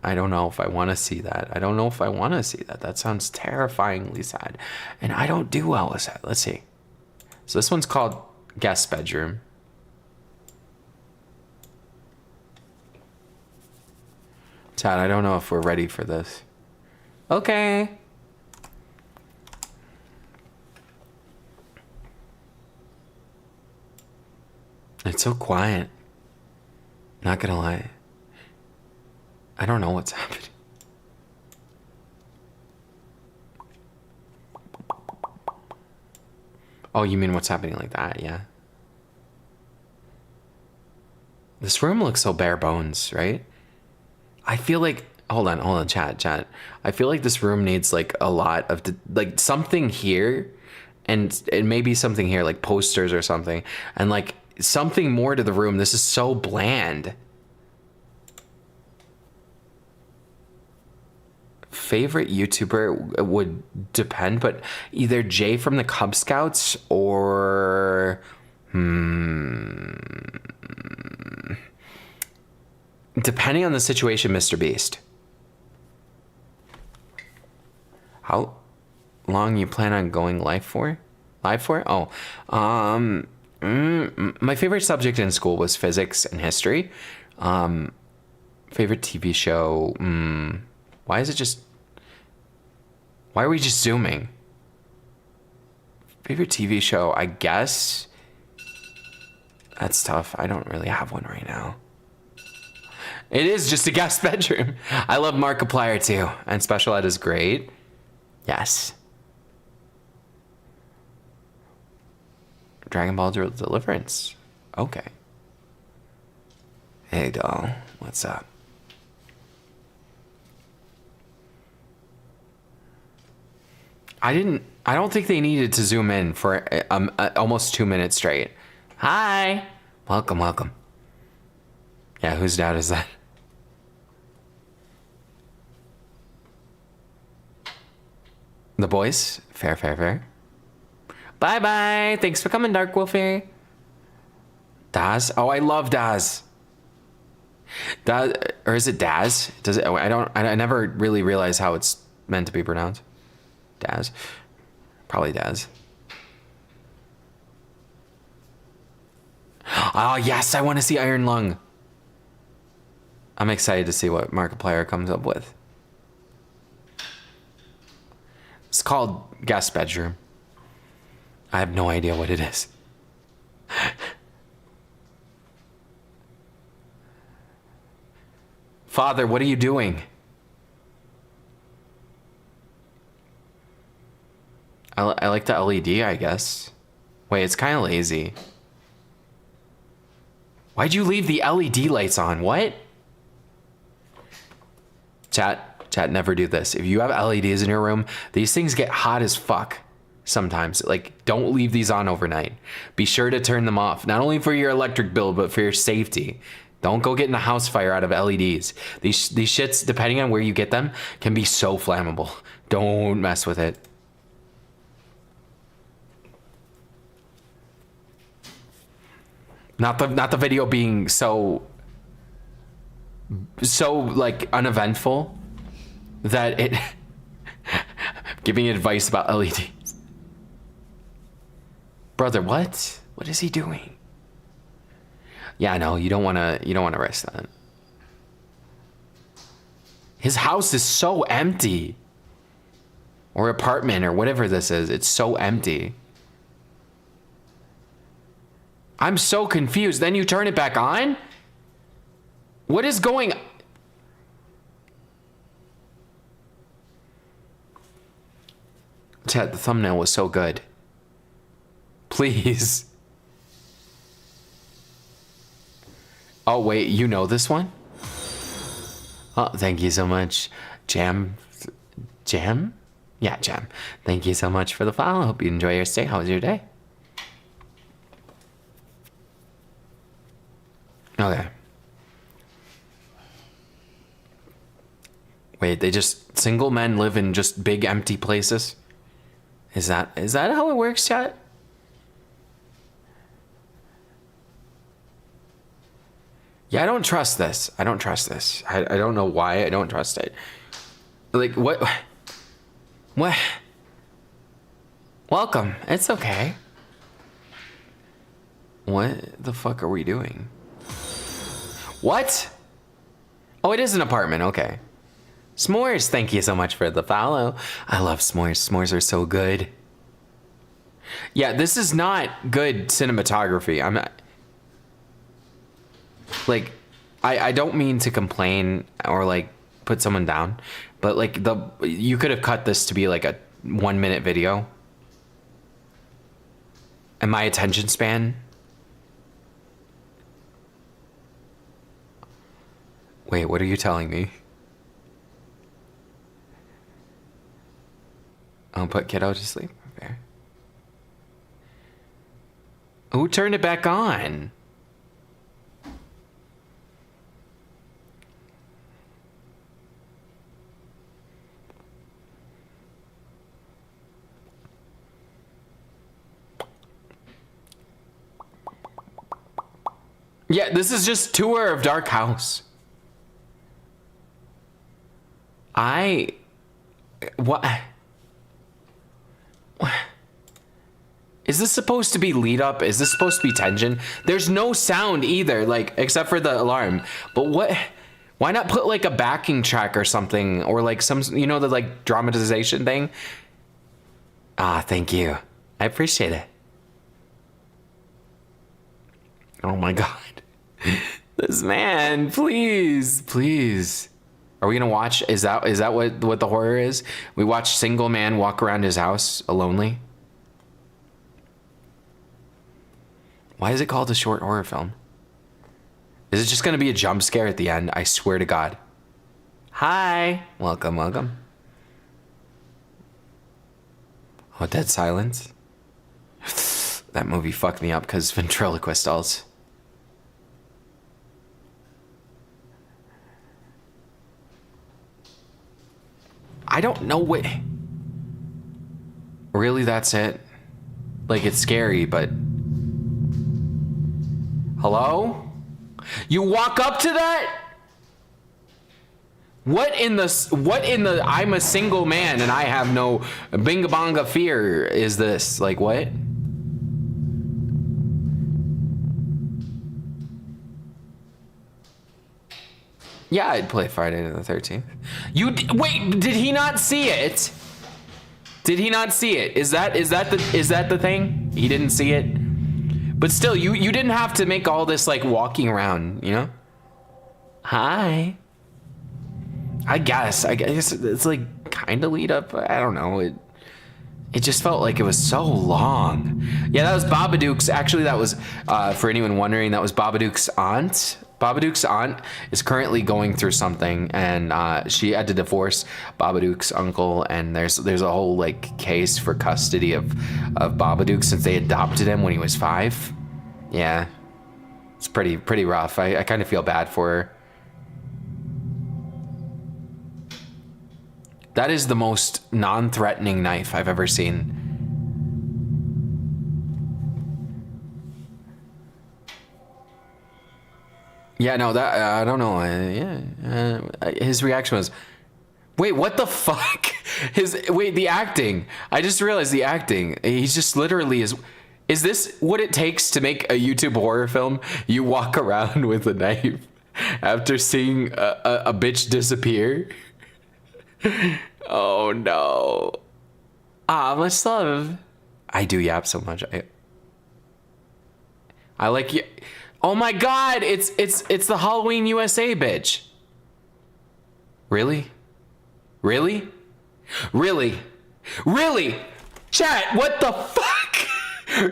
I don't know if I want to see that. That sounds terrifyingly sad, and I don't do well with that. Let's see. So this one's called Guest Bedroom. Chad, I don't know if we're ready for this. Okay. It's so quiet. Not gonna lie. I don't know what's happening. Oh, you mean what's happening like that? Yeah. This room looks so bare bones, right? I feel like, hold on, chat. I feel like this room needs like a lot of, like something here and maybe something here, like posters or something. And like something more to the room. This is so bland. Favorite YouTuber would depend, but either Jay from the Cub Scouts or depending on the situation, Mr. Beast. How long you plan on going live for? Oh, my favorite subject in school was physics and history. Favorite TV show, why are we just zooming? Favorite TV show, I guess. That's tough. I don't really have one right now. It is just a guest bedroom. I love Markiplier too. And Special Ed is great. Yes. Dragon Ball Deliverance. Okay. Hey doll, what's up? I don't think they needed to zoom in for almost 2 minutes straight. Hi. Welcome. Yeah, whose dad is that? The boys? Fair. Bye. Thanks for coming, Dark Wolfie. Daz? Oh, I love Daz. Daz, or is it Daz? Does it? I never really realize how it's meant to be pronounced. Daz? Probably Daz. Oh, yes, I want to see Iron Lung. I'm excited to see what Markiplier comes up with. It's called Guest Bedroom. I have no idea what it is. Father, what are you doing? I like the LED, I guess. Wait, it's kind of lazy. Why'd you leave the LED lights on? What? Chat, never do this. If you have LEDs in your room, these things get hot as fuck sometimes. Like, don't leave these on overnight. Be sure to turn them off. Not only for your electric bill, but for your safety. Don't go getting a house fire out of LEDs. These shits, depending on where you get them, can be so flammable. Don't mess with it. Not the video being so like uneventful that it giving advice about LEDs. Brother, what is he doing? Yeah, no, you don't want to risk that. His house is so empty. Or apartment or whatever this is. It's so empty. I'm so confused. Then you turn it back on? What is going on? Chat, the thumbnail was so good. Please. Oh, wait, you know this one? Oh, thank you so much. Jam? Yeah, Jam. Thank you so much for the follow. Hope you enjoy your stay. How was your day? Okay. Wait, they just single men live in just big empty places? Is that how it works, chat? Yeah, I don't trust this. I don't know why I don't trust it. Like, what? Welcome. It's okay. What the fuck are we doing? What? Oh, it is an apartment. Okay. S'mores, thank you so much for the follow. I love s'mores. S'mores are so good. Yeah, this is not good cinematography. I'm not. Like, I don't mean to complain or like put someone down, but like you could have cut this to be like a 1 minute video. And my attention span. Wait, what are you telling me? I'll put kiddo to sleep. Fair. Who turned it back on? Yeah, this is just tour of Dark House. What? Is this supposed to be lead up? Is this supposed to be tension? There's no sound either, like, except for the alarm. But what? Why not put like a backing track or something? Or like some, you know, the like dramatization thing? Ah, thank you. I appreciate it. Oh my God. This man, please, please. Are we gonna watch? Is that what the horror is? We watch single man walk around his house lonely. Why is it called a short horror film? Is it just gonna be a jump scare at the end? I swear to God. Hi, welcome, welcome. Oh, dead silence. That movie fucked me up because ventriloquist dolls. I don't know what. Really, that's it? Like, it's scary, but. Hello? You walk up to that? What in the I'm a single man and I have no binga bonga fear is this? Like, what? Yeah, I'd play Friday the 13th. Wait, did he not see it? Did he not see it? Is that the thing? He didn't see it? But still, you didn't have to make all this like walking around, you know? Hi. I guess it's like kind of lead up. I don't know. It just felt like it was so long. Yeah, that was Babadook's. Actually, that was, for anyone wondering, that was Babadook's aunt. Babadook's aunt is currently going through something, and she had to divorce Babadook's uncle, and there's a whole like case for custody of Babadook since they adopted him when he was 5. Yeah, it's pretty rough. I kind of feel bad for her. That is the most non-threatening knife I've ever seen. Yeah, no, that I don't know. His reaction was, "Wait, what the fuck?" The acting. I just realized the acting. He's just literally is. Is this what it takes to make a YouTube horror film? You walk around with a knife after seeing a bitch disappear. Oh no. Ah, much love. I do yap so much. I like you. Oh my God, it's the Halloween USA bitch. Really? Really? Really? Really? Chat, what the fuck?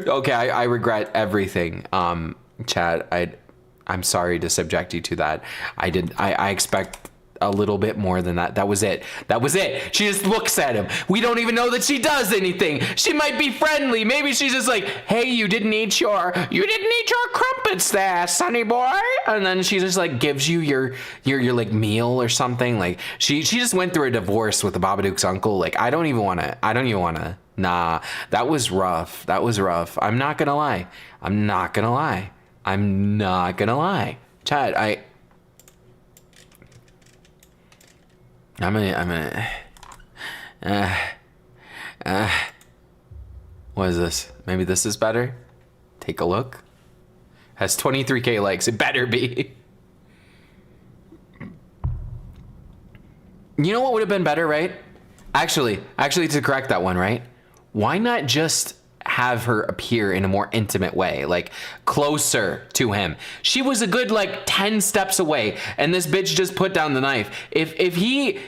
Okay, I regret everything. Chat, I'm sorry to subject you to that. I expect a little bit more than that. That was it. That was it. She just looks at him. We don't even know that she does anything. She might be friendly. Maybe she's just like, hey, you didn't eat your crumpets there, sonny boy. And then she just like gives you your like meal or something. Like she just went through a divorce with the Babadook's uncle. Like I don't even wanna. Nah, that was rough. That was rough. I'm not gonna lie. Chad, what is this? Maybe this is better? Take a look. Has 23K likes. It better be. You know what would have been better, right? Actually, to correct that one, right? Why not just have her appear in a more intimate way, like closer to him. She was a good like 10 steps away, and this bitch just put down the knife. If he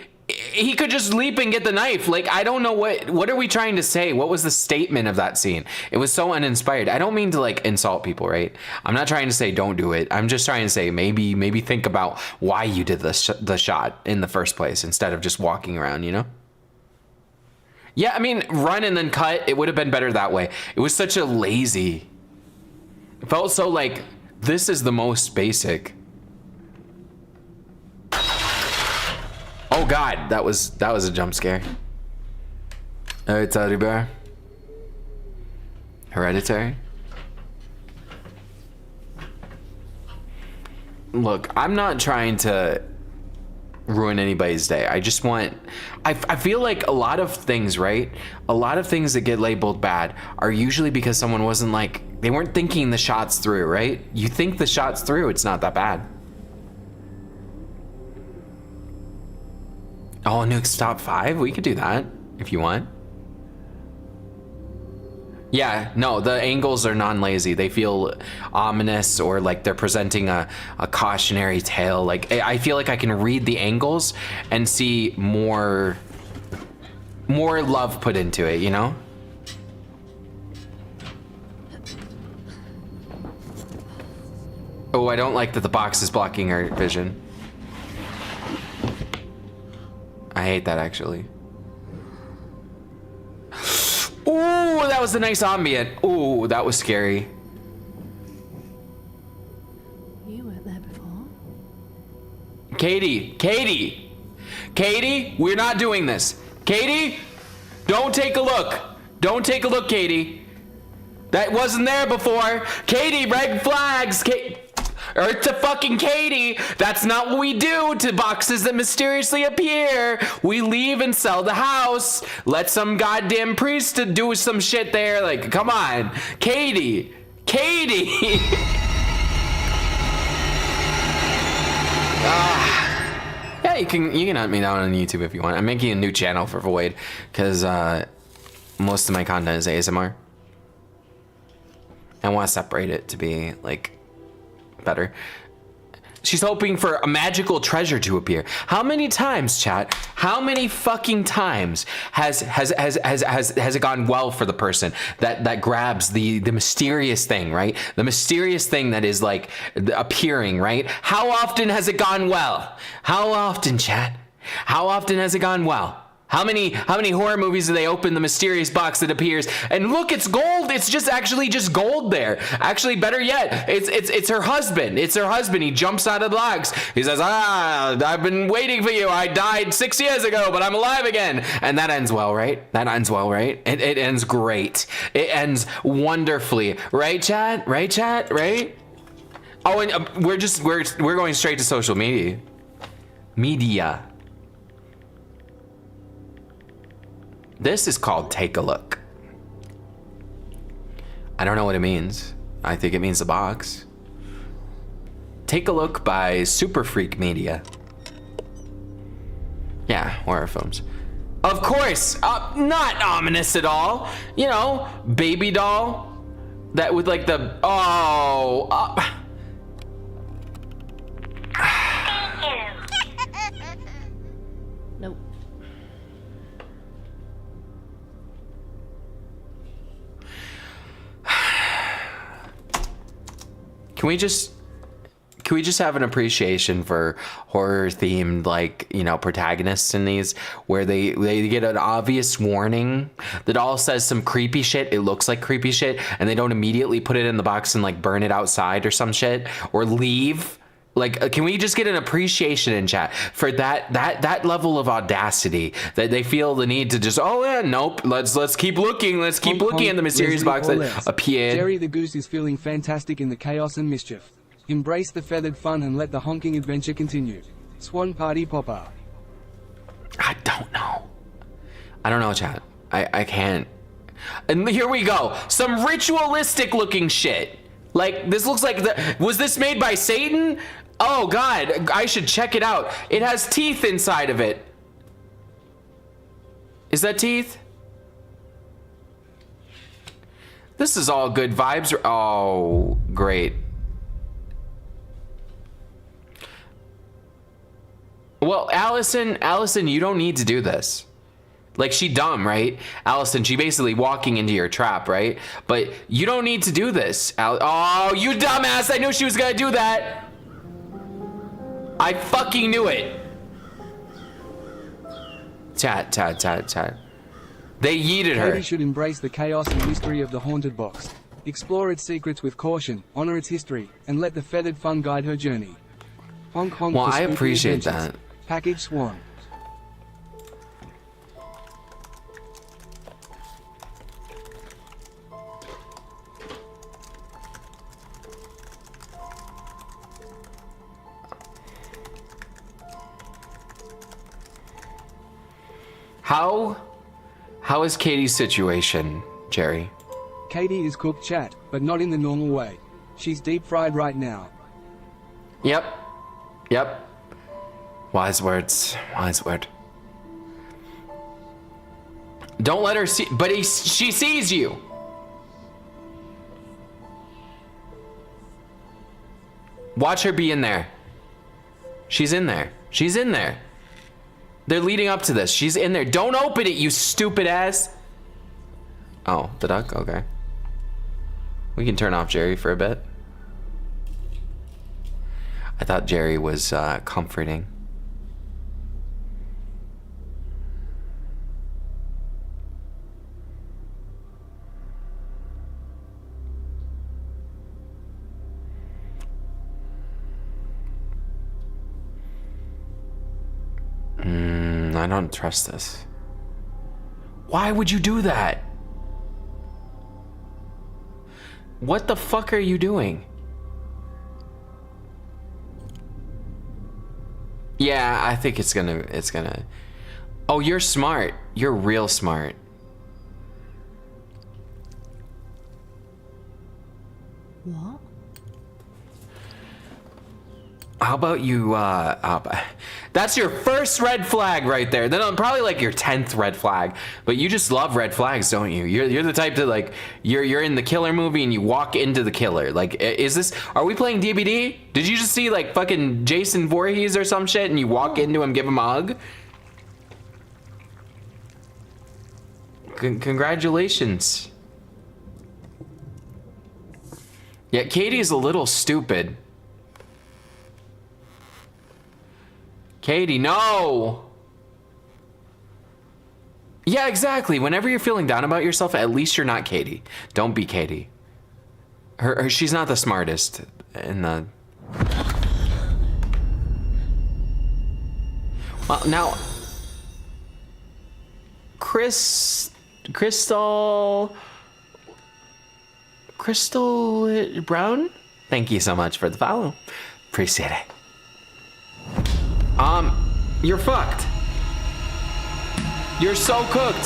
could just leap and get the knife. Like, I don't know what are we trying to say? What was the statement of that scene? It was so uninspired. I don't mean to like insult people, right? I'm not trying to say don't do it. I'm just trying to say maybe think about why you did the shot in the first place instead of just walking around, you know? Yeah, I mean, run and then cut. It would have been better that way. It was such a lazy. It felt so like this is the most basic. Oh God, that was a jump scare. Hereditary bear. Hereditary. Look, I'm not trying to ruin anybody's day. I just want, I feel like a lot of things, right? A lot of things that get labeled bad are usually because someone wasn't like, they weren't thinking the shots through, right? You think the shots through, it's not that bad. Oh, Nuke's top 5? We could do that if you want. Yeah, no, the angles are non-lazy. They feel ominous or like they're presenting a cautionary tale. Like, I feel like I can read the angles and see more love put into it, you know? Oh, I don't like that the box is blocking her vision. I hate that, actually. Ooh, that was a nice ambient. Ooh, that was scary. You weren't there before. Katie, we're not doing this. Katie, don't take a look. Don't take a look, Katie. That wasn't there before. Katie, red flags. Earth to fucking Katie. That's not what we do to boxes that mysteriously appear. We leave and sell the house. Let some goddamn priest do some shit there. Like, come on. Katie. Yeah, you can hunt me down on YouTube if you want. I'm making a new channel for Void because most of my content is ASMR. I want to separate it to be like better. She's hoping for a magical treasure to appear. How many times, chat? How many fucking times has it gone well for the person that grabs the mysterious thing, right? The mysterious thing that is like appearing, right? How often has it gone well? How often, chat? How often has it gone well? How many horror movies do they open the mysterious box that appears and look, it's gold. It's just actually just gold there. Actually, better yet, it's her husband. It's her husband. He jumps out of the box. He says, I've been waiting for you. I died 6 years ago, but I'm alive again. And that ends well, right? That ends well, right? It ends great. It ends wonderfully, right, chat? Right, chat? Right? Oh, and we're going straight to social media. This is called Take a Look. I don't know what it means. I think it means the box. Take a Look by Super Freak Media. Yeah, horror films. Of course, not ominous at all. You know, baby doll. That with like the, Nope. Can we just have an appreciation for horror themed, like, you know, protagonists in these where they get an obvious warning that all says some creepy shit. It looks like creepy shit and they don't immediately put it in the box and like burn it outside or some shit or leave. Like, can we just get an appreciation in chat for that level of audacity that they feel the need to just, oh yeah, nope, let's keep looking. Let's keep looking at the mysterious box that appeared. Jerry the Goose is feeling fantastic in the chaos and mischief. Embrace the feathered fun and let the honking adventure continue. Swan Party Popper. I don't know, chat. I can't. And here we go. Some ritualistic looking shit. Like, this looks like was this made by Satan? Oh God, I should check it out. It has teeth inside of it. Is that teeth? This is all good vibes. Oh, great. Well, Allison, you don't need to do this. Like, she dumb, right? Allison, she basically walking into your trap, right? But you don't need to do this. Oh, you dumbass. I knew she was gonna do that. I fucking knew it. Chat. They yeeted her. Katie should embrace the chaos and mystery of the haunted box. Explore its secrets with caution, honor its history, and let the feathered fun guide her journey. Honk honk. Well, for I spooky appreciate adventures. that. Package Swan. How is Katie's situation, Jerry? Katie is cooked, chat, but not in the normal way. She's deep fried right now. Yep. Wise words. Wise word. Don't let her see, but she sees you. Watch her be in there. She's in there. She's in there. They're leading up to this. She's in there. Don't open it, you stupid ass. Oh, the duck? Okay. We can turn off Jerry for a bit. I thought Jerry was comforting. I don't trust this. Why would you do that? What the fuck are you doing? Yeah, I think it's gonna. Oh, you're smart. You're real smart. What? How about you, that's your first red flag right there. Then probably like your 10th red flag. But you just love red flags, don't you? You're the type to like, you're in the killer movie and you walk into the killer. Like, are we playing DBD? Did you just see like fucking Jason Voorhees or some shit and you walk into him, give him a hug? Congratulations. Yeah, Katie's a little stupid. Katie, no! Yeah, exactly. Whenever you're feeling down about yourself, at least you're not Katie. Don't be Katie. She's not the smartest in the... Well, now... Crystal Brown? Thank you so much for the follow. Appreciate it. You're fucked. You're so cooked.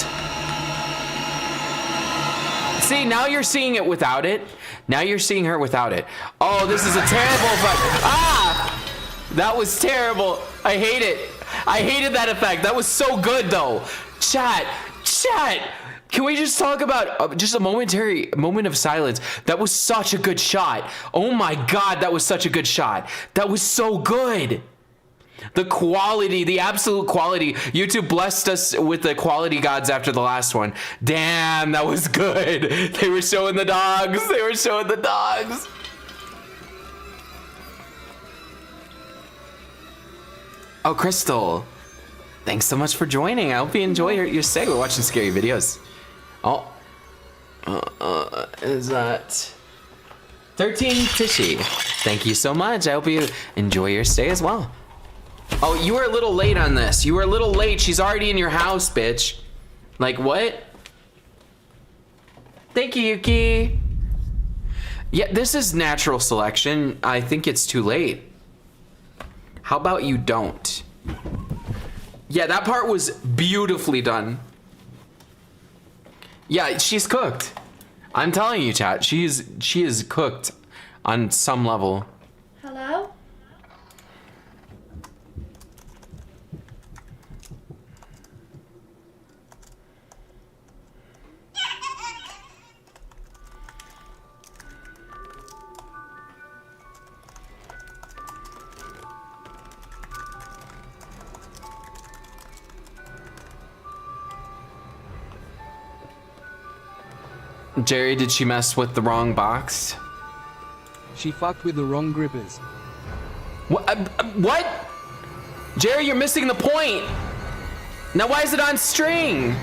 See, now you're seeing it without it. Now you're seeing her without it. Oh, this is a terrible effect. Ah! That was terrible. I hate it. I hated that effect. That was so good, though. Chat. Can we just talk about just a momentary moment of silence? That was such a good shot. Oh my God, that was such a good shot. That was so good. The quality, the absolute quality. YouTube blessed us with the quality gods after the last one. Damn, that was good. They were showing the dogs. Oh, Crystal. Thanks so much for joining. I hope you enjoy your stay. We're watching scary videos. Oh. Is that 13 Tishy? Thank you so much. I hope you enjoy your stay as well. Oh, you were a little late on this. You were a little late. She's already in your house, bitch. Like, what? Thank you, Yuki. Yeah, this is natural selection. I think it's too late. How about you don't? Yeah, that part was beautifully done. Yeah, she's cooked. I'm telling you, chat. She is cooked on some level. Hello? Jerry, did she mess with the wrong box? She fucked with the wrong grippers. What? Jerry, you're missing the point. Now why is it on string?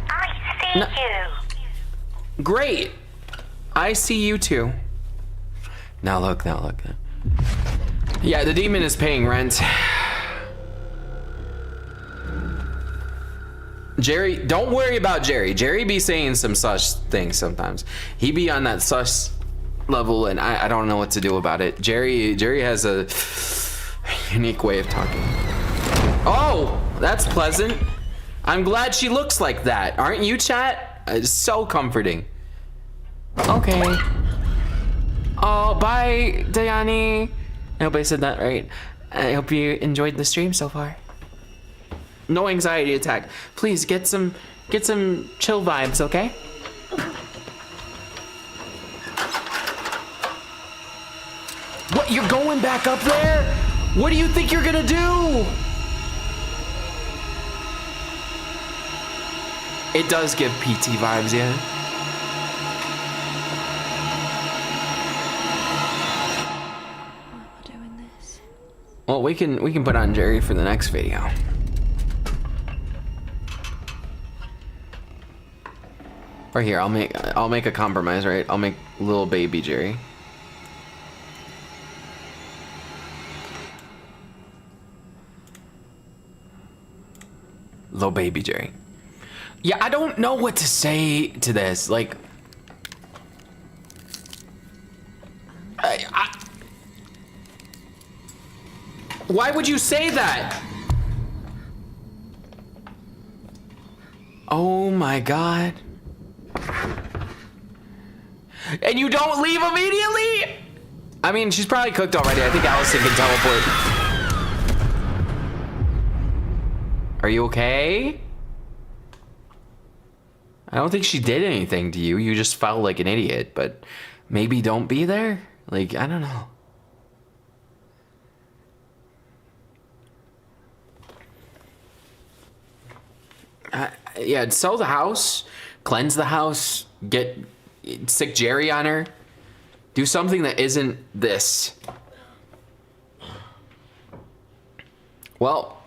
I see you. Great. I see you too. Now look. Yeah, the demon is paying rent. Jerry, don't worry about Jerry. Jerry be saying some sus things sometimes. He be on that sus level and I don't know what to do about it. Jerry has a unique way of talking. Oh, that's pleasant. I'm glad she looks like that. Aren't you, chat? It's so comforting. Okay. Oh, bye, Dayani. I hope I said that right. I hope you enjoyed the stream so far. No anxiety attack. Please get some chill vibes, okay? What, you're going back up there? What do you think you're gonna do? It does give PT vibes, yeah. Why am I doing this? Well, we can put on Jerry for the next video. Or here, I'll make a compromise, right? I'll make little baby Jerry. Little baby Jerry. Yeah, I don't know what to say to this. Like, why would you say that? Oh my God. And you don't leave immediately? I mean, she's probably cooked already. I think Allison can teleport. Are you okay? I don't think she did anything to you. You just felt like an idiot, but maybe don't be there? Like, I don't know. Yeah, sell the house, cleanse the house, stick Jerry on her. Do something that isn't this. Well,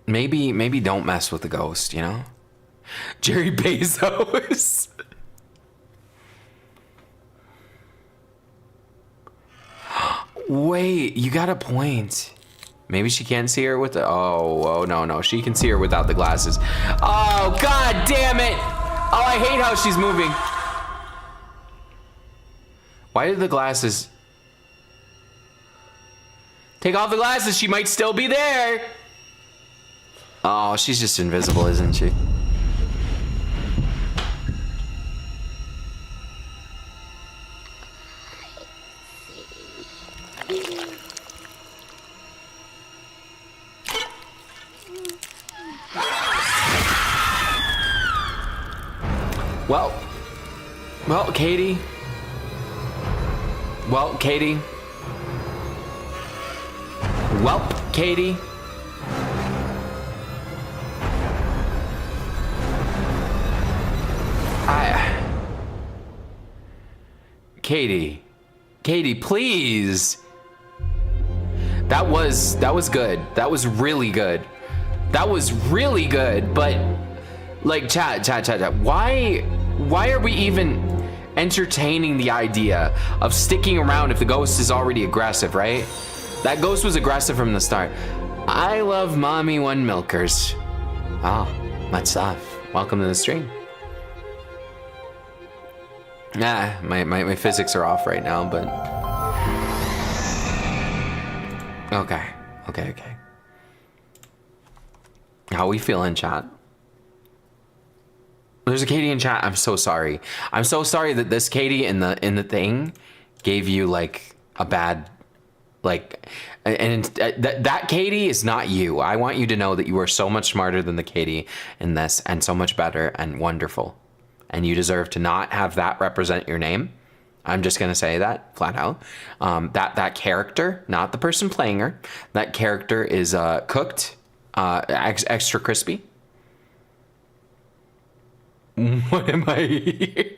maybe don't mess with the ghost, you know? Jerry Bezos. Wait, you got a point. Maybe she can't see her with the, oh no, she can see her without the glasses. Oh, God damn it. Oh, I hate how she's moving. Why did the glasses? Take off the glasses, she might still be there. Oh, she's just invisible, isn't she? Well, Katie. Welp, Katie. Katie, please. That was good. That was really good. But like, chat. Why are we even entertaining the idea of sticking around if the ghost is already aggressive, right? That ghost was aggressive from the start. I love mommy one milkers. Oh, much stuff. Welcome to the stream. My physics are off right now, but okay. How we feeling, chat? There's a Katie in chat. I'm so sorry. I'm so sorry that this Katie in the thing gave you like a bad, like, and that Katie is not you. I want you to know that you are so much smarter than the Katie in this, and so much better and wonderful, and you deserve to not have that represent your name. I'm just gonna say that flat out. That character, not the person playing her, that character is cooked, extra crispy. What am I?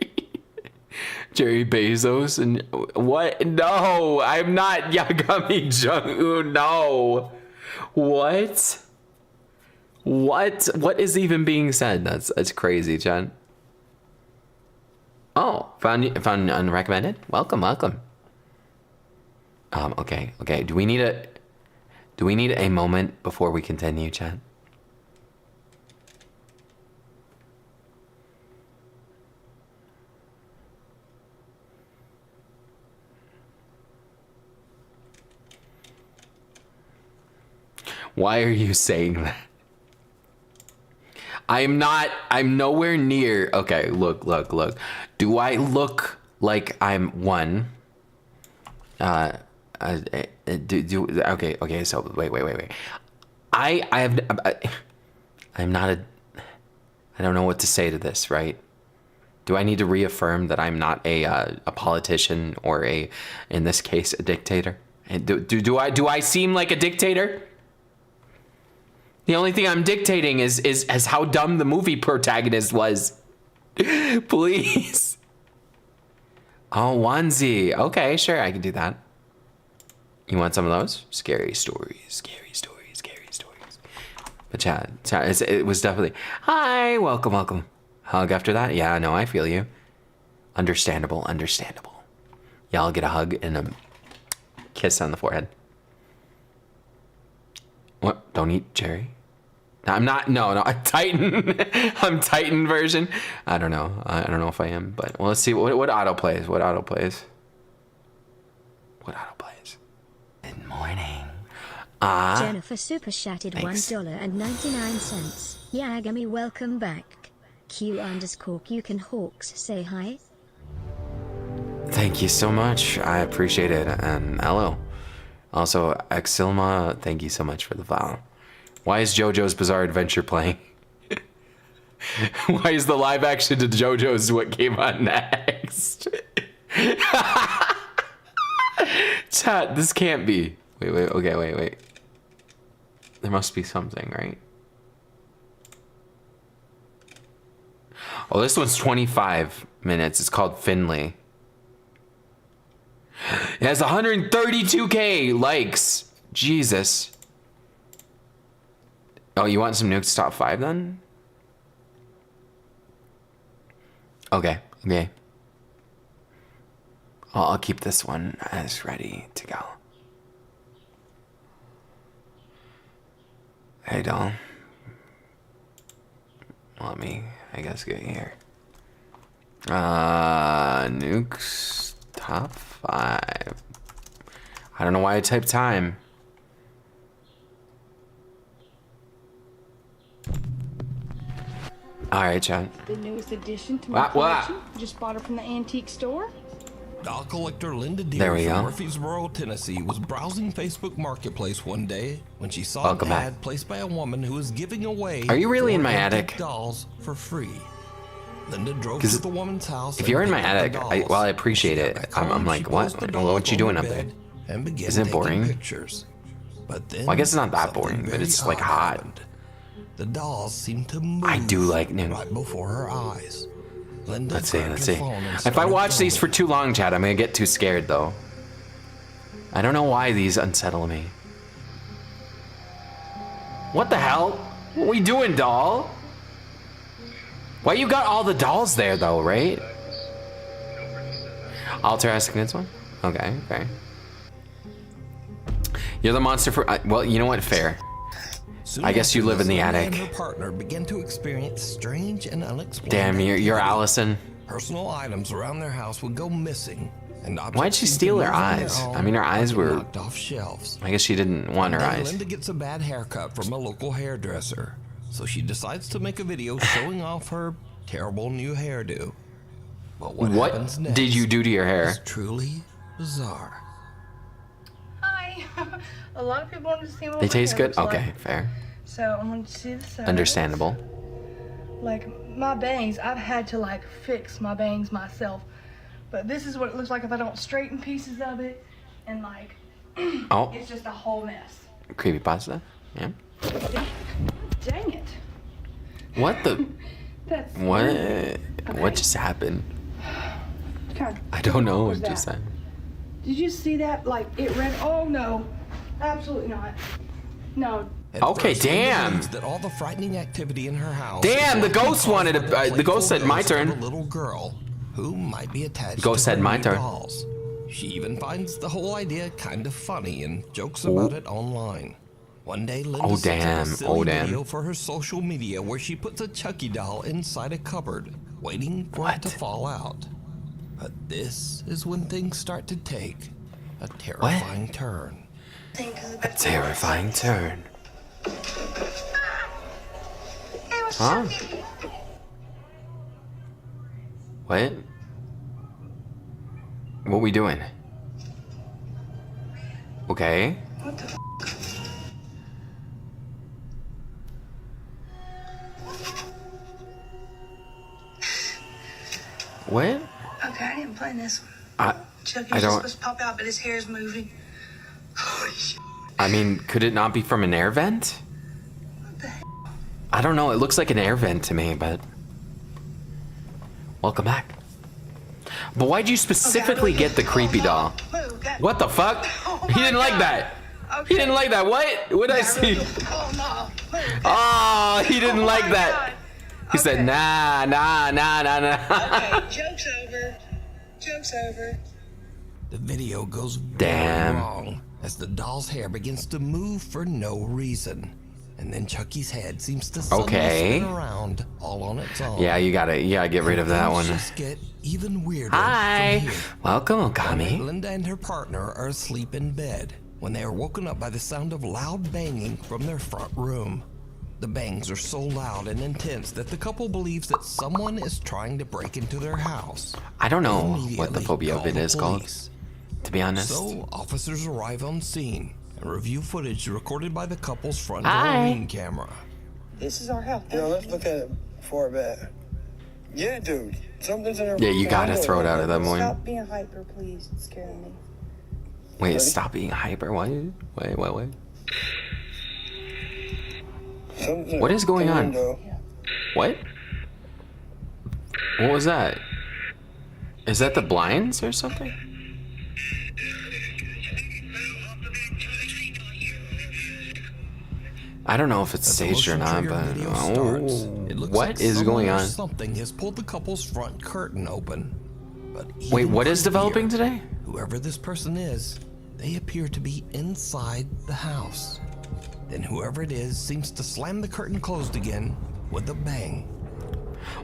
Jerry Bezos and what? No, I'm not Yagami Jung-un. No. What? What is even being said? That's crazy, Jen. Oh, found unrecommended. Welcome. Okay. Do we need a moment before we continue, Jen? Why are you saying that? I'm nowhere near. Okay, look. Do I look like I'm one? Okay, so wait. I'm not I don't know what to say to this, right? Do I need to reaffirm that I'm not a politician or in this case, a dictator? And do I seem like a dictator? The only thing I'm dictating is how dumb the movie protagonist was. Please. Oh, onesie. Okay, sure, I can do that. You want some of those? Scary stories. But Chad, it was definitely, hi, welcome. Hug after that? Yeah, no, I feel you. Understandable. Yeah, I'll get a hug and a kiss on the forehead. What? Don't eat Jerry? I'm not. No. I'm Titan. I'm Titan version. I don't know if I am, but well, let's see what auto plays. Good morning. Jennifer super chatted $1.99. Yagami, welcome back. Q_Q can Hawks say hi. Thank you so much. I appreciate it. And hello. Also, Exilma, thank you so much for the follow. Why is JoJo's Bizarre Adventure playing? Why is the live action to JoJo's what came on next? Chat, this can't be. Wait. There must be something, right? Oh, this one's 25 minutes. It's called Finley. It has 132k likes. Jesus. Oh, you want some nukes top 5 then? Okay. I'll keep this one as ready to go. Hey, doll. Let me, I guess, get here. Nukes top 5. I don't know why I typed time. All right, Chad. The newest addition to my collection. Just bought her from the antique store. Doll collector Linda Deere There we from go. Murfreesboro, Tennessee was browsing Facebook Marketplace one day when she saw Welcome an back. ad placed by a woman who was giving away Are you really in my 4 attic? antique dolls for free. Linda drove to the woman's house. If and you're in my picked up the attic, dolls. I appreciate She got it. back I'm home, like, she what? posed the What dolls you doing on up her there? bed and began Isn't it taking boring? Pictures. But then Well, I guess it's not that something boring, but very it's like odd hot. happened. The dolls seemed to move. I do like nude. right before her eyes. Linda Let's see. grabbed her phone and If I started watch these for filming. too long, Chad, I'm gonna get too scared though. I don't know why these unsettle me. What the hell? What we doing, doll? Why you got all the dolls there though, right? Alter asking this one? Okay. You're the monster for, well, you know what, fair. Soon I guess you after live in this, the Linda attic. and her partner began to experience strange and unexplained Damn, you're activity. Allison. Personal items around their house would go missing, and objects Why'd she seemed to steal her move on their eyes? own, I mean, her eyes like were- knocked off shelves. I guess she didn't want her Then eyes. Linda gets a bad haircut from a local hairdresser, so she decides to make a video showing off her terrible new hairdo. But what happens What next did you do to your hair? is truly bizarre. Hi. A lot of people want to see what They my taste hair good? looks Okay, like. fair. So I want to see the size. Understandable. Like my bangs, I've had to like fix my bangs myself But this is what it looks like if I don't straighten pieces of it, and like, Oh, it's just a whole mess. creepypasta. Yeah. Dang it. What the? That's What? weird. What just happened? God, I don't know was what just that? happened. Did you see that? Like, it read, oh no, absolutely not. No. At Okay, first, Linda damn. believes that all the frightening activity in her house. Damn, is the likely ghost caused wanted by to- the the ghost playful said my ghost of turn. a little girl who might be attached Ghost to said her my new turn. dolls. She even finds the whole idea kind of funny and jokes about it online. One day, Linda Oh, sets up damn. a silly Oh, damn. video for her social media where she puts a Chucky doll inside a cupboard, waiting for it to What? fall out. But this is when things start to take a terrifying turn. A terrifying turn. Huh? What? What we doing? Okay. What the What? Okay, I didn't plan this one. Chucky's I just don't. supposed to pop out, but his hair's moving. Holy shit. I mean, could it not be from an air vent? What the heck? I don't know. It looks like an air vent to me, but welcome back. But why'd you specifically get the creepy doll? Move, God. What the fuck? Oh He my didn't like God. that. Okay. He didn't like that. What? What did I see? Oh no. Move. Oh, he didn't Oh like my that. God. He said, Okay. nah, nah, nah, nah, nah. Okay, joke's over. Joke's over. The video goes Damn. very wrong as the doll's hair begins to move for no reason. And then Chucky's head seems to suddenly Okay. spin around all on its own. Yeah, you gotta get rid of that Things one. just get even weirder Hi. from here. Welcome, One night, Okami. Linda and her partner are asleep in bed when they are woken up by the sound of loud banging from their front room. The bangs are so loud and intense that the couple believes that someone is trying to break into their house. I don't know They what the immediately phobia of call it the is called, police. to be honest. So, officers arrive on scene and review footage recorded by the couple's front Hi. door ring camera. This is our house. Yo, let's look at it before bed. Yeah, dude. Something's in her. Yeah, you gotta throw it out of that one. Stop being hyper, please. It's scaring me. Wait, stop being hyper. What? Wait. What is going on? What? What was that? Is that the blinds or something? I don't know if it's As the staged or motion not, trigger but video starts, it looks like what is someone going or on? Something has pulled the couple's front curtain open. But Wait, even what is creepier, developing today? Whoever this person is, they appear to be inside the house. Then whoever it is seems to slam the curtain closed again with a bang.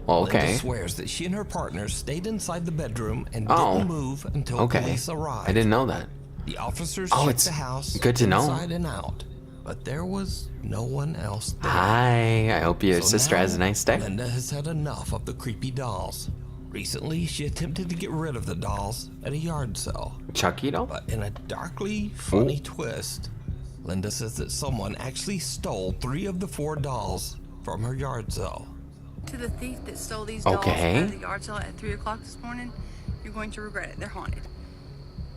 Well, Linda okay. swears that she and her partner stayed inside the bedroom and Oh, didn't move until Okay. police arrived. I didn't know that. The officers Oh, checked it's the house good to know. inside and out, but there was no one else there. Hi, I hope your So sister now, has a nice day. Linda has had enough of the creepy dolls. Recently, she attempted to get rid of the dolls at a yard sale. Chucky doll? But in a darkly funny twist, Linda says that someone actually stole 3 of the 4 dolls from her yard sale. To the thief that stole these dolls Okay. out of the yard sale at 3 o'clock this morning, you're going to regret it. They're haunted.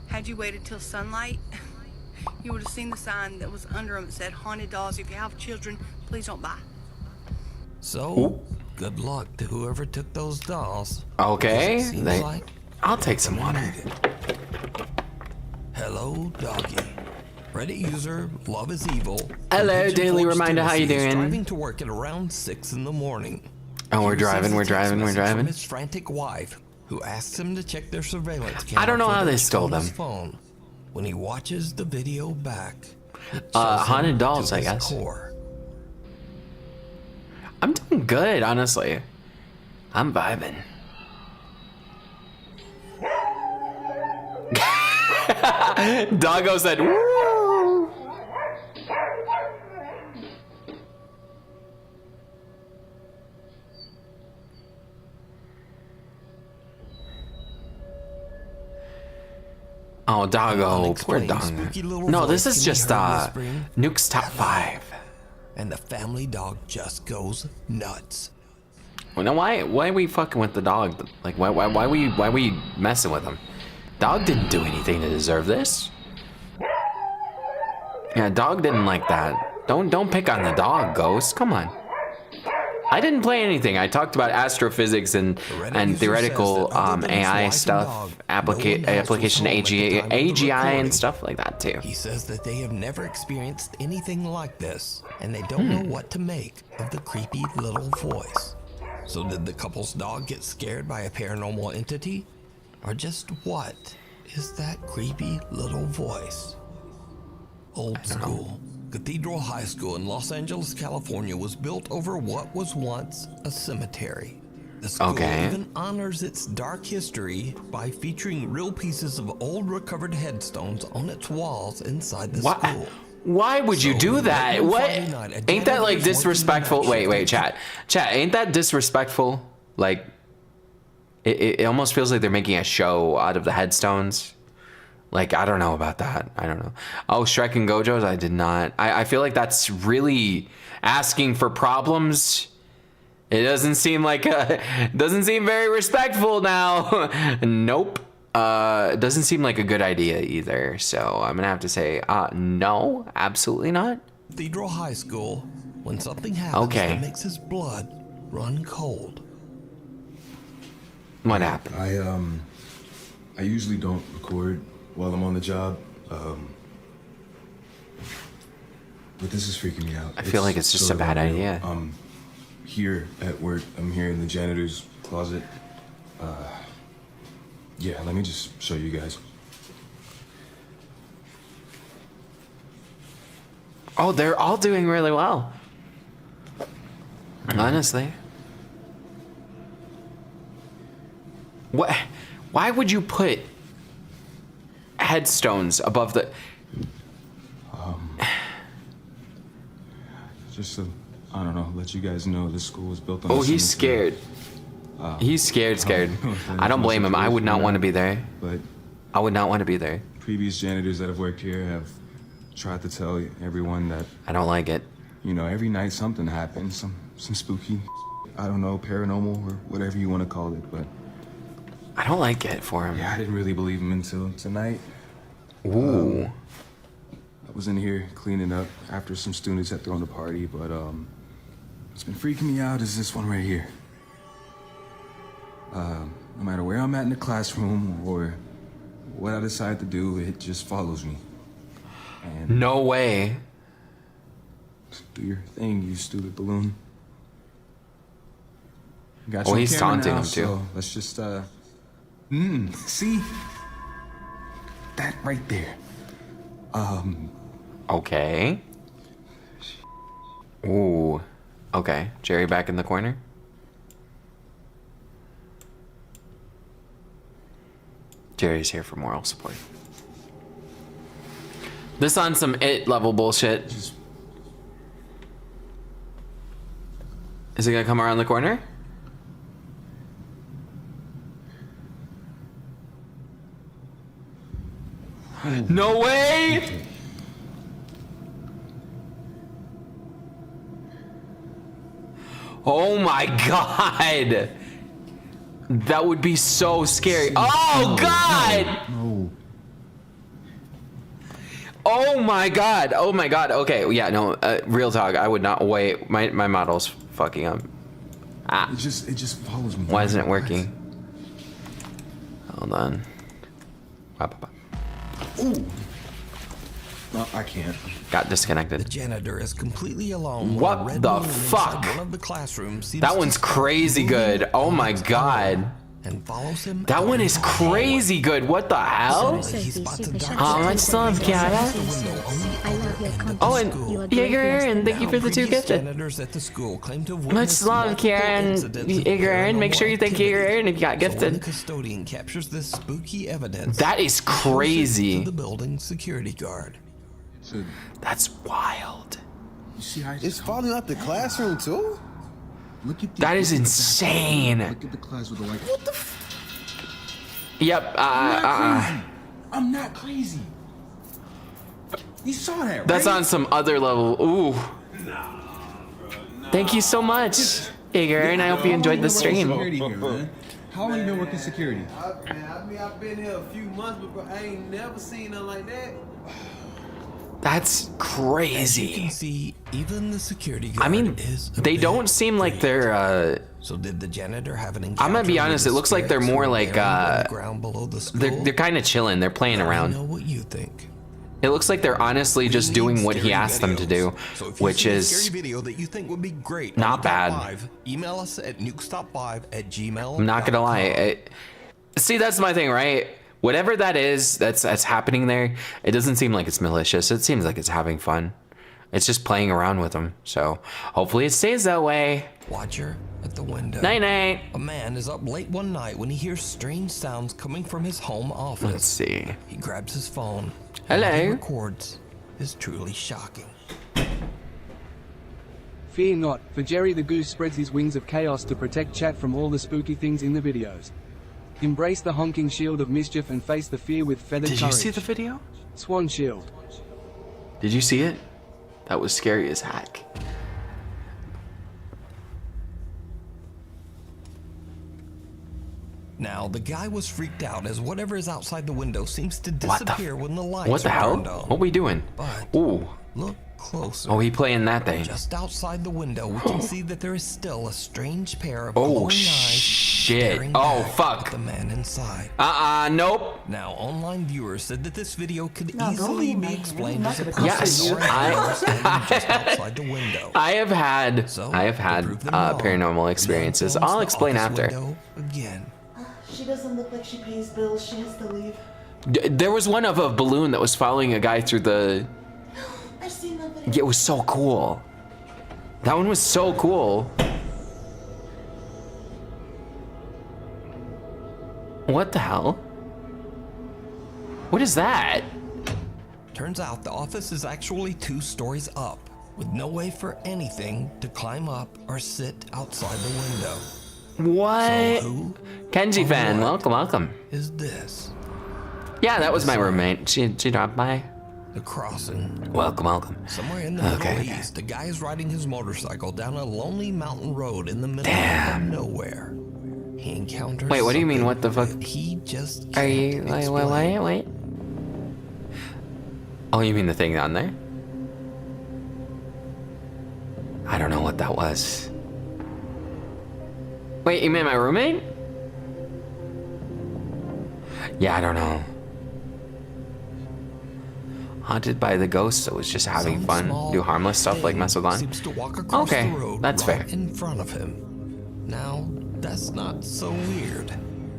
Had you waited till sunlight, you would have seen the sign that was under them that said, "Haunted dolls. If you have children, please don't buy." So, good luck to whoever took those dolls. Okay, Because it seems they- like I'll take some water. need it. Hello, doggy. Reddit user Love is Evil. Hello, from daily Forrest, reminder, how you Tennessee, is doing? Driving to work at around 6 in the morning. Oh, we're He receives driving, a we're text driving, we're message from driving. His frantic wife, who asks him to check their surveillance camera. I don't know how they footage stole on his them. Phone. When he watches the video back, it chills Haunted him dolls, to I his guess. core. I'm doing good, honestly. I'm vibing. Doggo said, woo! Oh, Doggo, poor Unexplained Doggo. spooky little No, voice this is can be just heard whispering, Nuke's top 5. and the family dog just goes nuts. Well, now why are we fucking with the dog? Like why we messing with him? Dog didn't do anything to deserve this. Yeah, dog didn't like that. Don't pick on the dog, Ghost. Come on. I didn't play anything. I talked about astrophysics and theoretical AI stuff, application AGI and stuff like that too. He says that they have never experienced anything like this, and they don't know what to make of the creepy little voice. So did the couple's dog get scared by a paranormal entity? Or just what is that creepy little voice? Old school. Cathedral High School in Los Angeles, California was built over what was once a cemetery. The school even honors its dark history by featuring real pieces of old recovered headstones on its walls inside the school. Why would you do that? What? Ain't that like disrespectful? Wait, chat, ain't that disrespectful? Like, it almost feels like they're making a show out of the headstones. Like, I don't know about that. I don't know. Oh, Shrek and Gojo's? I did not. I feel like that's really asking for problems. It doesn't seem like doesn't seem very respectful now. Nope. It doesn't seem like a good idea either. So I'm gonna have to say, no, absolutely not. Cathedral High School, when something happens that makes his blood run cold. What happened? I usually don't record while I'm on the job, but this is freaking me out. I feel like it's just a bad idea. I'm here at work. I'm here in the janitor's closet. Yeah, let me just show you guys. Oh, they're all doing really well. Honestly. What? Why would you put headstones above the... Just to, I don't know, let you guys know this school was built on... Oh, he's scared. He's scared. I don't blame him. I would not want to be there. But I would not want to be there. Previous janitors that have worked here have tried to tell everyone that... I don't like it. You know, every night something happens, some spooky, I don't know, paranormal or whatever you want to call it, but... I don't like it for him. Yeah, I didn't really believe him until tonight. Ooh. I was in here cleaning up after some students had thrown a party, but what's been freaking me out is this one right here. No matter where I'm at in the classroom or what I decide to do, it just follows me. And no way. Do your thing, you stupid balloon. Got oh, you he's taunting him too. So let's just see that right there. Okay. Ooh. Okay. Jerry back in the corner. Jerry's here for moral support. This on some it level bullshit. Is it gonna come around the corner? No way! Oh my god! That would be so scary. Oh god! No. Oh my god! Oh my god! Okay, yeah, no, real talk. I would not wait. My model's fucking up. Ah. It just follows me. Why isn't it working? Hold on. Ooh. No, I can't. Got disconnected. The janitor is completely alone. What the fuck? One of the classrooms that one's crazy good. Oh my god. And follows him. That one is crazy good. What the hell? Much love, Kiara. Oh, and Jaeger, and thank you for the 2 gifted. Much love, Kiara and Jaeger, and make sure you thank Jaeger if you got gifted. The custodian captures this spooky evidence. That is crazy. The building security guard. That's wild. You see how it's falling out the classroom too? Look at that is insane. Look at the class with the light. What the Yep. I'm not crazy. You saw that, right? That's on some other level. Ooh. Thank you so much. Hey, Garen, I hope you enjoyed the stream. Security here, man. How long you been working security? I've been here a few months, but I ain't never seen nothing like that. That's As you crazy. can see, even the security guard I mean, is a they bit don't seem like they're, So did the janitor have an encounter? I'm gonna be honest, with it looks like they're spirits more who like, buried on the ground below the school? they're kind of chilling. They're playing Let me around. know what you think. It looks like they're honestly just doing what he asked them to do, So if you which see a is scary video that you think would be great not on the top bad. 5, email us at nukestop5@gmail.com. I'm not gonna lie. See, that's my thing, right? Whatever that is, that's happening there. It doesn't seem like it's malicious. It seems like it's having fun. It's just playing around with them. So hopefully it stays that way. Watcher at the window. Night night. A man is up late one night when he hears strange sounds coming from his home office. Let's see. He grabs his phone. Hello. And what he records is truly shocking. Fear not, for Jerry the Goose spreads his wings of chaos to protect chat from all the spooky things in the videos. Embrace the honking shield of mischief and face the fear with feathered Did courage. you see the video? Swan Shield. Did you see it? That was scary as heck. Now, the guy was freaked out as whatever is outside the window seems to What the disappear when the lights What the are hell? turned on. What we doing? But Ooh. look closer. Oh, he playing that thing. Just outside the window, we can see that there is still a strange pair of Oh, glowing eyes shit. staring Oh, back fuck. at the man inside. Nope. Now, online viewers said that this video could No, don't easily leave be me. explained I'm as a not person gonna Yes, or an animal standing just outside the window. I have had So, I have to had prove them wrong, paranormal the man experiences. films I'll the explain office after. window again. She doesn't look like she pays bills. She has to leave. There was one of a balloon that was following a guy through the. I've seen that video. Yeah, it was so cool. That one was so cool. What the hell? What is that? Turns out the office is actually 2 stories up, with no way for anything to climb up or sit outside the window. What? So who Kenji or fan, what welcome, welcome. is this? Yeah, that was my roommate. She dropped by. The crossing. Welcome, welcome. Somewhere in the Okay, Middle East, a guy is riding his motorcycle down a lonely mountain road in the middle Damn. of nowhere. He encounters. Wait, what do you mean? What the fuck? something He just Are you can't wait, explain. wait? Oh, you mean the thing on there? I don't know what that was. Wait, you mean my roommate? Yeah, I don't know. Haunted by the ghost, so it's just having Some fun, small do harmless stuff like thing mess with on. seems to walk across Okay, the road that's right fair. in front of him. Now, that's not so weird.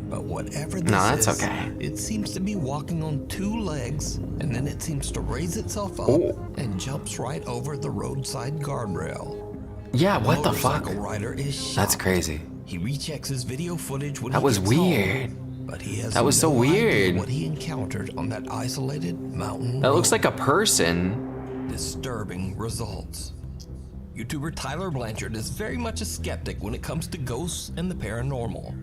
But whatever this No, that's is, okay. it seems to be walking on 2 legs, and then it seems to raise itself up Ooh. and jumps right over the roadside guardrail. Yeah, what the fuck? Motorcycle rider is shocked. That's crazy. He rechecks his video footage when That he was gets weird. home, but he has That was so no idea weird. what he encountered on that isolated mountain That looks road. like a person. Disturbing results. YouTuber Tyler Blanchard is very much a skeptic when it comes to ghosts and the paranormal.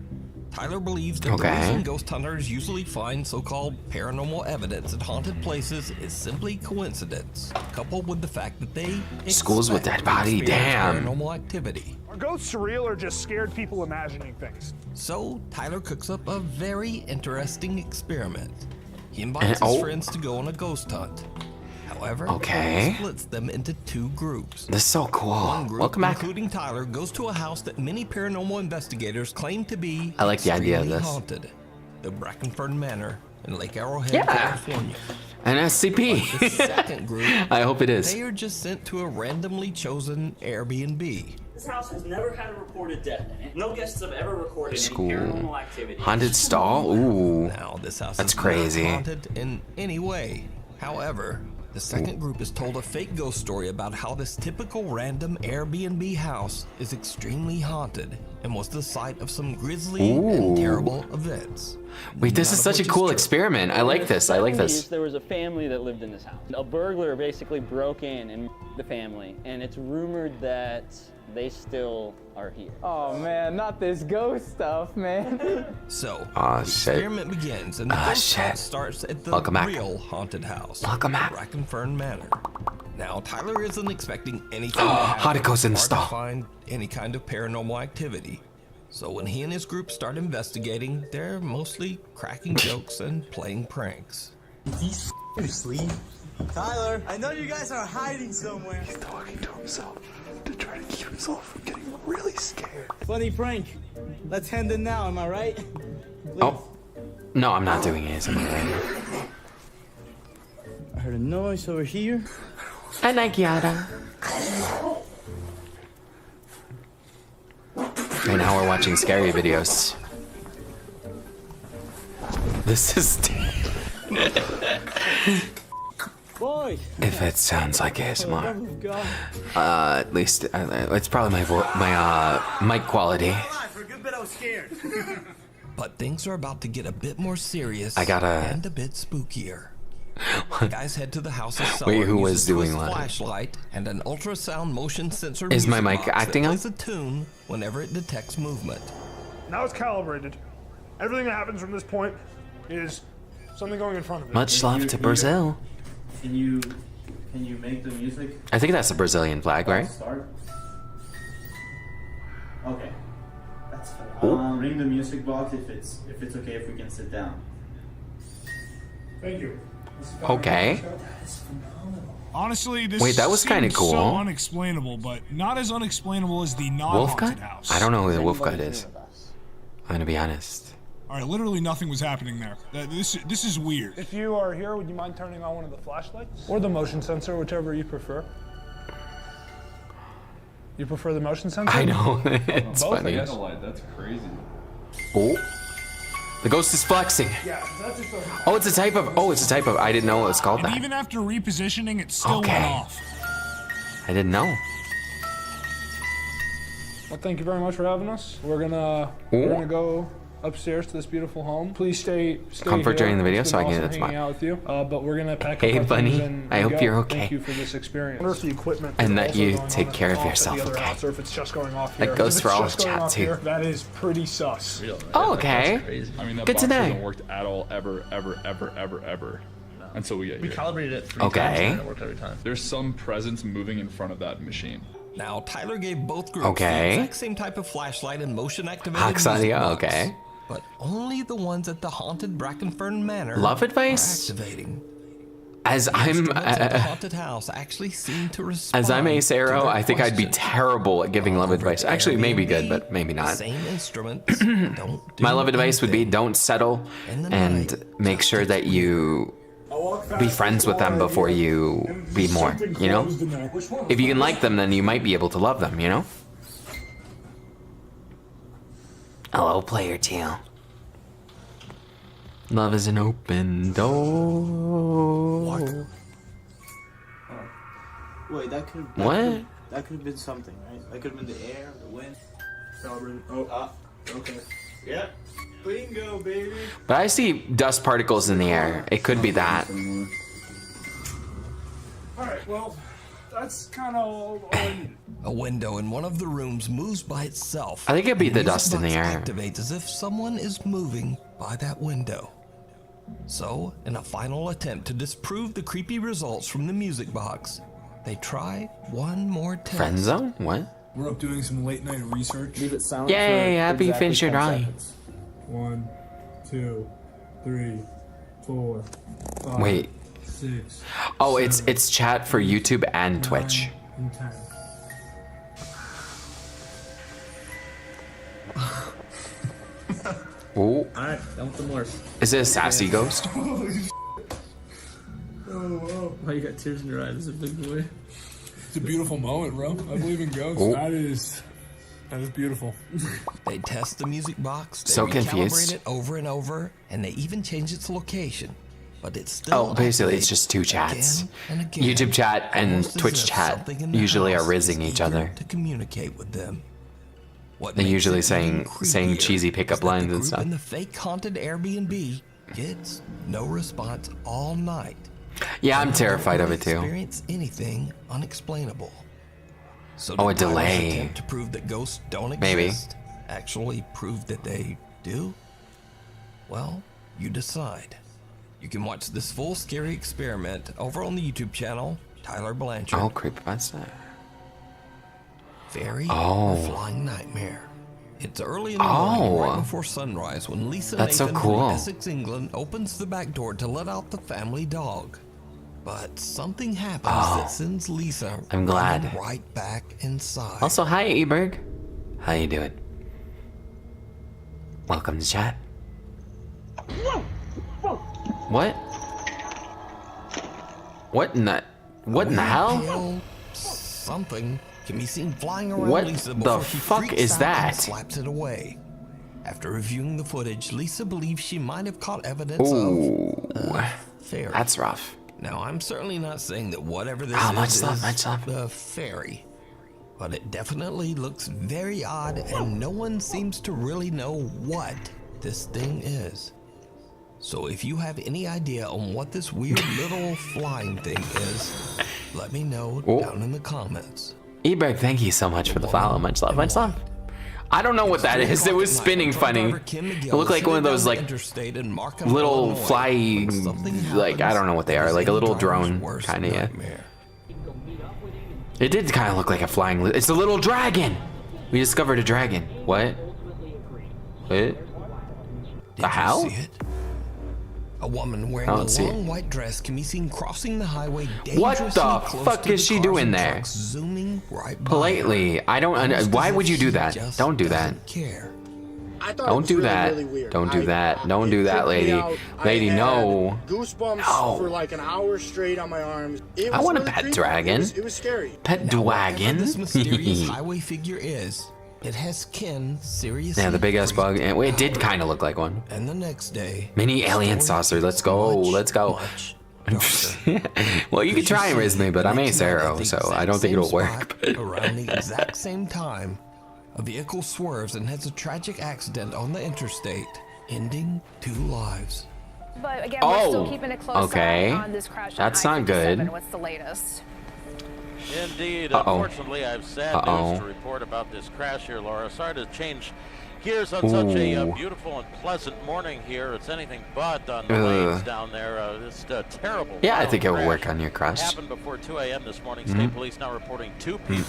Tyler believes that Okay. the reason ghost hunters usually find so-called paranormal evidence at haunted places is simply coincidence, coupled with the fact that they Schools with expect dead body, to experience damn. paranormal activity. Are ghosts real or just scared people imagining things? So, Tyler cooks up a very interesting experiment. He invites his oh. friends to go on a ghost hunt. However, Okay. he splits them into 2 groups. This is so cool. One group, Welcome back. including Tyler, goes to a house that many paranormal investigators claim to be I like the idea of extremely this. haunted. The Brackenford Manor in Lake Arrowhead, Yeah. California. An SCP. The second group, I hope it is. they are just sent to a randomly chosen Airbnb. This house has never had a reported death in it. No guests have ever recorded School. any paranormal activity. Haunted stall? Ooh. Now, this house That's is crazy. not haunted in any way. However, the second group is told a fake ghost story about how this typical random Airbnb house is extremely haunted and was the site of some grisly and Ooh. terrible events. Wait, this None is of such a which is cool true. experiment. I like this. I like this. There was a family that lived in this house. A burglar basically broke in and the family, and it's rumored that they still are here. Oh man, not this ghost stuff, man. So, Aw, the shit. experiment begins, and the Ah, ghost shit. hunt starts at the Welcome back. real haunted house, Welcome back. Brackenfern Manor. Now, Tyler isn't expecting anything to happen. How'd it go in the or to stall? find any kind of paranormal activity. So when he and his group start investigating, they're mostly cracking jokes and playing pranks. He's asleep. Tyler, I know you guys are hiding somewhere. He's talking to himself to try to keep himself from getting really scared. Funny prank. Let's end it now, am I right? Please. Oh. No, I'm not doing ASMR right now. I heard a noise over here. And Nagiata. Okay, now we're watching scary videos. This is... Boy. If it sounds like ASMR. Oh, God. At least, it's probably my mic quality. For a good bit I was scared. But things are about to get a bit more serious and a bit spookier. The guys head to the house of Wait, who was doing what? Flashlight and an ultrasound motion sensor. Is my mic box that acting up? plays a tune whenever it detects movement. Now it's calibrated. Everything that happens from this point is something going in front of it. Much love to Brazil. Can you make the music? I think that's the Brazilian flag, right? Start. Okay. That's fine. Ring the music box if it's okay if we can sit down. Thank you. Okay. Honestly, this Wait, that was kind of seems cool. so unexplainable, but not as unexplainable as the Wolf non-haunted Gut? house. I don't know who the Wolf Gut is. I'm gonna be honest. All right, literally nothing was happening there. This is weird. If you are here, would you mind turning on one of the flashlights? Or the motion sensor, whichever you prefer. You prefer the motion sensor? I know. It's Both, funny. I guess. That's crazy. Oh. The ghost is flexing. Yeah, that's just a... Oh, it's a type of. Oh, it's a type of. I didn't know it was called And that. even after repositioning, it still Okay. went off. I didn't know. Well, thank you very much for having us. We're gonna go upstairs to this beautiful home. Please stay Comfort here. during the video It's so I been can awesome get hanging smile. out with you. But we're gonna pack Hey, up our bunny. things and I hope go. you're okay. Thank you for this experience. I wonder if the equipment And is that also you going take on care of off at yourself, the other okay? house, or if it's just going off That here. goes If for it's all just going chat, off too. here, that is pretty sus. Oh, okay. I mean, that Good box to know. hasn't worked at all, ever until we get here. We calibrated it 3 Okay. times and it worked every time. There's some presence moving in front of that machine. Now, Tyler gave both groups Okay. the exact same type of flashlight and motion activated Oxadia, music box, okay. but only the ones at the haunted Brackenfern Manor Love advice? are activating. As The I'm. instruments at the haunted house actually seem to respond. As I'm Ace to Arrow, their I think I'd be questions. terrible at giving love advice. Actually, maybe good, Airbnb, but maybe the not. Same instruments. Don't do My love advice would be anything. don't settle In the and night, make sure that you be friends with them before you be more, you know? If you can like them, then you might be able to love them, you know? Hello, player teal. Love is an open door. Wait, that could. What? That could have been something, right? That could have been the air, the wind. Okay. Yeah. Bingo, baby. But I see dust particles in the air. It could be that. Alright, well, that's kind of all I needed. A window in one of the rooms moves by itself. I think it'd be and the music dust in the box air. activates as if someone is moving by that window. So, in a final attempt to disprove the creepy results from the music box, they try one more test. Friend zone? What? We're up doing some late night research. Leave it silent. Yay, for happy you exactly finished your 10 drawing. seconds. 1, 2, 3, 4, 5, Wait. 6. Oh, it's chat for YouTube and Twitch. And 10. Ooh. Alright, done with the morse. Is it a sassy ghost? Why you got tears in your eyes? This is a big boy. It's a beautiful moment, bro. I believe in ghosts. Oh. That is beautiful. They test the music box, they So recalibrate confused. it over and over, and they even change its location. But it's still Oh, basically it's activates just two chats. again and again, YouTube chat and almost as Twitch if chat something in the usually are house rizzing is each eager other. to communicate with them. What They're makes usually it even saying creepier cheesy is pickup that lines the and group stuff. in the fake haunted Airbnb gets no response all night. Yeah, I'm They don't terrified of really it too. Experience anything unexplainable. So Oh, a did Tyler's delay. attempt to prove that ghosts don't exist Maybe. actually prove that they do? Well, you decide. You can watch this full scary experiment over on the YouTube channel Tyler Blanchard. Oh, creepypasta. Fairy Oh. or Flying Nightmare. It's early in the morning, right before sunrise, when Lisa That's so Nathan cool. from Essex, England, opens the back door to let out the family dog. But something happens that sends Lisa I'm glad. running right back inside. Also, hi, Eberg. How you doing? Welcome to chat. What? What in the hell? Pale something can be seen flying around What Lisa the before she fuck freaks is out that? and slaps it away. After reviewing the footage, Lisa believes she might have caught evidence of fairy. That's rough. Now, I'm certainly not saying that whatever this much love, much love. a fairy, but it definitely looks very odd, and no one seems to really know what this thing is. So if you have any idea on what this weird little flying thing is, let me know down in the comments. Eberg, thank you so much for the follow. Much love, much love. I don't know what that is. It was spinning funny. It looked like one of those like little fly, like I don't know what they are, like a little drone kind of. Yeah. It did kind of look like a flying. It's a little dragon. We discovered a dragon. What? What? The hell? A woman wearing a long white dress can be seen crossing the highway dangerously What the close fuck to is the she cars doing and there? trucks zooming right by Politely, I don't. Why would you do that? Don't do that. Don't do that. Don't do that. Don't do that, lady. Lady, no. Goosebumps for like an hour straight on my arms. I want a pet dragon. It was scary. Pet dragon. This mysterious highway figure is. It has skin seriously. Yeah, the big ass bug. And it did kind of look like one. And the next day, mini alien saucer. Let's go. Let's go. Well, you could try and raise me, but I'm Ace Arrow, so I don't think it'll work. Around the exact same time, a vehicle swerves and has a tragic accident on the interstate, ending 2 lives. But again, we're still keeping a close eye on this crash. That's not good. What's the latest? Indeed. Unfortunately, I have sad news to report about this crash here, Laura. Sorry to change gears on such a beautiful and pleasant morning here. It's anything but on the lanes down there. It's terrible. Yeah, I think it will work on your crush. Happened before 2 a.m. this morning. State police now reporting 2 people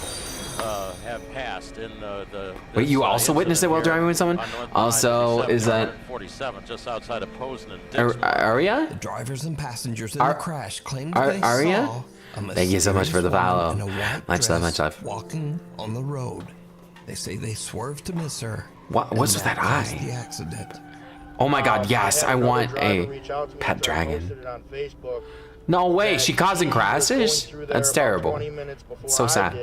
have passed in the Wait, you also witnessed it while driving with someone? Also, is that 47 just outside of Posen and Aria? The drivers and passengers in the crash claimed they Aria? saw a Thank you so much for the follow. Much love, much love. Walking on the road. They say they swerved to miss her. What's with that eye? The accident. Oh my god, yes, I want a pet dragon. No way, she causing crashes? That's terrible. So sad.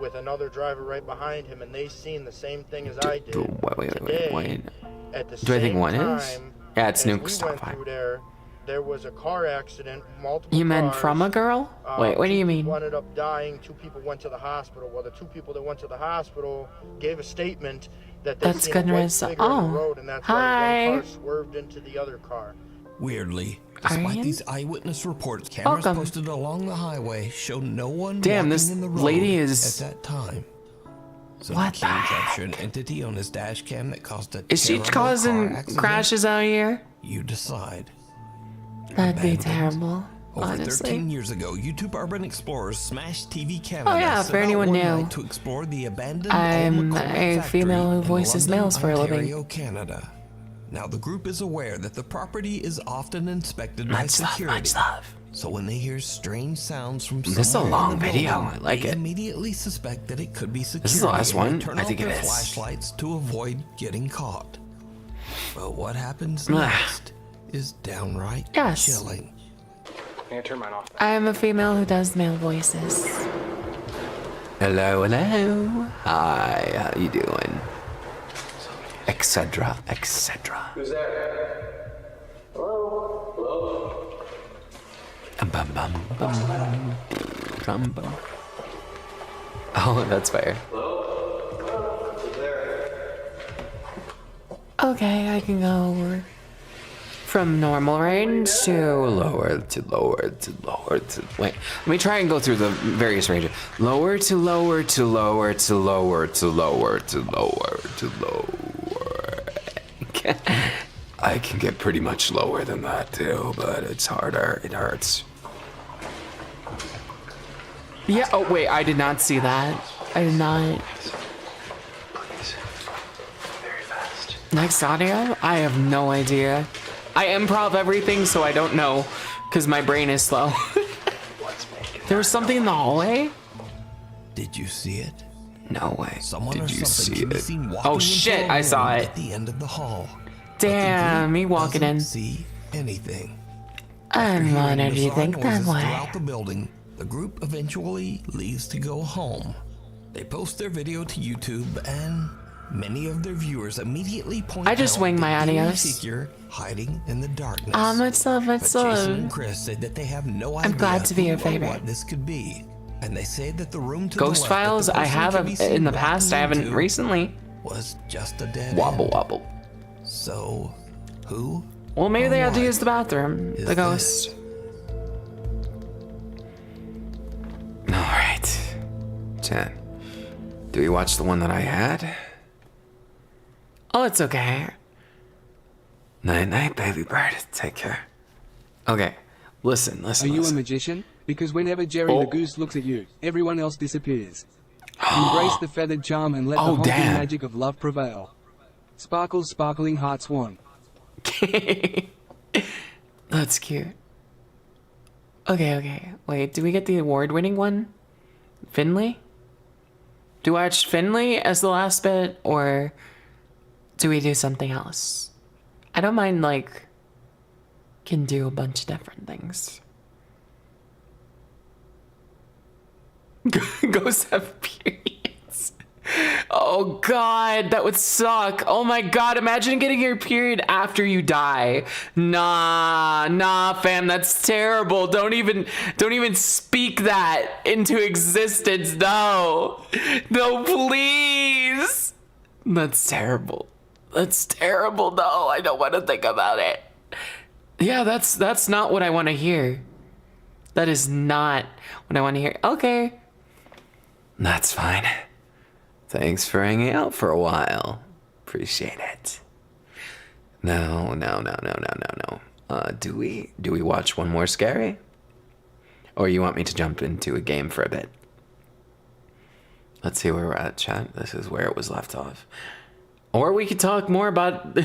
With another driver right behind him, and they seen the same thing as I did. Wait. Do I think one is? Yeah, it's Nuke's top 5. There was a car accident, multiple You meant cars. from a girl? Wait, what do you mean? One ended up dying, 2 people went to the hospital. Well, the 2 people that went to the hospital gave a statement that they That's seen a white goodness. figure on the road, and that's why one Hi. car swerved into the other car. Weirdly, despite these eyewitness reports, cameras posted along the highway show no one Damn, walking this in the road lady is- at that time. So What the the king heck? captured an entity on his dash cam that caused a Is she terrible car causing accident. crashes out here? You decide. That'd be terrible, Over honestly. 13 years ago, YouTube urban explorers smashed TV Canada. Oh yeah, set for out anyone one new. night to explore the abandoned I'm old McCormick a female who factory in voices London, males for a living. Ontario, Canada. Now the group is aware that the property is often inspected by Much love, security. much love. So when they hear strange sounds from This is a somewhere in long the video. building, I like they it. immediately suspect that it could be security. This is the last and they one? turn I off think it their is. flashlights to avoid getting caught. But what happens Ugh. next is downright Yes. chilling. Can I turn mine off? I am a female who does male voices. Hello. Hi, how you doing? Etc. Who's there? Hello? Bum, bum, bum, bum, bum. Oh, that's fair. Okay, I can go from normal range to lower to lower to lower to. Wait, let me try and go through the various ranges. Lower to lower to lower to lower to lower to lower to lower. I can get pretty much lower than that too, but it's harder. It hurts. Yeah, oh wait, I did not see that. I did not. Next audio? I have no idea. I improv everything, so I don't know, because my brain is slow. There was something in the hallway? Did you see it? No way. Someone Did or you something see can be it? seen walking Oh into shit, a I saw room it. At the end of the hall. Damn, me walking in. See anything. I'm on Hearing you bizarre think that noises way. throughout the building, the group eventually leaves to go home. They post their video to YouTube, and many of their viewers immediately point I just out wing my the eerie audios. figure hiding in the darkness. Much love, much But Jason love. and Chris said that they have no idea I'm glad to be your who or favorite. what this could be, and they say that the room to Ghost the left that Files, the I person have could be seen in the walking past. I haven't into recently. was just a dead Wobble end. wobble. So, who? Well, maybe or they had to what use the bathroom. is The ghost. All right. 10. Do we watch the one that I had? Oh, it's okay. Night night, baby bird. Take care. Okay. Listen. Are you a magician? Because whenever Jerry the Goose looks at you, everyone else disappears. Embrace the feathered charm and let the haunting magic of love prevail. Sparkles, sparkling heart swan. That's cute. Okay. Wait, do we get the award-winning one? Finley? Do I watch Finley as the last bit, or do we do something else? I don't mind, like, can do a bunch of different things. Ghosts have periods. Oh god, that would suck. Oh my god, imagine getting your period after you die. Nah, fam, that's terrible. Don't even speak that into existence. No, please. That's terrible. No, I don't want to think about it. Yeah, that's not what I want to hear. That is not what I want to hear. Okay. That's fine. Thanks for hanging out for a while. Appreciate it. No. Do we watch one more scary? Or you want me to jump into a game for a bit? Let's see where we're at, chat. This is where it was left off. Or we could talk more about...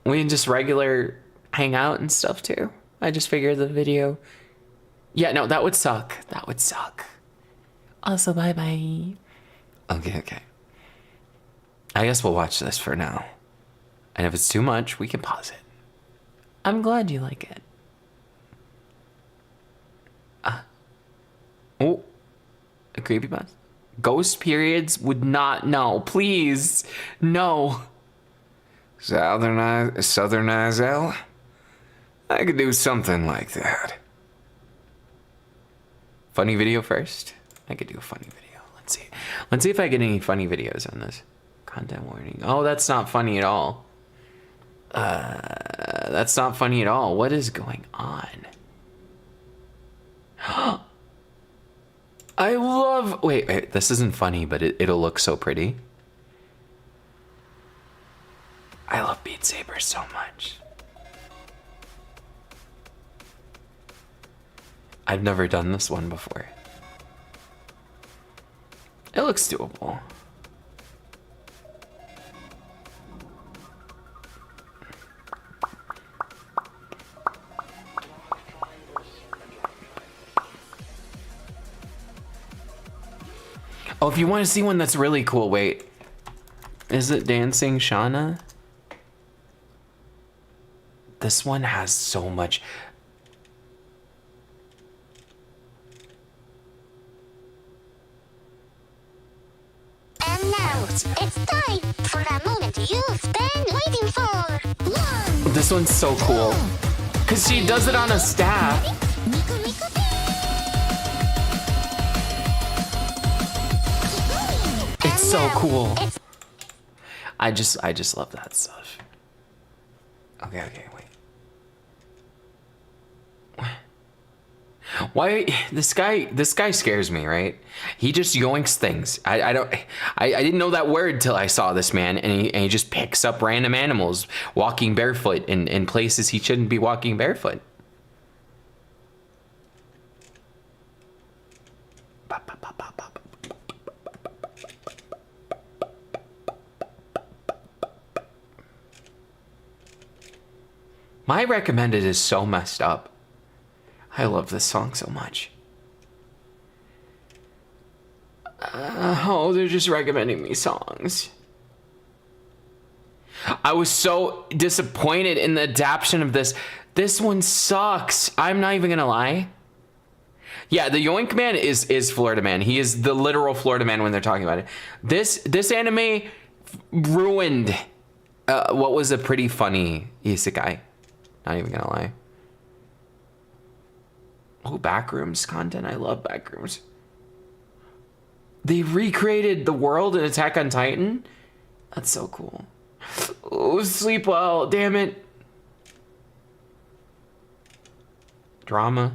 we can just regular hang out and stuff too. I just figured the video... Yeah, no, that would suck. Also, bye-bye. Okay. I guess we'll watch this for now. And if it's too much, we can pause it. I'm glad you like it. Oh. A creepypasta? Ghost periods would not... No, please. No. Southern Isle? I could do something like that. Funny video first? I could do a funny video. Let's see if I get any funny videos on this. Content warning. Oh, that's not funny at all. That's not funny at all. What is going on? I love... Wait, this isn't funny, but it'll look so pretty. I love Beat Saber so much. I've never done this one before. It looks doable. Oh, if you want to see one that's really cool, wait. Is it Dancing Shauna? This one has so much... And now, it's time for that moment you've been waiting for. This one's so cool. Because she does it on a staff. It's so cool. I just love that stuff. Okay, wait. Why this guy scares me, right? He just yoinks things. I didn't know that word till I saw this man, and he just picks up random animals walking barefoot in places he shouldn't be walking barefoot. My recommended is so messed up. I love this song so much. Oh, they're just recommending me songs. I was so disappointed in the adaptation of this. This one sucks. I'm not even gonna lie. Yeah, the Yoink Man is Florida Man. He is the literal Florida Man when they're talking about it. This anime ruined what was a pretty funny isekai. Not even gonna lie. Oh, Backrooms content. I love Backrooms. They recreated the world in Attack on Titan. That's so cool. Oh, sleep well. Damn it. Drama.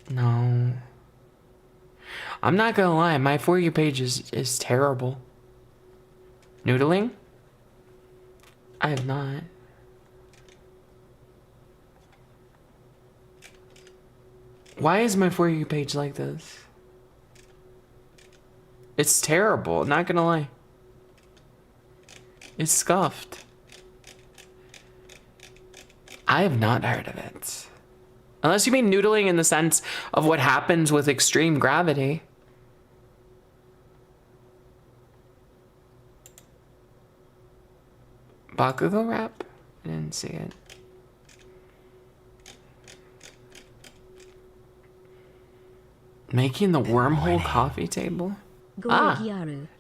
No. I'm not gonna lie. My For You page is terrible. Noodling? I have not. Why is my For You page like this? It's terrible, not gonna lie. It's scuffed. I have not heard of it. Unless you mean noodling in the sense of what happens with extreme gravity. Bakugo rap? I didn't see it. Making the wormhole coffee table?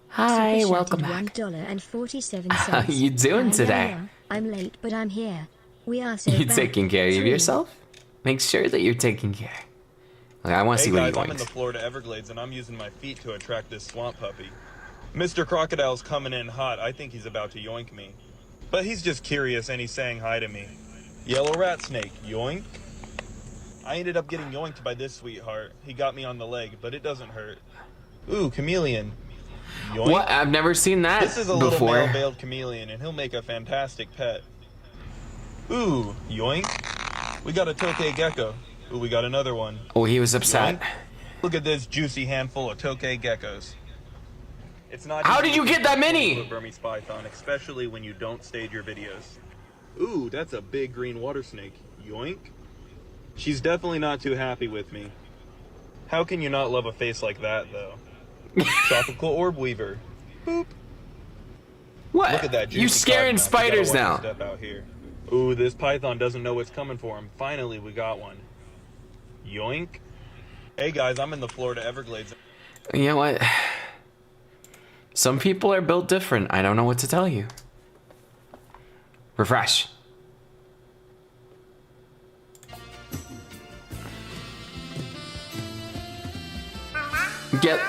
Hi, welcome back. How you doing today? I'm late, but I'm here. We are so You taking care of yourself? Make sure that you're taking care. Okay, I want to see what you I'm in the Florida Everglades, and I'm using my feet to attract this swamp puppy. Mr. Crocodile's coming in hot. I think he's about to yoink me. But he's just curious, and he's saying hi to me. Yellow rat snake, yoink. I ended up getting yoinked by this sweetheart. He got me on the leg, but it doesn't hurt. Ooh, chameleon. Yoink. What? I've never seen that before. This is a little male-veiled chameleon, and he'll make a fantastic pet. Ooh, yoink. We got a tokay gecko. Ooh, we got another one. Oh, he was upset. Yoink. Look at this juicy handful of tokay geckos. It's not. How did you get that many? A Burmese python, especially when you don't stage your videos. Ooh, that's a big green water snake. Yoink. She's definitely not too happy with me. How can you not love a face like that, though? Tropical orb weaver. Boop. What? Look at that juicy You scaring cottonmouth. spiders You gotta now. watch your step out here. Ooh, this python doesn't know what's coming for him. Finally, we got one. Yoink. Hey guys, I'm in the Florida Everglades. You know what? Some people are built different. I don't know what to tell you. Refresh. Get.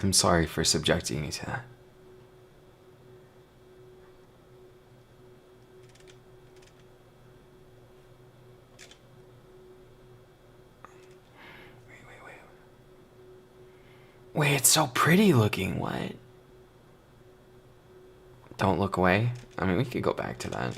I'm sorry for subjecting you to that. Wait, it's so pretty looking. What? Don't look away. I mean, we could go back to that.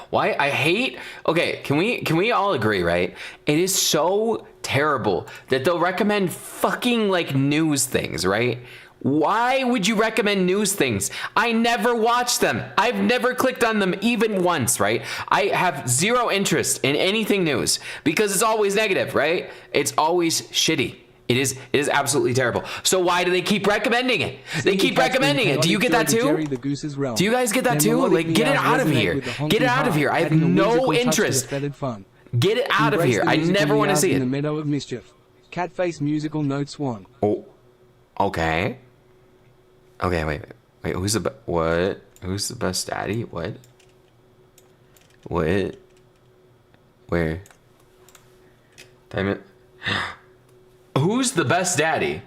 Why? I hate. Okay, can we all agree, right? It is so terrible that they'll recommend fucking like news things, right? Why would you recommend news things? I never watch them. I've never clicked on them even once, right? I have zero interest in anything news because it's always negative, right? It's always shitty. It is absolutely terrible. So why do they keep recommending it? They keep recommending it. Do you get that too? Do you guys get that too? Like, get it out of here. Get it out of here. I have no interest. Get it out of here. I never want to see it. In the meadow of mischief. Catface musical note swan. Oh, okay. Okay, wait. Who's the what? Who's the best daddy? What? What? Where? Damn it. Who's the best daddy?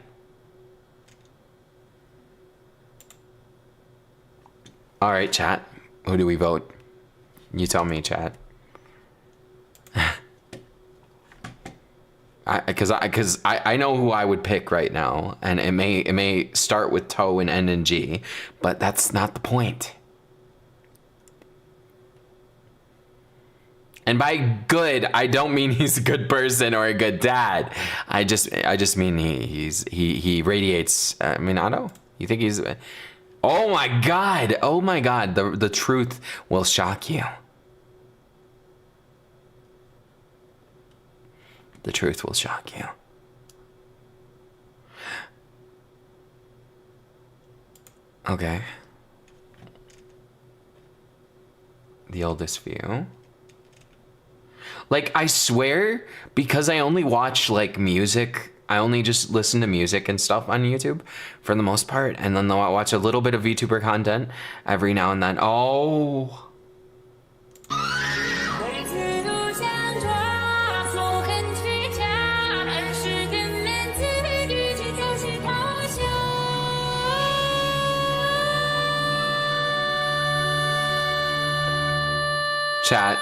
All right, chat. Who do we vote? You tell me, chat. Because I know who I would pick right now, and it may start with toe and end in G, but that's not the point. And by good, I don't mean he's a good person or a good dad. I just mean he radiates. I mean, I don't. You think he's? Oh my God! Oh my God! The truth will shock you. The truth will shock you. Okay. The oldest view. Like, I swear, because I only watch, like, music, I only just listen to music and stuff on YouTube, for the most part, and then I watch a little bit of VTuber content every now and then. Oh! Chat.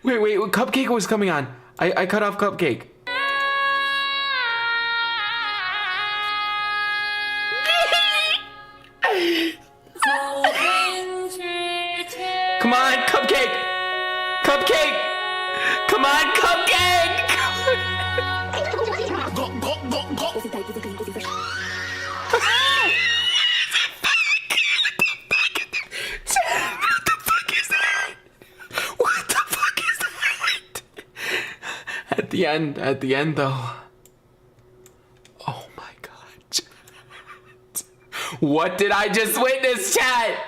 Wait, Cupcake was coming on. I cut off Cupcake. Come on, Cupcake! Cupcake! Come on, Cupcake! What the fuck is that? At the end though. Oh my God. What did I just witness, chat?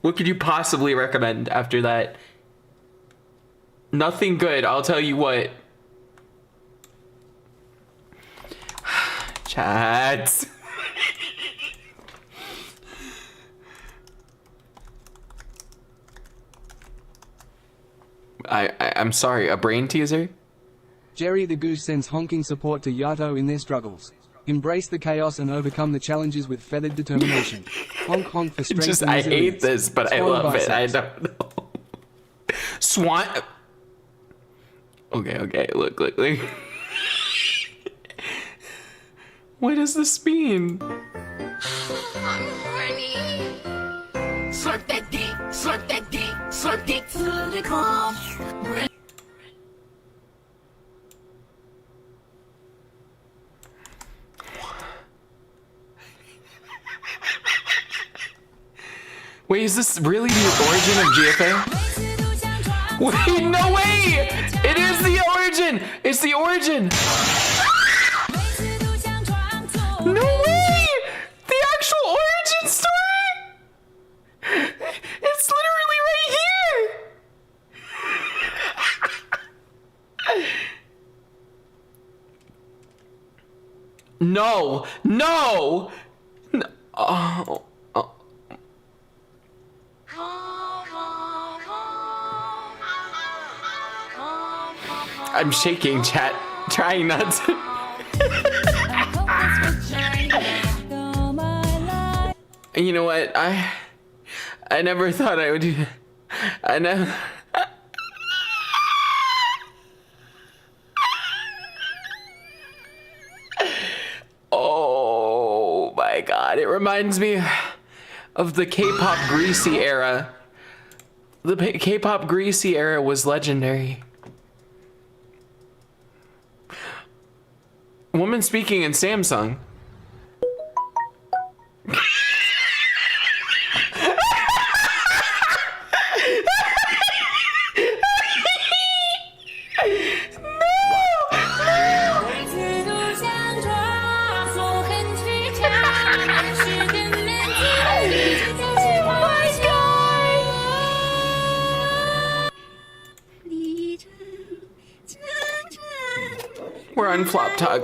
What could you possibly recommend after that? Nothing good, I'll tell you what. Chat. I'm sorry, a brain teaser? Jerry the Goose sends honking support to Yato in their struggles. Embrace the chaos and overcome the challenges with feathered determination. Honk honk for strength and I resilience. hate this, but I love it. I don't know. Swan. Okay. Look. What does this mean? Slurp that dick to the core. Wait, is this really the origin of GFA? Wait, no way! It is the origin! It's the origin! No way! The actual origin story? It's literally right here! No! Oh. I'm shaking, chat, trying not to. You know what? I never thought I would do. I never. Oh my God! It reminds me of the K-pop Greasy era. The K-pop Greasy era was legendary. Woman speaking in Samsung. We're on Flop Talk.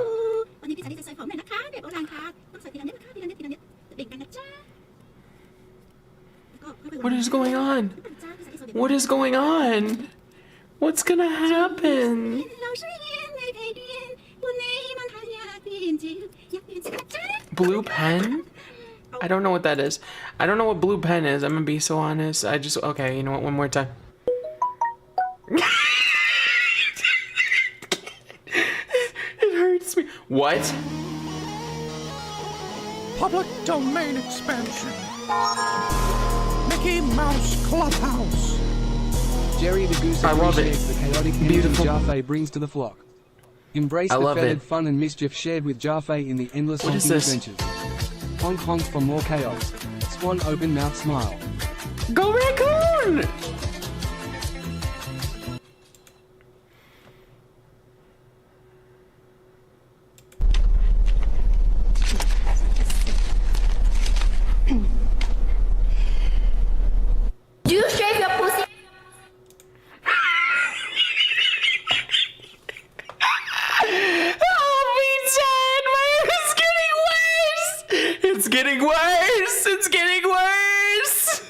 What is going on? What is going on? What's gonna happen? Blue pen? I don't know what that is. I don't know what blue pen is. I'm gonna be so honest. Okay, you know what? One more time. It hurts me. What? Public domain expansion. Mickey Mouse Clubhouse. Jerry the Goose I love it. appreciates the chaotic energy Beautiful. Jarfei brings to the flock. Embrace I the love feathered it. fun and mischief shared with Jarfei in the endless What is honking this? adventures. Honk honk for more chaos. Swan open mouth smile. Go raccoon! Do you shave your pussy? It's getting worse! It's getting worse!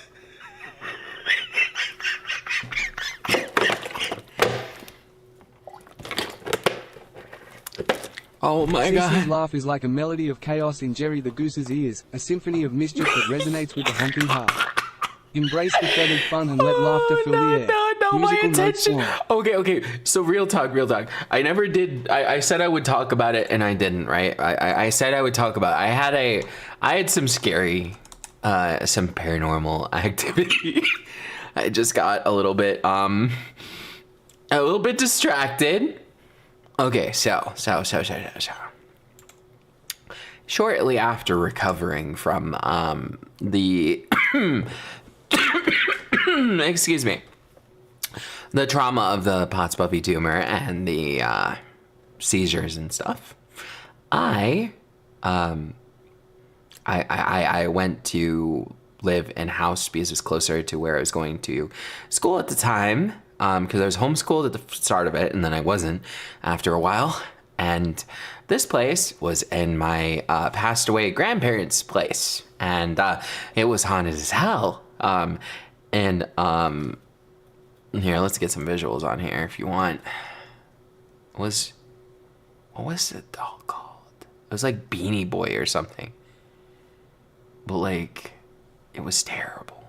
Oh my Sissy's god. laugh is like a melody of chaos in Jerry the Goose's ears, a symphony of mischief that resonates with the honking heart. Embrace the feathered fun and let laughter fill the air. No, my Musical notes attention. swan. Okay. So real talk. I never did. I said I would talk about it, and I didn't. Right? I said I would talk about it. I had some scary, some paranormal activity. I just got a little bit distracted. Okay, so. Shortly after recovering from the excuse me, the trauma of the Potts Puppy tumor and the seizures and stuff, I went to live in house because it's closer to where I was going to school at the time, because I was homeschooled at the start of it and then I wasn't after a while. And this place was in my passed away grandparents' place, and it was haunted as hell. Here, let's get some visuals on here if you want. What was the doll called? It was like Beanie Boy or something. But like, it was terrible.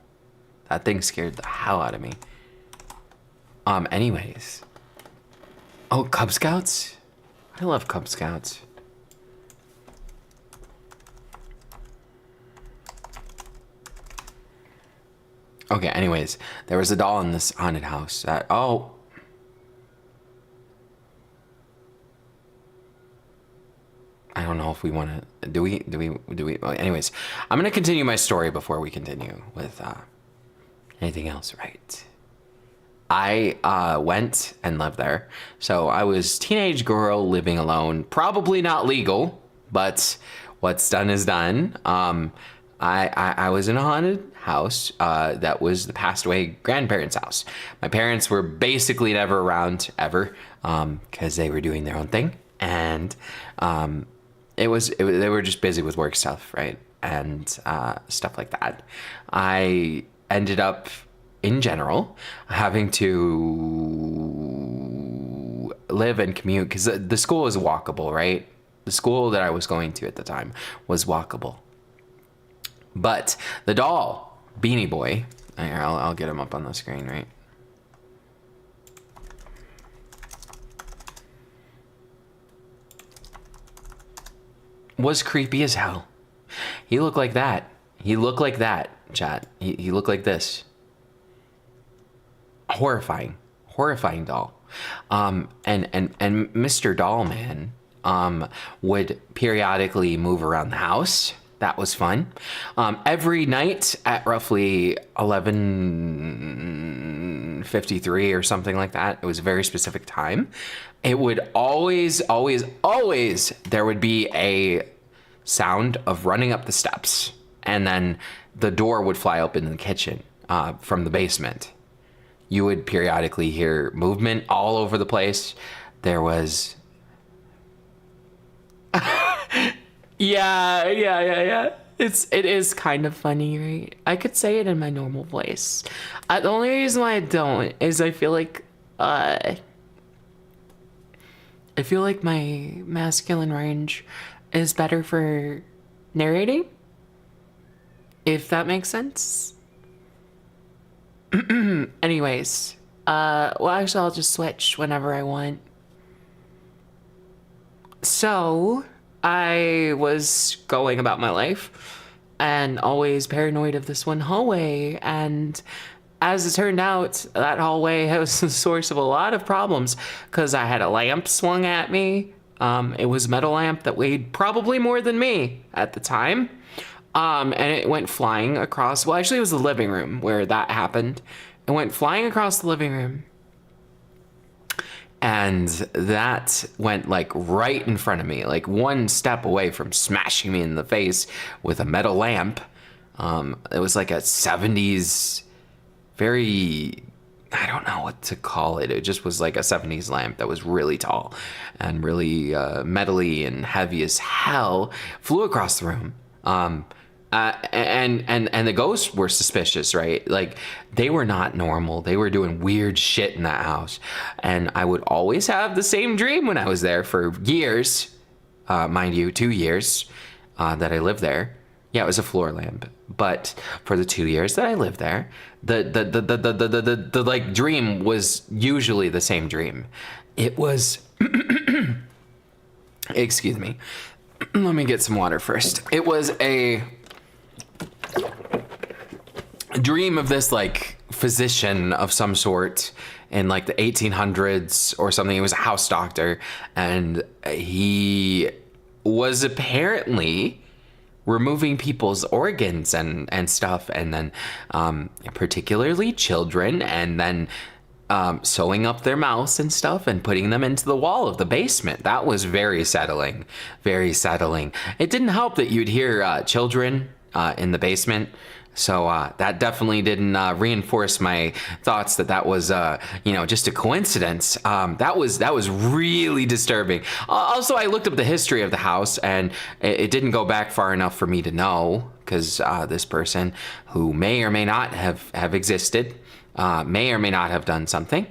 That thing scared the hell out of me. Anyways. Oh, Cub Scouts? I love Cub Scouts. Okay, anyways, there was a doll in this haunted house that, I don't know if we want to, do we, well, anyways, I'm going to continue my story before we continue with anything else, right? I went and lived there. So I was teenage girl living alone, probably not legal, but what's done is done. I was in a haunted house that was the passed away grandparents' house. My parents were basically never around ever because they were doing their own thing, and they were just busy with work stuff, right, and stuff like that. I ended up, in general, having to live and commute because the school is walkable, right? The school that I was going to at the time was walkable. But the doll, Beanie Boy, here, I'll get him up on the screen, right? Was creepy as hell. He looked like that. He looked like that, chat. He looked like this. Horrifying doll. And Mr. Dollman would periodically move around the house. That was fun. Every night at roughly 11:53 or something like that, it was a very specific time. It would always, there would be a sound of running up the steps, and then the door would fly open in the kitchen from the basement. You would periodically hear movement all over the place. There was... Yeah. It is kind of funny, right? I could say it in my normal voice. The only reason why I don't is I feel like my masculine range is better for narrating, if that makes sense. Anyways, well, actually, I'll just switch whenever I want. So, I was going about my life and always paranoid of this one hallway, and as it turned out, that hallway was the source of a lot of problems because I had a lamp swung at me. It was a metal lamp that weighed probably more than me at the time. And it went flying across, well, actually it was the living room where that happened. It went flying across the living room. And that went like right in front of me, like one step away from smashing me in the face with a metal lamp. It was like a 70s, very, I don't know what to call it. It just was like a 70s lamp that was really tall and really metally and heavy as hell. Flew across the room. And the ghosts were suspicious, right? Like, they were not normal. They were doing weird shit in that house. And I would always have the same dream when I was there for years. Mind you, 2 years that I lived there. Yeah, it was a floor lamp. But for the 2 years that I lived there, the like dream was usually the same dream. It was excuse me. Let me get some water first. It was a dream of this like physician of some sort in like the 1800s or something. He was a house doctor, and he was apparently removing people's organs and stuff, and then particularly children, and then sewing up their mouths and stuff and putting them into the wall of the basement. That was very settling, very settling. It didn't help that you'd hear children in the basement. So that definitely didn't reinforce my thoughts that was, just a coincidence. That was really disturbing. Also, I looked up the history of the house, and it didn't go back far enough for me to know, because this person, who may or may not have existed, may or may not have done something.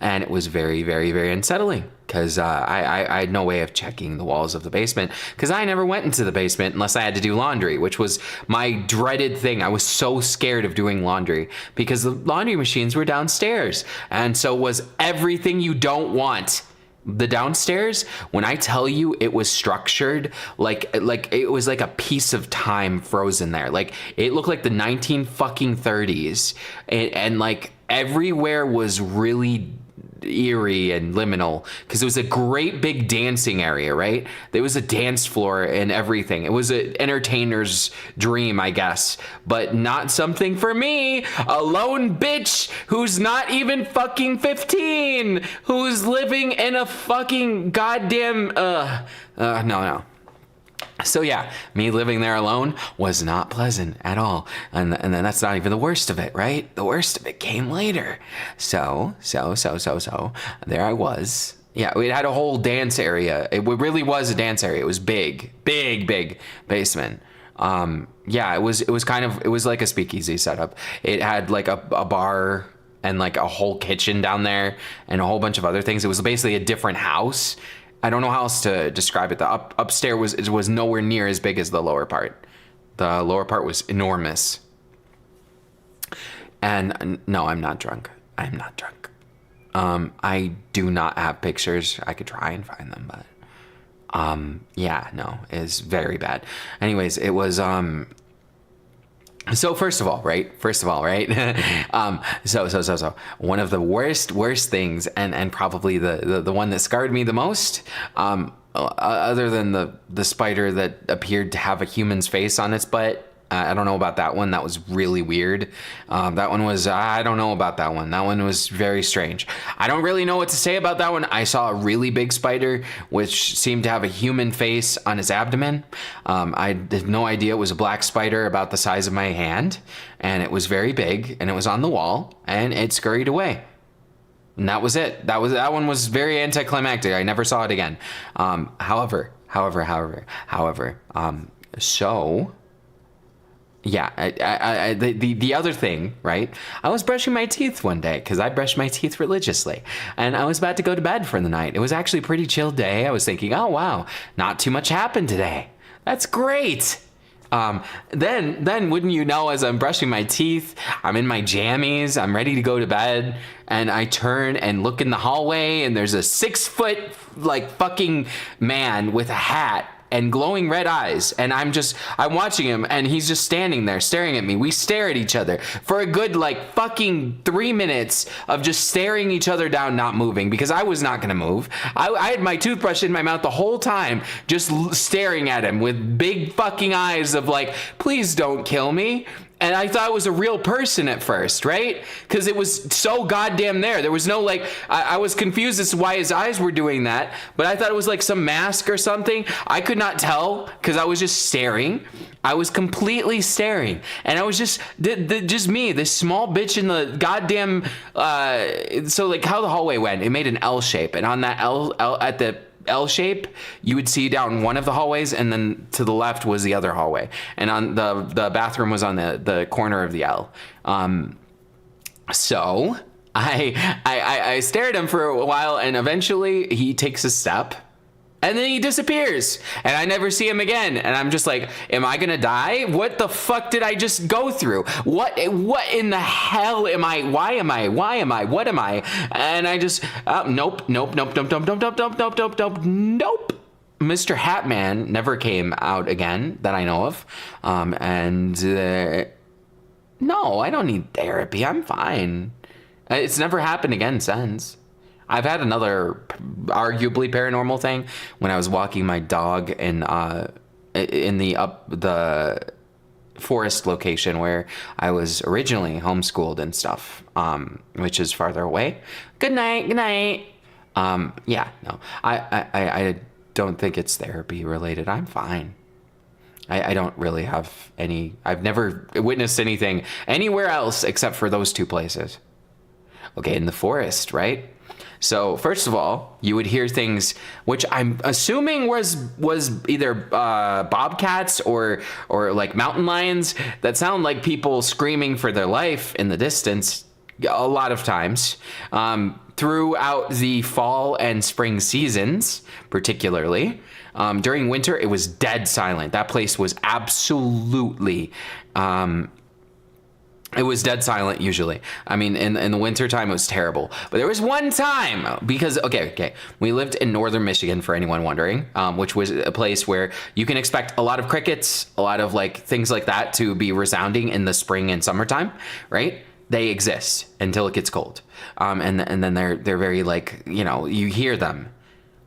And it was very, very, very unsettling, because I had no way of checking the walls of the basement, because I never went into the basement unless I had to do laundry, which was my dreaded thing. I was so scared of doing laundry because the laundry machines were downstairs, and so was everything you don't want. The downstairs, when I tell you, it was structured like it was like a piece of time frozen there. Like, it looked like the 1930s, and like everywhere was really eerie and liminal, because it was a great big dancing area, right? There was a dance floor and everything. It was an entertainer's dream, I guess, but not something for me, a lone bitch who's not even fucking 15, who's living in a fucking goddamn no. So yeah, me living there alone was not pleasant at all. And then that's not even the worst of it, right? The worst of it came later. So, there I was. Yeah, we had a whole dance area. It really was a dance area. It was big basement. Yeah, it was like a speakeasy setup. It had like a bar and like a whole kitchen down there and a whole bunch of other things. It was basically a different house. I don't know how else to describe it. The upstairs was nowhere near as big as the lower part. The lower part was enormous. And no, I'm not drunk. I'm not drunk. I do not have pictures. I could try and find them, but yeah, no, it's very bad. Anyways, it was so first of all, right? So one of the worst things, and probably the one that scarred me the most, other than the spider that appeared to have a human's face on its butt. I don't know about that one. That was really weird. I don't know about that one. That one was very strange. I don't really know what to say about that one. I saw a really big spider, which seemed to have a human face on its abdomen. I had no idea it was a black spider about the size of my hand, and it was very big, and it was on the wall, and it scurried away. And that was it. That one was very anticlimactic. I never saw it again. However, so yeah, the other thing, right? I was brushing my teeth one day because I brush my teeth religiously, and I was about to go to bed for the night. It was actually a pretty chill day. I was thinking, oh wow, not too much happened today. That's great. Then wouldn't you know, as I'm brushing my teeth, I'm in my jammies, I'm ready to go to bed, and I turn and look in the hallway, and there's a 6-foot like fucking man with a hat and glowing red eyes, and I'm watching him, and he's just standing there staring at me. We stare at each other for a good like fucking 3 minutes of just staring each other down, not moving, because I was not gonna move. I had my toothbrush in my mouth the whole time, just staring at him with big fucking eyes of like, please don't kill me. And I thought it was a real person at first, right? Because it was so goddamn there. There was no like, I was confused as to why his eyes were doing that, but I thought it was like some mask or something. I could not tell because I was just staring. I was completely staring. And I was just me, this small bitch in the goddamn, so like how the hallway went, it made an L shape. And on that L at the L shape, you would see down one of the hallways, and then to the left was the other hallway, and on the bathroom was on the corner of the L. So I stared at him for a while, and eventually he takes a step, and then he disappears, and I never see him again. And I'm just like, am I gonna die? What the fuck did I just go through? What in the hell am I? Why am I? What am I? And I just, nope. Mr. Hatman never came out again that I know of. No, I don't need therapy. I'm fine. It's never happened again since. I've had another arguably paranormal thing when I was walking my dog in the Forrest location where I was originally homeschooled and stuff, which is farther away. Good night. Yeah, no, I don't think it's therapy related. I'm fine. I don't really have any. I've never witnessed anything anywhere else except for those two places. Okay, in the forest, right? So first of all, you would hear things which I'm assuming was either bobcats or like mountain lions that sound like people screaming for their life in the distance a lot of times. Throughout the fall and spring seasons, particularly. During winter, it was dead silent. That place was absolutely... it was dead silent usually. I mean, in the winter time, it was terrible. But there was one time, because, okay. We lived in northern Michigan, for anyone wondering, which was a place where you can expect a lot of crickets, a lot of like things like that to be resounding in the spring and summertime, right? They exist until it gets cold. And then they're very like, you hear them.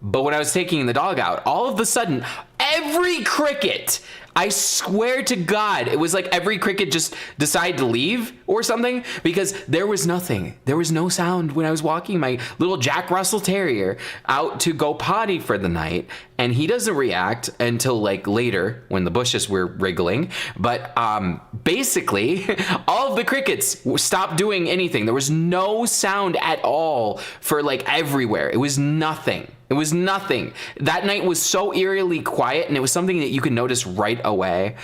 But when I was taking the dog out, all of a sudden, every cricket, I swear to God, it was like every cricket just decided to leave or something, because there was nothing. There was no sound when I was walking my little Jack Russell Terrier out to go potty for the night, and he doesn't react until like later when the bushes were wriggling. But basically, all of the crickets stopped doing anything. There was no sound at all for like everywhere. It was nothing. It was nothing. That night was so eerily quiet, and it was something that you could notice right away.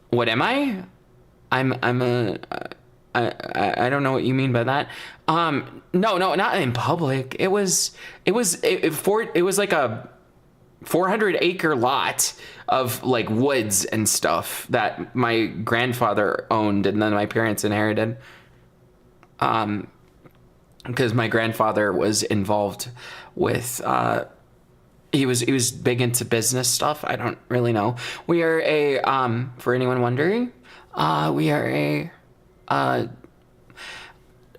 What am I? I don't know what you mean by that. No, not in public. It was like a 400-acre lot of like woods and stuff that my grandfather owned, and then my parents inherited. Because my grandfather was involved with, he was big into business stuff. I don't really know. We are for anyone wondering, we are I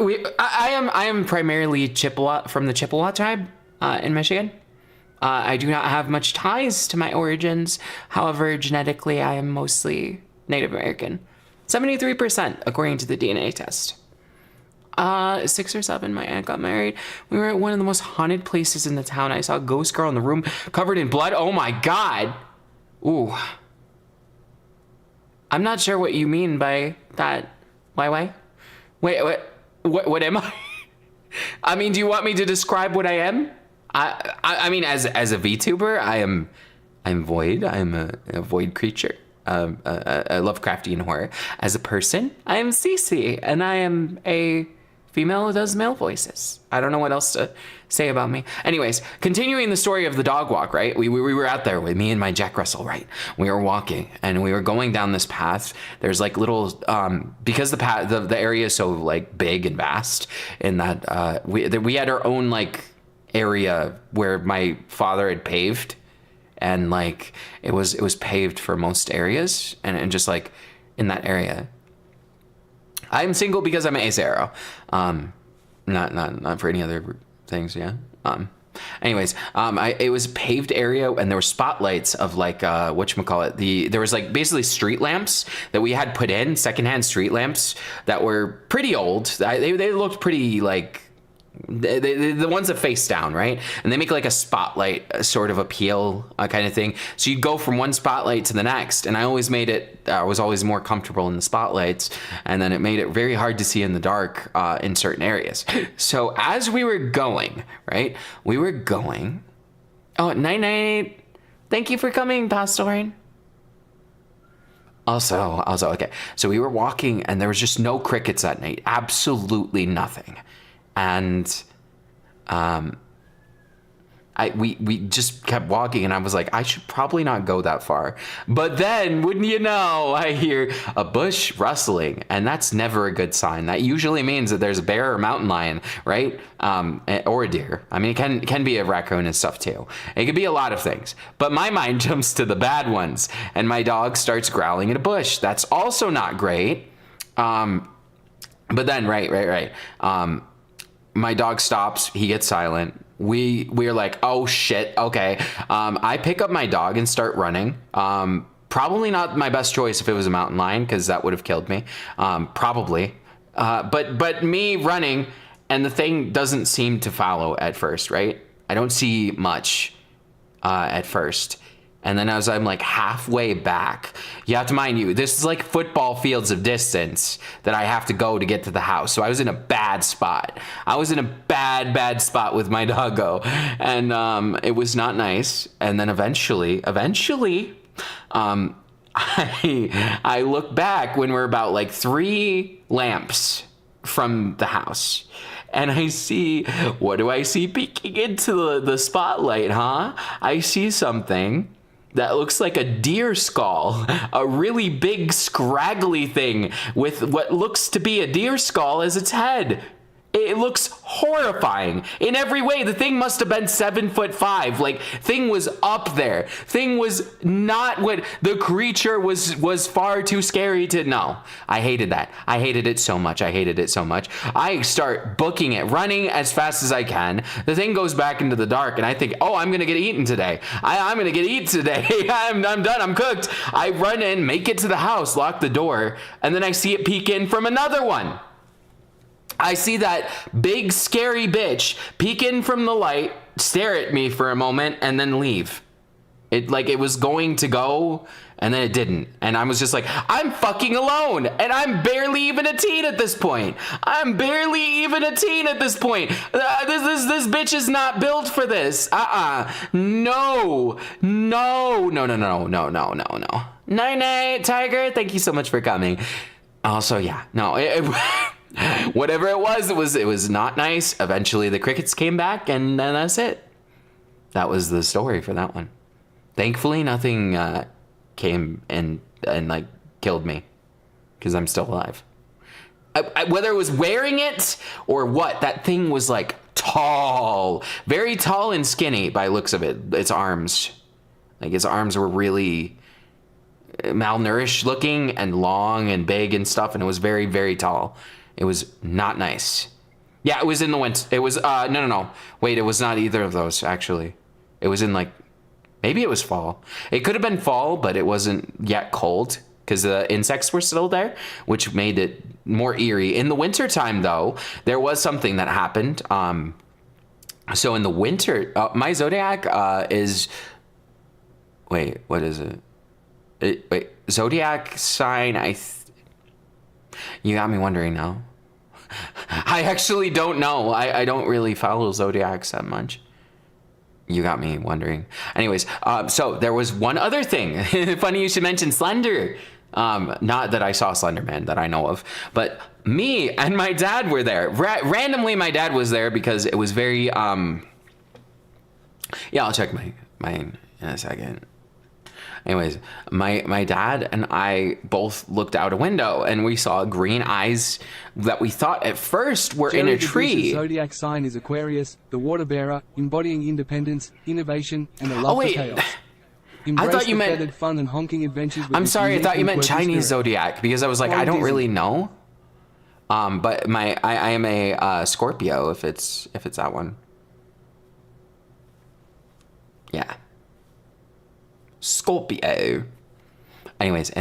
am primarily Chippewa, from the Chippewa tribe, in Michigan. I do not have much ties to my origins. However, genetically, I am mostly Native American. 73%, according to the DNA test. 6 or 7, my aunt got married. We were at one of the most haunted places in the town. I saw a ghost girl in the room covered in blood. Oh my God. Ooh. I'm not sure what you mean by that. Why? Wait, what am I? I mean, do you want me to describe what I am? I mean, as a VTuber, I'm void. I'm a void creature. Lovecraftian horror. As a person, I am Cece, and I am a female who does male voices. I don't know what else to say about me. Anyways, continuing the story of the dog walk, right? We were out there with me and my Jack Russell, right? We were walking and we were going down this path. There's like little, because the path, the area is so like big and vast, in that we had our own like area where my father had paved, and like it was paved for most areas, and just like in that area. I'm single because I'm an ace arrow. Not for any other things, yeah. Anyways, it was a paved area, and there were spotlights of like whatchamacallit, there was like basically street lamps that we had put in, secondhand street lamps that were pretty old. They looked pretty like the ones that face down, right? And they make like a spotlight sort of appeal kind of thing. So you'd go from one spotlight to the next, and I always made it, I was always more comfortable in the spotlights, and then it made it very hard to see in the dark in certain areas. So as we were going, right, oh, 998, thank you for coming, Pastorin. Also, okay, so we were walking, and there was just no crickets that night, absolutely nothing. And we just kept walking, and I was like, I should probably not go that far. But then, wouldn't you know, I hear a bush rustling, and that's never a good sign. That usually means that there's a bear or mountain lion, right? Or a deer. I mean, it can be a raccoon and stuff too. It could be a lot of things. But my mind jumps to the bad ones, and my dog starts growling in a bush. That's also not great. But then, right. My dog stops, he gets silent. We're like, oh shit, okay. I pick up my dog and start running. Probably not my best choice if it was a mountain lion, because that would have killed me. Probably. But me running, and the thing doesn't seem to follow at first, right? I don't see much at first. And then as I'm like halfway back, you have to mind you, this is like football fields of distance that I have to go to get to the house. So I was in a bad spot. I was in a bad spot with my doggo. And it was not nice. And then eventually, I look back when we're about like 3 lamps from the house. And I see, what do I see peeking into the spotlight, huh? I see something that looks like a deer skull, a really big scraggly thing with what looks to be a deer skull as its head. It looks horrifying in every way. The thing must have been 7'5". Like, thing was up there. Thing was not what the creature was far too scary to know. I hated that. I hated it so much. I start booking it, running as fast as I can. The thing goes back into the dark, and I think, oh, I'm gonna get eaten today. I'm gonna get eaten today. I'm done. I'm cooked. I run in, make it to the house, lock the door, and then I see it peek in from another one. I see that big scary bitch peek in from the light, stare at me for a moment, and then leave. It was going to go, and then it didn't. And I was just like, I'm fucking alone, and I'm barely even a teen at this point. This bitch is not built for this. No. Night, Tiger. Thank you so much for coming. Also, yeah, no. Whatever it was not nice. Eventually the crickets came back, and then that's it. That was the story for that one. Thankfully nothing came and like killed me, because I'm still alive. Whether it was wearing it or what, that thing was like tall, very tall and skinny by looks of it. Its arms were really malnourished looking and long and big and stuff, and it was very, very tall. It was not nice. Yeah, it was in the winter. It was, no. Wait, it was not either of those, actually. It was in, like, maybe it was fall. It could have been fall, but it wasn't yet cold, because the insects were still there, which made it more eerie. In the wintertime, though, there was something that happened. So in the winter, my zodiac is... Wait, what is it? Wait, zodiac sign, you got me wondering now. I actually don't know. I don't really follow zodiacs that much. You got me wondering. Anyways, so there was one other thing. Funny you should mention Slender. Not that I saw Slender Man that I know of, but me and my dad were there. Randomly, my dad was there because it was very, yeah, I'll check mine in a second. Anyways, my dad and I both looked out a window and we saw green eyes that we thought at first were in a tree. The zodiac sign is Aquarius, the water bearer, embodying independence, innovation, and a love for chaos. I thought you meant fun and honking adventures. I'm sorry, I thought you meant Chinese zodiac because I was like, I don't really know. But I am a Scorpio if it's that one. Yeah. Scorpio. Anyways.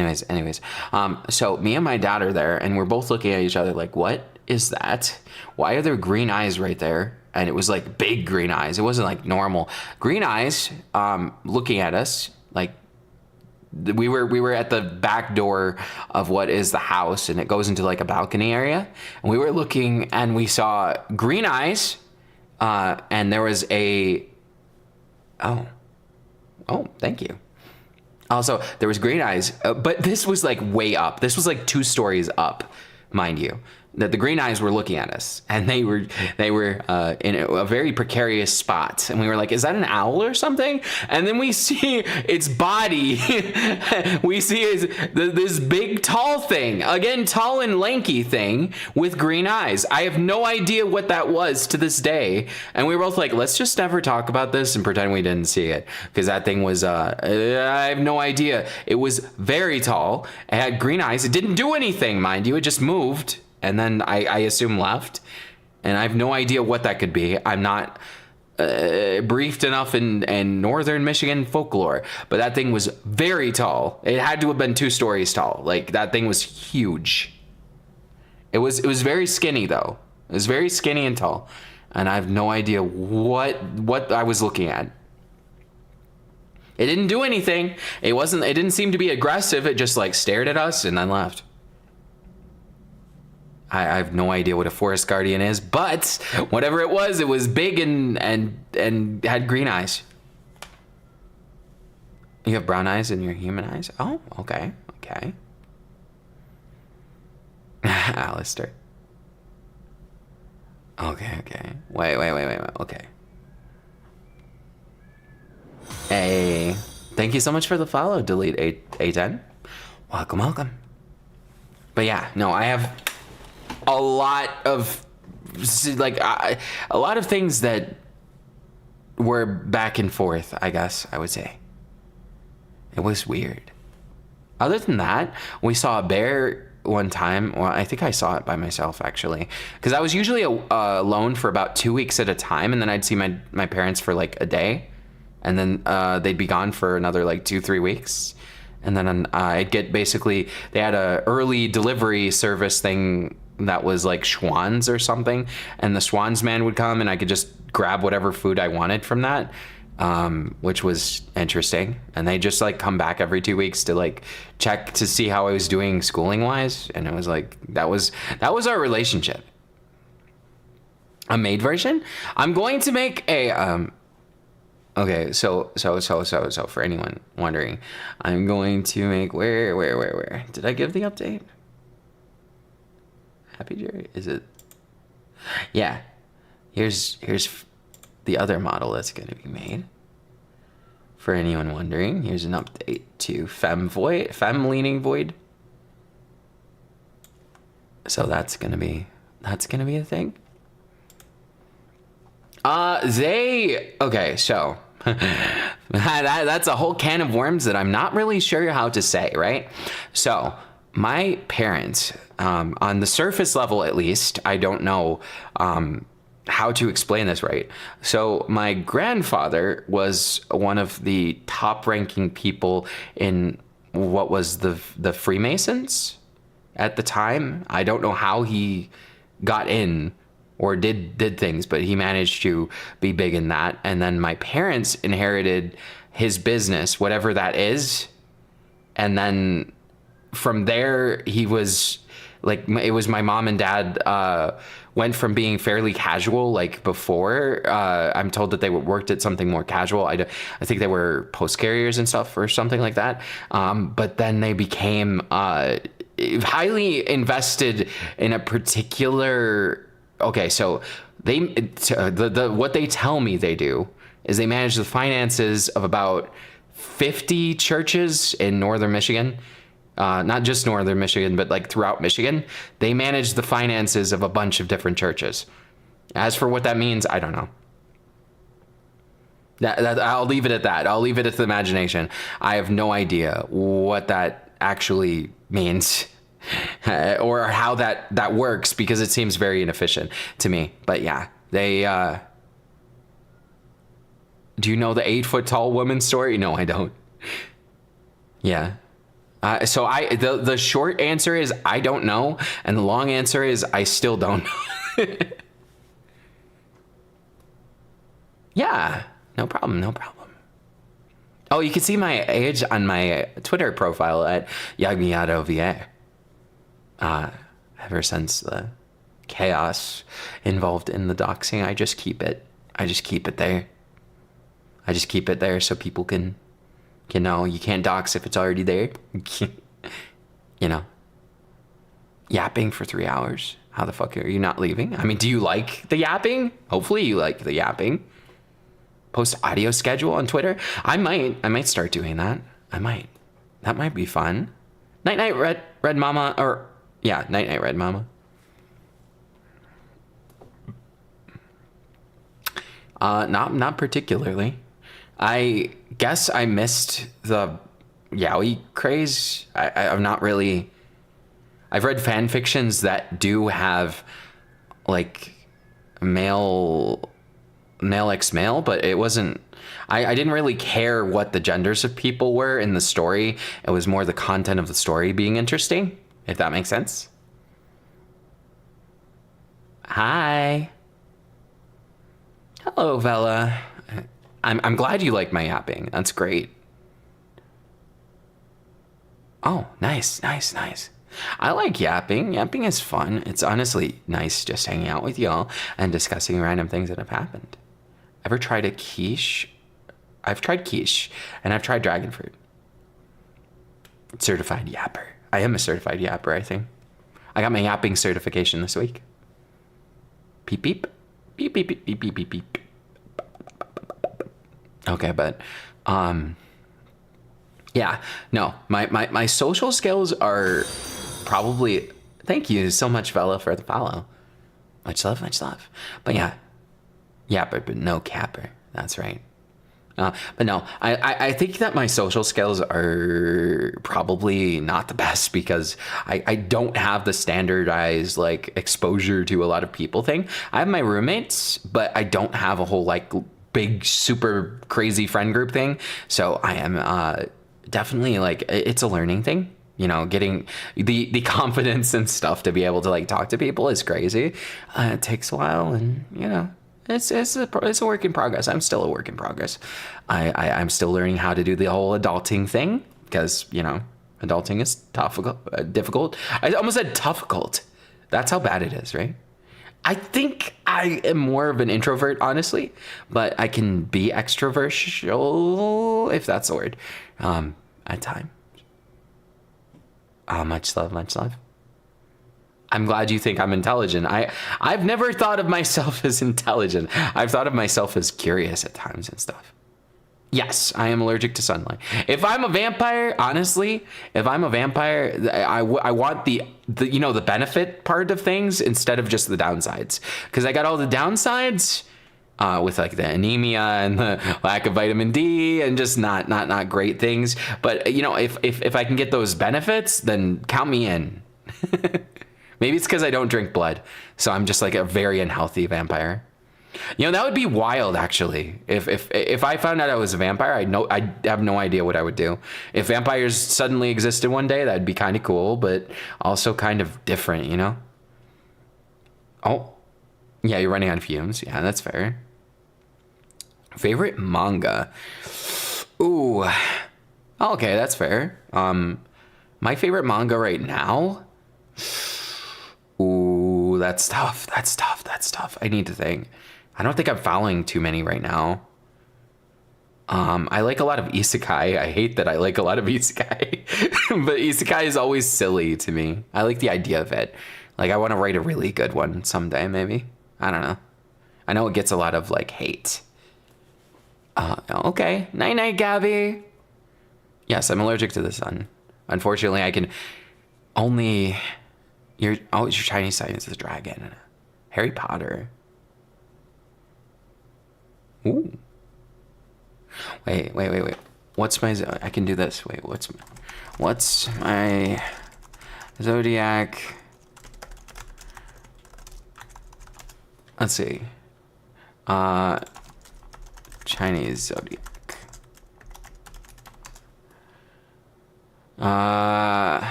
So me and my dad are there and we're both looking at each other like, what is that? Why are there green eyes right there? And it was like big green eyes. It wasn't like normal green eyes, looking at us. Like we were at the back door of what is the house and it goes into like a balcony area. And we were looking and we saw green eyes, and there was oh, thank you. Also, there was green eyes, but this was like way up. This was like 2 stories up, mind you. That the green eyes were looking at us, and they were in a very precarious spot, and we were like, "Is that an owl or something?" And then we see its body. We see this big, tall thing, again, tall and lanky thing with green eyes. I have no idea what that was to this day, and we were both like, "Let's just never talk about this and pretend we didn't see it," because that thing was. I have no idea. It was very tall. It had green eyes. It didn't do anything, mind you. It just moved. And then I assume left, and I have no idea what that could be. I'm not briefed enough in northern Michigan folklore, but that thing was very tall. It had to have been 2 stories tall. Like that thing was huge. It was very skinny though. It was very skinny and tall, and I have no idea what I was looking at. It didn't do anything. It didn't seem to be aggressive. It just like stared at us and then left. I have no idea what a forest guardian is, but whatever it was big and had green eyes. You have brown eyes in your human eyes? Oh, okay. Alistair. Okay. Wait. Okay. Hey, thank you so much for the follow, Delete A10. Welcome. But yeah, no, I have a lot of things that were back and forth, I guess I would say. It was weird. Other than that, we saw a bear one time. Well, I think I saw it by myself actually, because I was usually alone for about 2 weeks at a time, and then I'd see my parents for like a day, and then they'd be gone for another like 2-3 weeks. And then I'd get basically, they had a early delivery service thing that was like Schwann's or something, and the Schwann's man would come and I could just grab whatever food I wanted from that, which was interesting. And they just like come back every 2 weeks to like check to see how I was doing schooling wise, and it was like that was our relationship. A maid version? I'm going to make a okay, so for anyone wondering, I'm going to make where did I give the update? Happy Jerry? Is it? Yeah. Here's the other model that's going to be made. For anyone wondering, here's an update to Femme Leaning Void. So that's gonna be a thing. Okay, so that's a whole can of worms that I'm not really sure how to say, right? So my parents, on the surface level at least, I don't know how to explain this right. So my grandfather was one of the top ranking people in what was the Freemasons at the time. I don't know how he got in or did things, but he managed to be big in that. And then my parents inherited his business, whatever that is. And then from there, he was like, it was my mom and dad went from being fairly casual like before. I'm told that they worked at something more casual. I think they were post carriers and stuff or something like that. But then they became highly invested in a particular. Okay, so what they tell me they do is they manage the finances of about 50 churches in northern Michigan. Not just northern Michigan, but like throughout Michigan. They manage the finances of a bunch of different churches. As for what that means, I don't know. I'll leave it at that. I'll leave it at the imagination. I have no idea what that actually means or how that works, because it seems very inefficient to me. But yeah, they... Do you know the 8-foot-tall woman story? No, I don't. Yeah. So the short answer is I don't know, and the long answer is I still don't know. Yeah, no problem. Oh, you can see my age on my Twitter profile at YagmiatoVA. Ever since the chaos involved in the doxing, I just keep it there. I just keep it there so people can know. You can't dox if it's already there. You know, yapping for 3 hours. How the fuck are you not leaving? I mean, do you like the yapping? Hopefully you like the yapping. Post audio schedule on Twitter. I might start doing that. That might be fun. Night Red Mama, or yeah, Night Red Mama. Not particularly. I guess I missed the yaoi craze. I'm not really... I've read fan fictions that do have, like, male x male, but it wasn't... I didn't really care what the genders of people were in the story. It was more the content of the story being interesting, if that makes sense. Hi. Hello, Vela. I'm glad you like my yapping. That's great. Oh, nice. I like yapping. Yapping is fun. It's honestly nice just hanging out with y'all and discussing random things that have happened. Ever tried a quiche? I've tried quiche, and I've tried dragon fruit. Certified yapper. I am a certified yapper, I think. I got my yapping certification this week. Beep, beep. Beep, beep, beep, beep, beep, beep, beep. Okay, but yeah, no, my social skills are probably... Thank you so much, Vela, for the follow. Much love. But yeah, yapper, but no capper. That's right. But no, I think that my social skills are probably not the best because I don't have the standardized like exposure to a lot of people thing. I have my roommates, but I don't have a whole like big super crazy friend group thing. So I am definitely like, it's a learning thing. You know, getting the confidence and stuff to be able to like talk to people is crazy. It takes a while, and you know. It's a work in progress. I'm still a work in progress. I'm still learning how to do the whole adulting thing because, you know, adulting is difficult. I almost said difficult. That's how bad it is, right? I think I am more of an introvert, honestly, but I can be extroversial, if that's the word, at times. Much love. I'm glad you think I'm intelligent. I've never thought of myself as intelligent. I've thought of myself as curious at times and stuff. Yes, I am allergic to sunlight. If I'm a vampire, honestly, I want the you know, the benefit part of things instead of just the downsides. Because I got all the downsides with like the anemia and the lack of vitamin D and just not great things. But you know, if I can get those benefits, then count me in. Maybe it's because I don't drink blood, so I'm just like a very unhealthy vampire. You know, that would be wild, actually. If I found out I was a vampire, I have no idea what I would do. If vampires suddenly existed one day, that'd be kind of cool, but also kind of different, you know? Oh, yeah, you're running on fumes. Yeah, that's fair. Favorite manga? Ooh, okay, that's fair. My favorite manga right now? Ooh, that's tough. That's tough. That's tough. I need to think. I don't think I'm following too many right now. I like a lot of isekai. I hate that I like a lot of isekai. But isekai is always silly to me. I like the idea of it. Like, I want to write a really good one someday, maybe. I don't know. I know it gets a lot of, like, hate. Okay. Night-night, Gabby. Yes, I'm allergic to the sun. Unfortunately, I can only... your Chinese sign is a dragon. Harry Potter. Ooh. Wait. What's my... I can do this. Wait, what's my zodiac? Let's see. Chinese zodiac.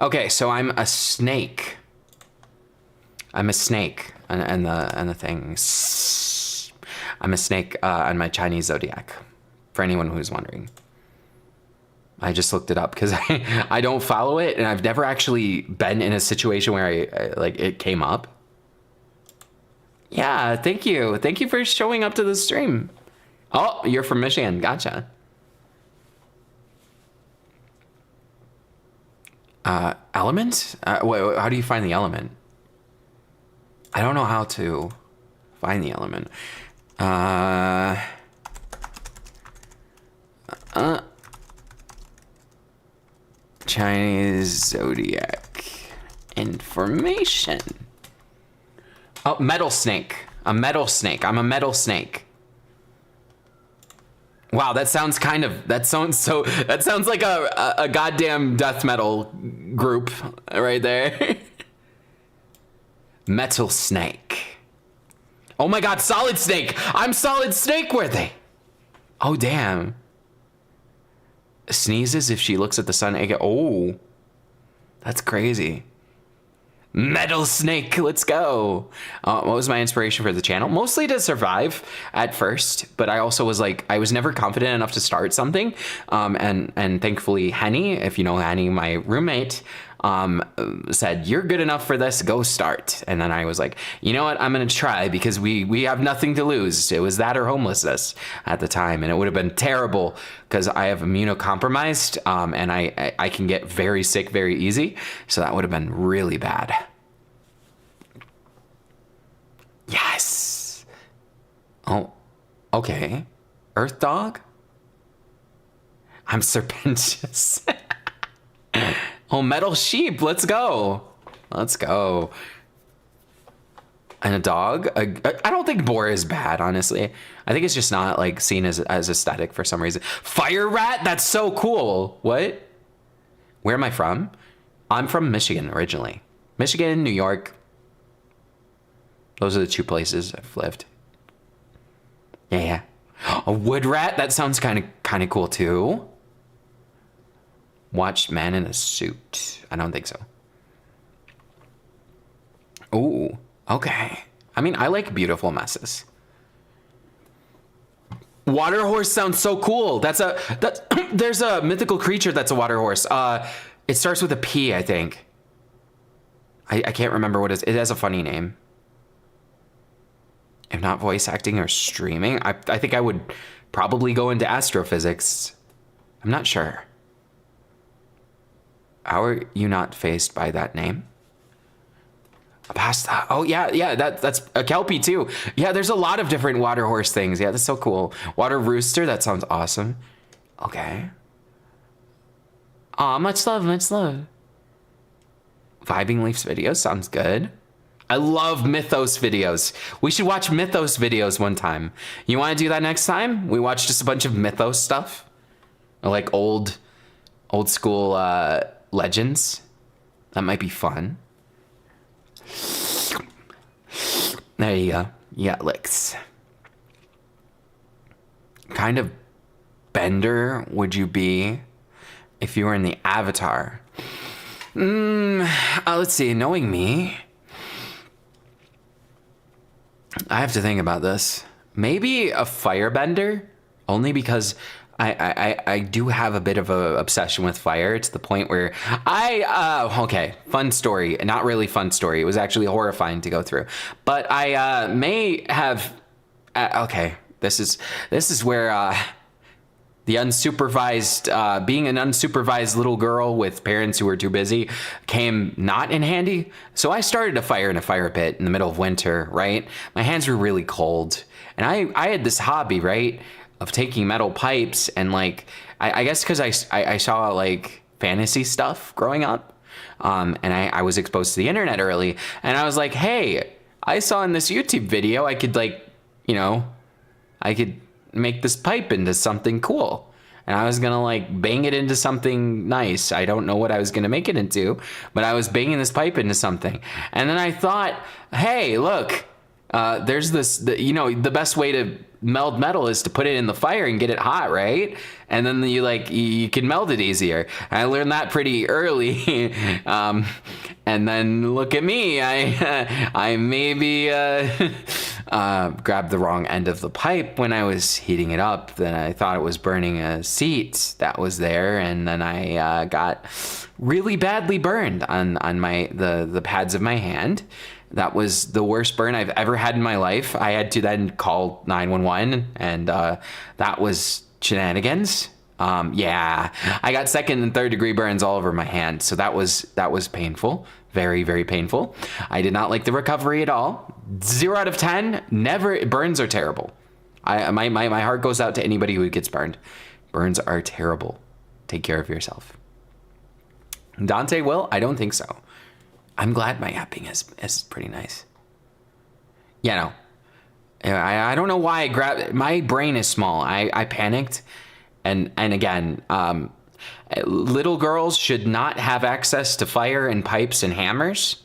Okay, so I'm a snake. I'm a snake, and the thing. I'm a snake on my Chinese zodiac. For anyone who's wondering, I just looked it up because I don't follow it, and I've never actually been in a situation where I like it came up. Yeah, thank you for showing up to the stream. Oh, you're from Michigan, gotcha. Element? Wait, how do you find the element? I don't know how to find the element. Chinese zodiac information. Oh, metal snake. A metal snake. I'm a metal snake. Wow, that sounds like a goddamn death metal group right there. Metal snake. Oh my god, solid snake. I'm solid snake worthy. Oh damn. Sneezes if she looks at the sun. Oh, that's crazy. Metal snake, let's go. What was my inspiration for the channel? Mostly to survive at first, but I also was like, I was never confident enough to start something. And thankfully Henny, if you know Henny, my roommate, said, you're good enough for this, go start. And then I was like, you know what, I'm gonna try because we have nothing to lose. It was that or homelessness at the time, and it would have been terrible because I have immunocompromised, and I can get very sick very easy, so that would have been really bad. Yes. Oh, okay. Earth dog? I'm serpentious. Oh, metal sheep. Let's go. Let's go. And a dog? I don't think boar is bad, honestly. I think it's just not like seen as aesthetic for some reason. Fire rat? That's so cool. What? Where am I from? I'm from Michigan originally. Michigan, New York. Those are the two places I've lived. Yeah. A wood rat? That sounds kind of cool too. Watched man in a suit. I don't think so. Ooh, okay. I mean, I like beautiful messes. Water horse sounds so cool. There's a mythical creature that's a water horse. It starts with a P, I think. I can't remember what it is. It has a funny name. If not voice acting or streaming, I think I would probably go into astrophysics. I'm not sure. How are you not faced by that name? A pasta. Oh yeah, that's a kelpie too. Yeah, there's a lot of different water horse things. Yeah, that's so cool. Water rooster, that sounds awesome. Okay. Aw, much love, much love. Vibing Leafs videos sounds good. I love Mythos videos. We should watch Mythos videos one time. You want to do that next time? We watch just a bunch of Mythos stuff, or like old school legends. That might be fun. There you go. Yeah, licks. Kind of bender would you be if you were in the Avatar? Let's see. Knowing me, I have to think about this. Maybe a firebender, only because I do have a bit of a obsession with fire to the point where okay, fun story. Not really fun story. It was actually horrifying to go through. But I may have okay, this is where the unsupervised, being an unsupervised little girl with parents who were too busy came not in handy. So I started a fire in a fire pit in the middle of winter, right? My hands were really cold. And I had this hobby, right, of taking metal pipes and like, I guess because I saw like fantasy stuff growing up. And I was exposed to the internet early. And I was like, hey, I saw in this YouTube video, I could like, you know, I could make this pipe into something cool. And I was gonna like bang it into something nice. I don't know what I was gonna make it into, but I was banging this pipe into something. And then I thought, hey, look, there's this, you know, the best way to meld metal is to put it in the fire and get it hot, right? And then you can meld it easier. I learned that pretty early. And then look at me, I maybe grabbed the wrong end of the pipe when I was heating it up. Then I thought it was burning a seat that was there, and then I got really badly burned on the pads of my hand. That was the worst burn I've ever had in my life. I had to then call 911, and that was shenanigans. Yeah, I got second and third degree burns all over my hand, so that was painful, very, very painful. I did not like the recovery at all. 0 out of 10. Never. Burns are terrible. My heart goes out to anybody who gets burned. Burns are terrible. Take care of yourself. Dante will? I don't think so. I'm glad my yapping is pretty nice. Yeah, no. I don't know why I grabbed... My brain is small. I panicked. And again, little girls should not have access to fire and pipes and hammers.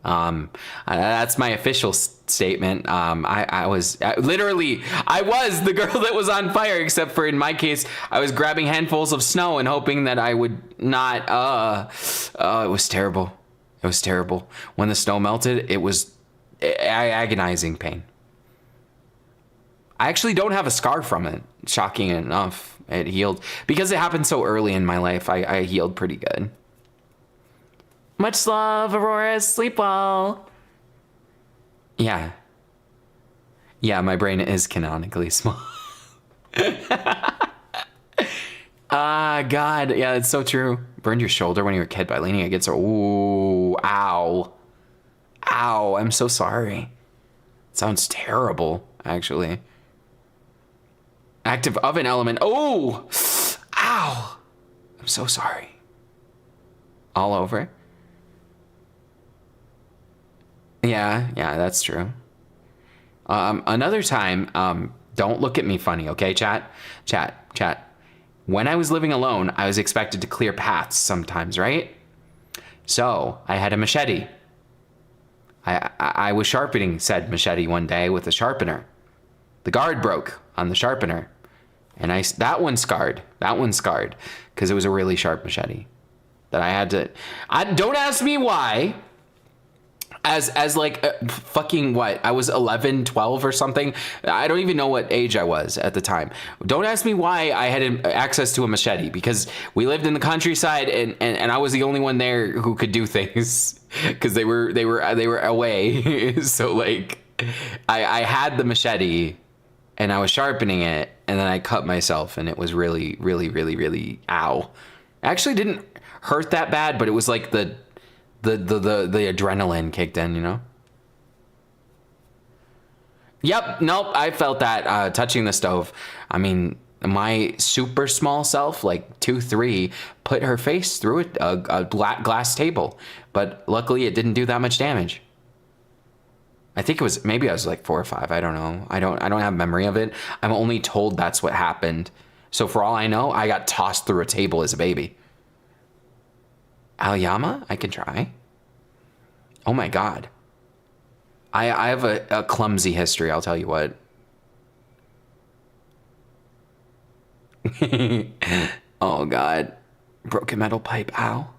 That's my official statement. I was the girl that was on fire, except for in my case, I was grabbing handfuls of snow and hoping that I would not... it was terrible. It was terrible. When the snow melted, it was agonizing pain. I actually don't have a scar from it. Shocking enough, it healed. Because it happened so early in my life, I healed pretty good. Much love, Aurora. Sleep well. Yeah. Yeah, my brain is canonically small. God. Yeah, it's so true. Burned your shoulder when you were a kid by leaning against her. Ooh, ow. Ow, I'm so sorry. It sounds terrible, actually. Active oven element. Oh, ow. I'm so sorry. All over. Yeah, that's true. Another time, don't look at me funny, okay, chat? Chat. When I was living alone, I was expected to clear paths sometimes, right? So I had a machete. I was sharpening said machete one day with a sharpener. The guard broke on the sharpener, and that one scarred because it was a really sharp machete that I had to. Don't ask me why. As like fucking what? I was 11, 12 or something. I don't even know what age I was at the time. Don't ask me why I had access to a machete, because we lived in the countryside and I was the only one there who could do things because they were away. So like I had the machete and I was sharpening it, and then I cut myself, and it was really, really, really, really ow. It actually didn't hurt that bad, but it was like the adrenaline kicked in, you know? Yep, nope, I felt that touching the stove. I mean, my super small self, like 2'3", put her face through a glass table, but luckily it didn't do that much damage. I think it was, maybe I was like 4 or 5, I don't know. I don't have memory of it. I'm only told that's what happened. So for all I know, I got tossed through a table as a baby. Aoyama? I can try. Oh my god. I have a clumsy history, I'll tell you what. Oh god. Broken metal pipe, ow.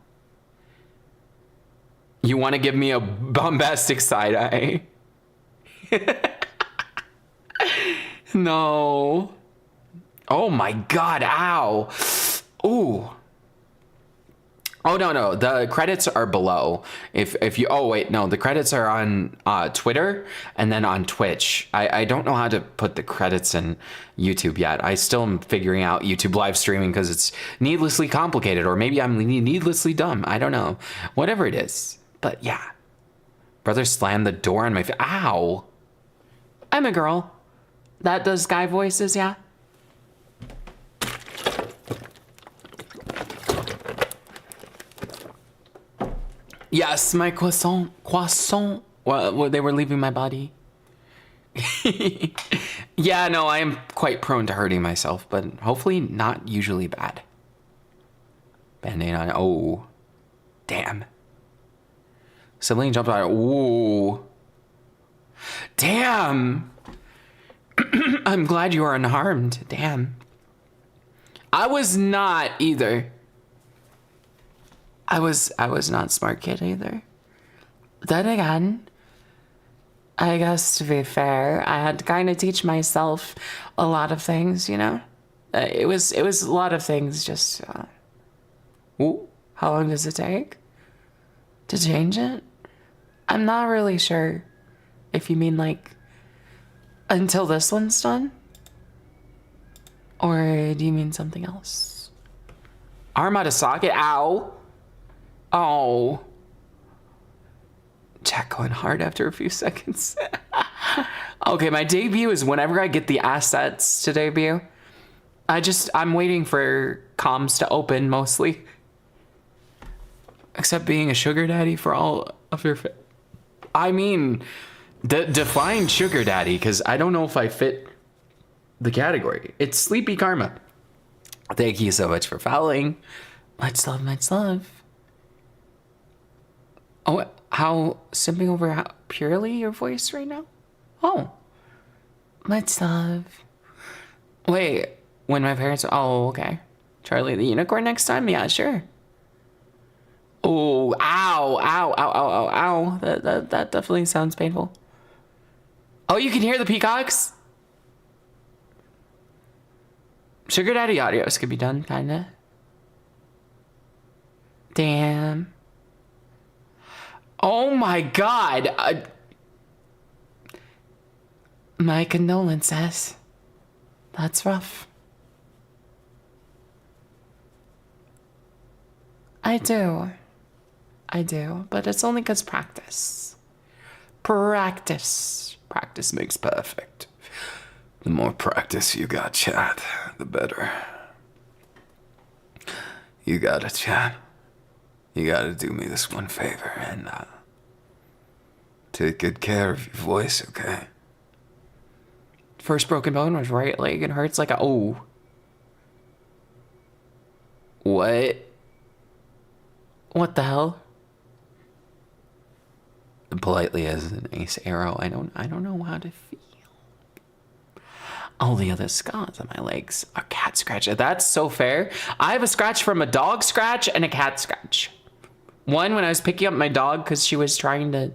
You want to give me a bombastic side eye? No. Oh my God, ow. Ooh. Oh, no, the credits are below. If you, oh wait, no, the credits are on Twitter and then on Twitch. I don't know how to put the credits in YouTube yet. I still am figuring out YouTube live streaming because it's needlessly complicated, or maybe I'm needlessly dumb. I don't know. Whatever it is. But yeah. Brother slammed the door on my face. Ow. I'm a girl. That does guy voices, yeah? Yes, my croissant. Well, they were leaving my body. Yeah, no, I am quite prone to hurting myself, but hopefully not usually bad. Band-aid on, oh. Damn. Sibling jumped on it, ooh. Damn. I'm glad you are unharmed, damn. I was not either. I was not smart kid either. Then again, I guess to be fair, I had to kind of teach myself a lot of things, you know? It was a lot of things just, ooh, how long does it take to change it? I'm not really sure if you mean like until this one's done, or do you mean something else? Arm out of socket, ow. Oh. Chat going hard after a few seconds. Okay, my debut is whenever I get the assets to debut. I'm waiting for comms to open mostly. Except being a sugar daddy for all of your I mean, define sugar daddy, because I don't know if I fit the category. It's Sleepy Karma. Thank you so much for following. Much love, much love. Oh, how simping over how purely your voice right now? Oh, much love. Wait, when my parents, oh, okay. Charlie the Unicorn next time? Yeah, sure. Oh, ow, ow, ow, ow, ow, ow. That definitely sounds painful. Oh, you can hear the peacocks? Sugar Daddy audios could be done, kinda. Damn. Oh my God. My condolences. That's rough. I do, but it's only 'cause practice. Practice makes perfect. The more practice you got, Chad, the better. You got it, Chad. You gotta do me this one favor and take good care of your voice, okay? First broken bone was right leg and hurts like a, oh. What? What the hell? Politely as an ace arrow, I don't know how to feel. All the other scars on my legs are cat scratch. That's so fair. I have a scratch from a dog scratch and a cat scratch. One when I was picking up my dog because she was trying to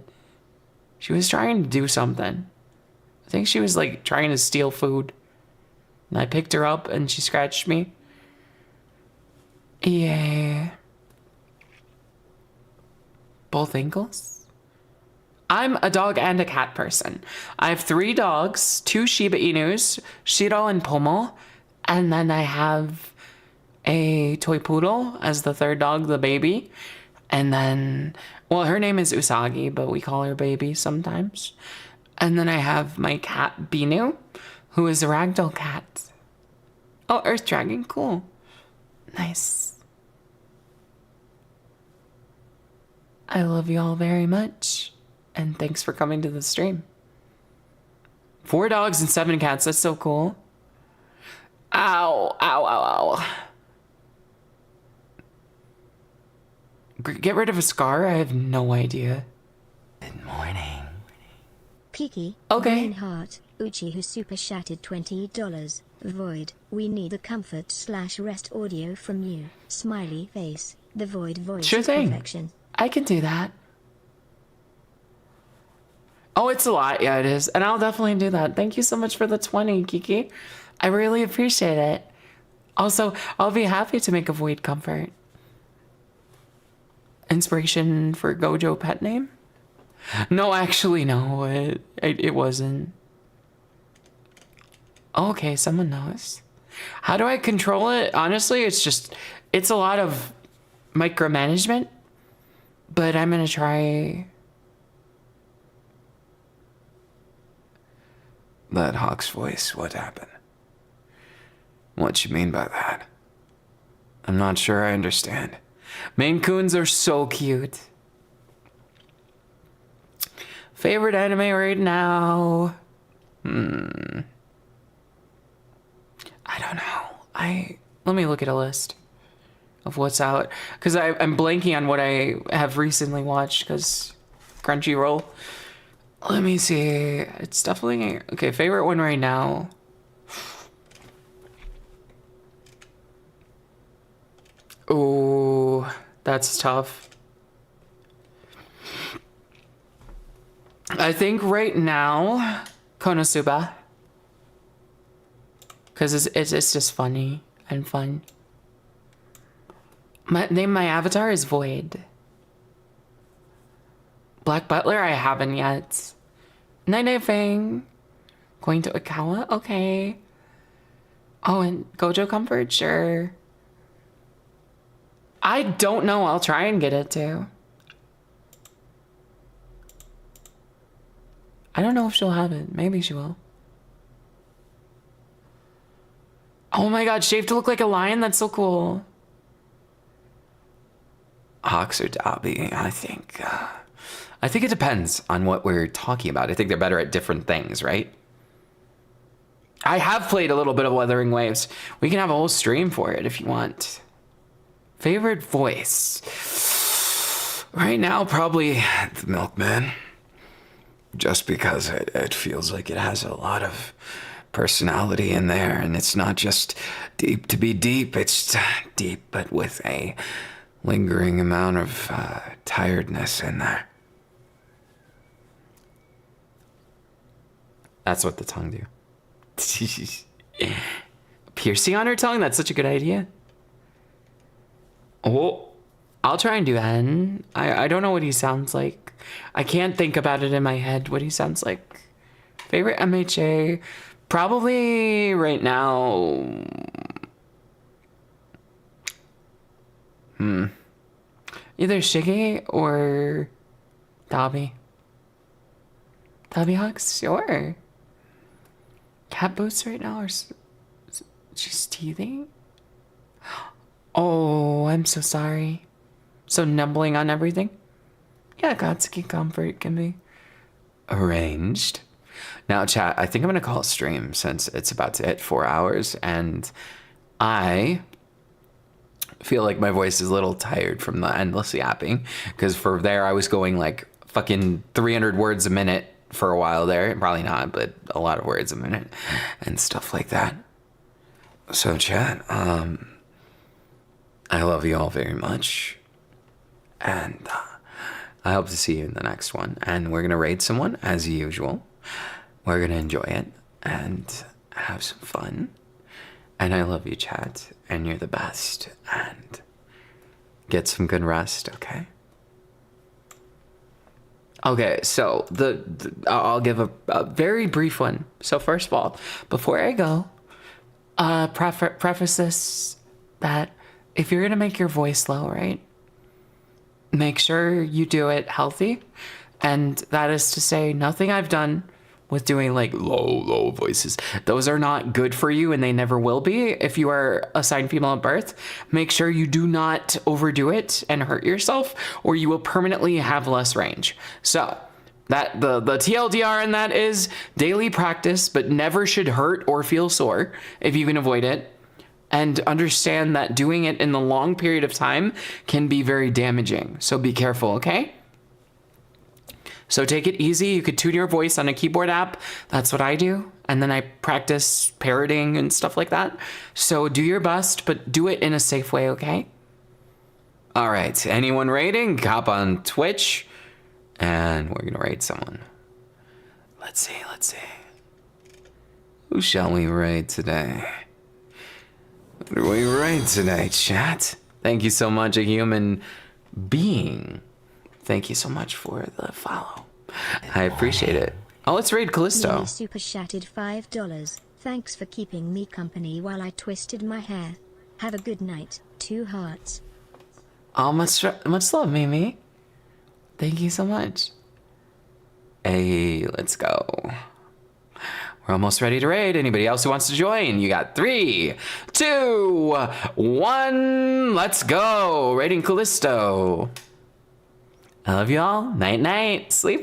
do something. I think she was like trying to steal food. And I picked her up and she scratched me. Yeah. Both ankles? I'm a dog and a cat person. I have 3 dogs, 2 Shiba Inus, Shiro and Pomo, and then I have a toy poodle as the 3rd dog, the baby. And then, well, her name is Usagi, but we call her baby sometimes. And then I have my cat Binu, who is a ragdoll cat. Oh, Earth Dragon, cool. Nice. I love you all very much. And thanks for coming to the stream. 4 dogs and 7 cats. That's so cool. Ow, ow, ow, ow. Get rid of a scar? I have no idea. Good morning. Kiki. Okay. Heart. Uchi who super chatted $20. Void. We need the comfort/rest audio from you. Smiley face. The void voice. Sure thing. Perfection. I can do that. Oh, it's a lot. Yeah, it is. And I'll definitely do that. Thank you so much for the 20, Kiki. I really appreciate it. Also, I'll be happy to make a void comfort. Inspiration for Gojo pet name? No, actually, no. It wasn't. Okay, someone knows. How do I control it? Honestly, it's a lot of micromanagement. But I'm gonna try. That Hawk's voice, what happened? What you mean by that? I'm not sure I understand. Maine Coons are so cute. Favorite anime right now? I don't know. Let me look at a list of what's out. Because I'm blanking on what I have recently watched because Crunchyroll. Let me see. It's definitely... Okay, favorite one right now. Oh, that's tough. I think right now, Konosuba. Because it's just funny and fun. My avatar is Void. Black Butler, I haven't yet. Night Night Fang. Going to Okawa? Okay. Oh, and Gojo Comfort? Sure. I don't know. I'll try and get it too. I don't know if she'll have it. Maybe she will. Oh my god, shaved to look like a lion? That's so cool. Hawks or Dobby, I think it depends on what we're talking about. I think they're better at different things, right? I have played a little bit of Wuthering Waves. We can have a whole stream for it if you want. Favorite voice? Right now, probably the Milkman. Just because it feels like it has a lot of personality in there, and it's not just deep to be deep, it's deep but with a lingering amount of tiredness in there. That's what the tongue do. Piercing on her tongue? That's such a good idea. Oh, I'll try and do N. I don't know what he sounds like. I can't think about it in my head what he sounds like. Favorite MHA? Probably right now... Either Shiggy or Dobby. Dobby Hawks? Sure. Cat Boots right now, or she's teething? Oh, I'm so sorry. So numbling on everything? Yeah, Gotsuki Comfort can be arranged. Now, chat, I think I'm going to call it stream since it's about to hit 4 hours, and I feel like my voice is a little tired from the endless yapping, because for there I was going like fucking 300 words a minute for a while there. Probably not, but a lot of words a minute and stuff like that. So chat, I love you all very much, and I hope to see you in the next one. And we're gonna raid someone as usual. We're gonna enjoy it and have some fun. And I love you, chat, and you're the best. And get some good rest, okay? Okay, so I'll give a very brief one. So first of all, before I go, preface this that if you're gonna make your voice low, right? Make sure you do it healthy, and that is to say, nothing I've done with doing like low voices, those are not good for you, and they never will be. If you are assigned female at birth, make sure you do not overdo it and hurt yourself, or you will permanently have less range. So that the TLDR in that is daily practice, but never should hurt or feel sore if you can avoid it. And understand that doing it in the long period of time can be very damaging. So be careful, okay? So take it easy. You could tune your voice on a keyboard app. That's what I do. And then I practice parroting and stuff like that. So do your best, but do it in a safe way, okay? All right. Anyone raiding? Hop on Twitch. And we're going to raid someone. Let's see. Who shall we raid today? What do we raid today, chat? Thank you so much, a human being. Thank you so much for the follow. I appreciate it. Oh, let's raid Callisto. Lily super chatted $5. Thanks for keeping me company while I twisted my hair. Have a good night. 2 hearts. Oh, much love, Mimi. Thank you so much. Hey, let's go. We're almost ready to raid. Anybody else who wants to join? You got 3, 2, 1. Let's go. Raiding Callisto. I love y'all. Night, night. Sleep.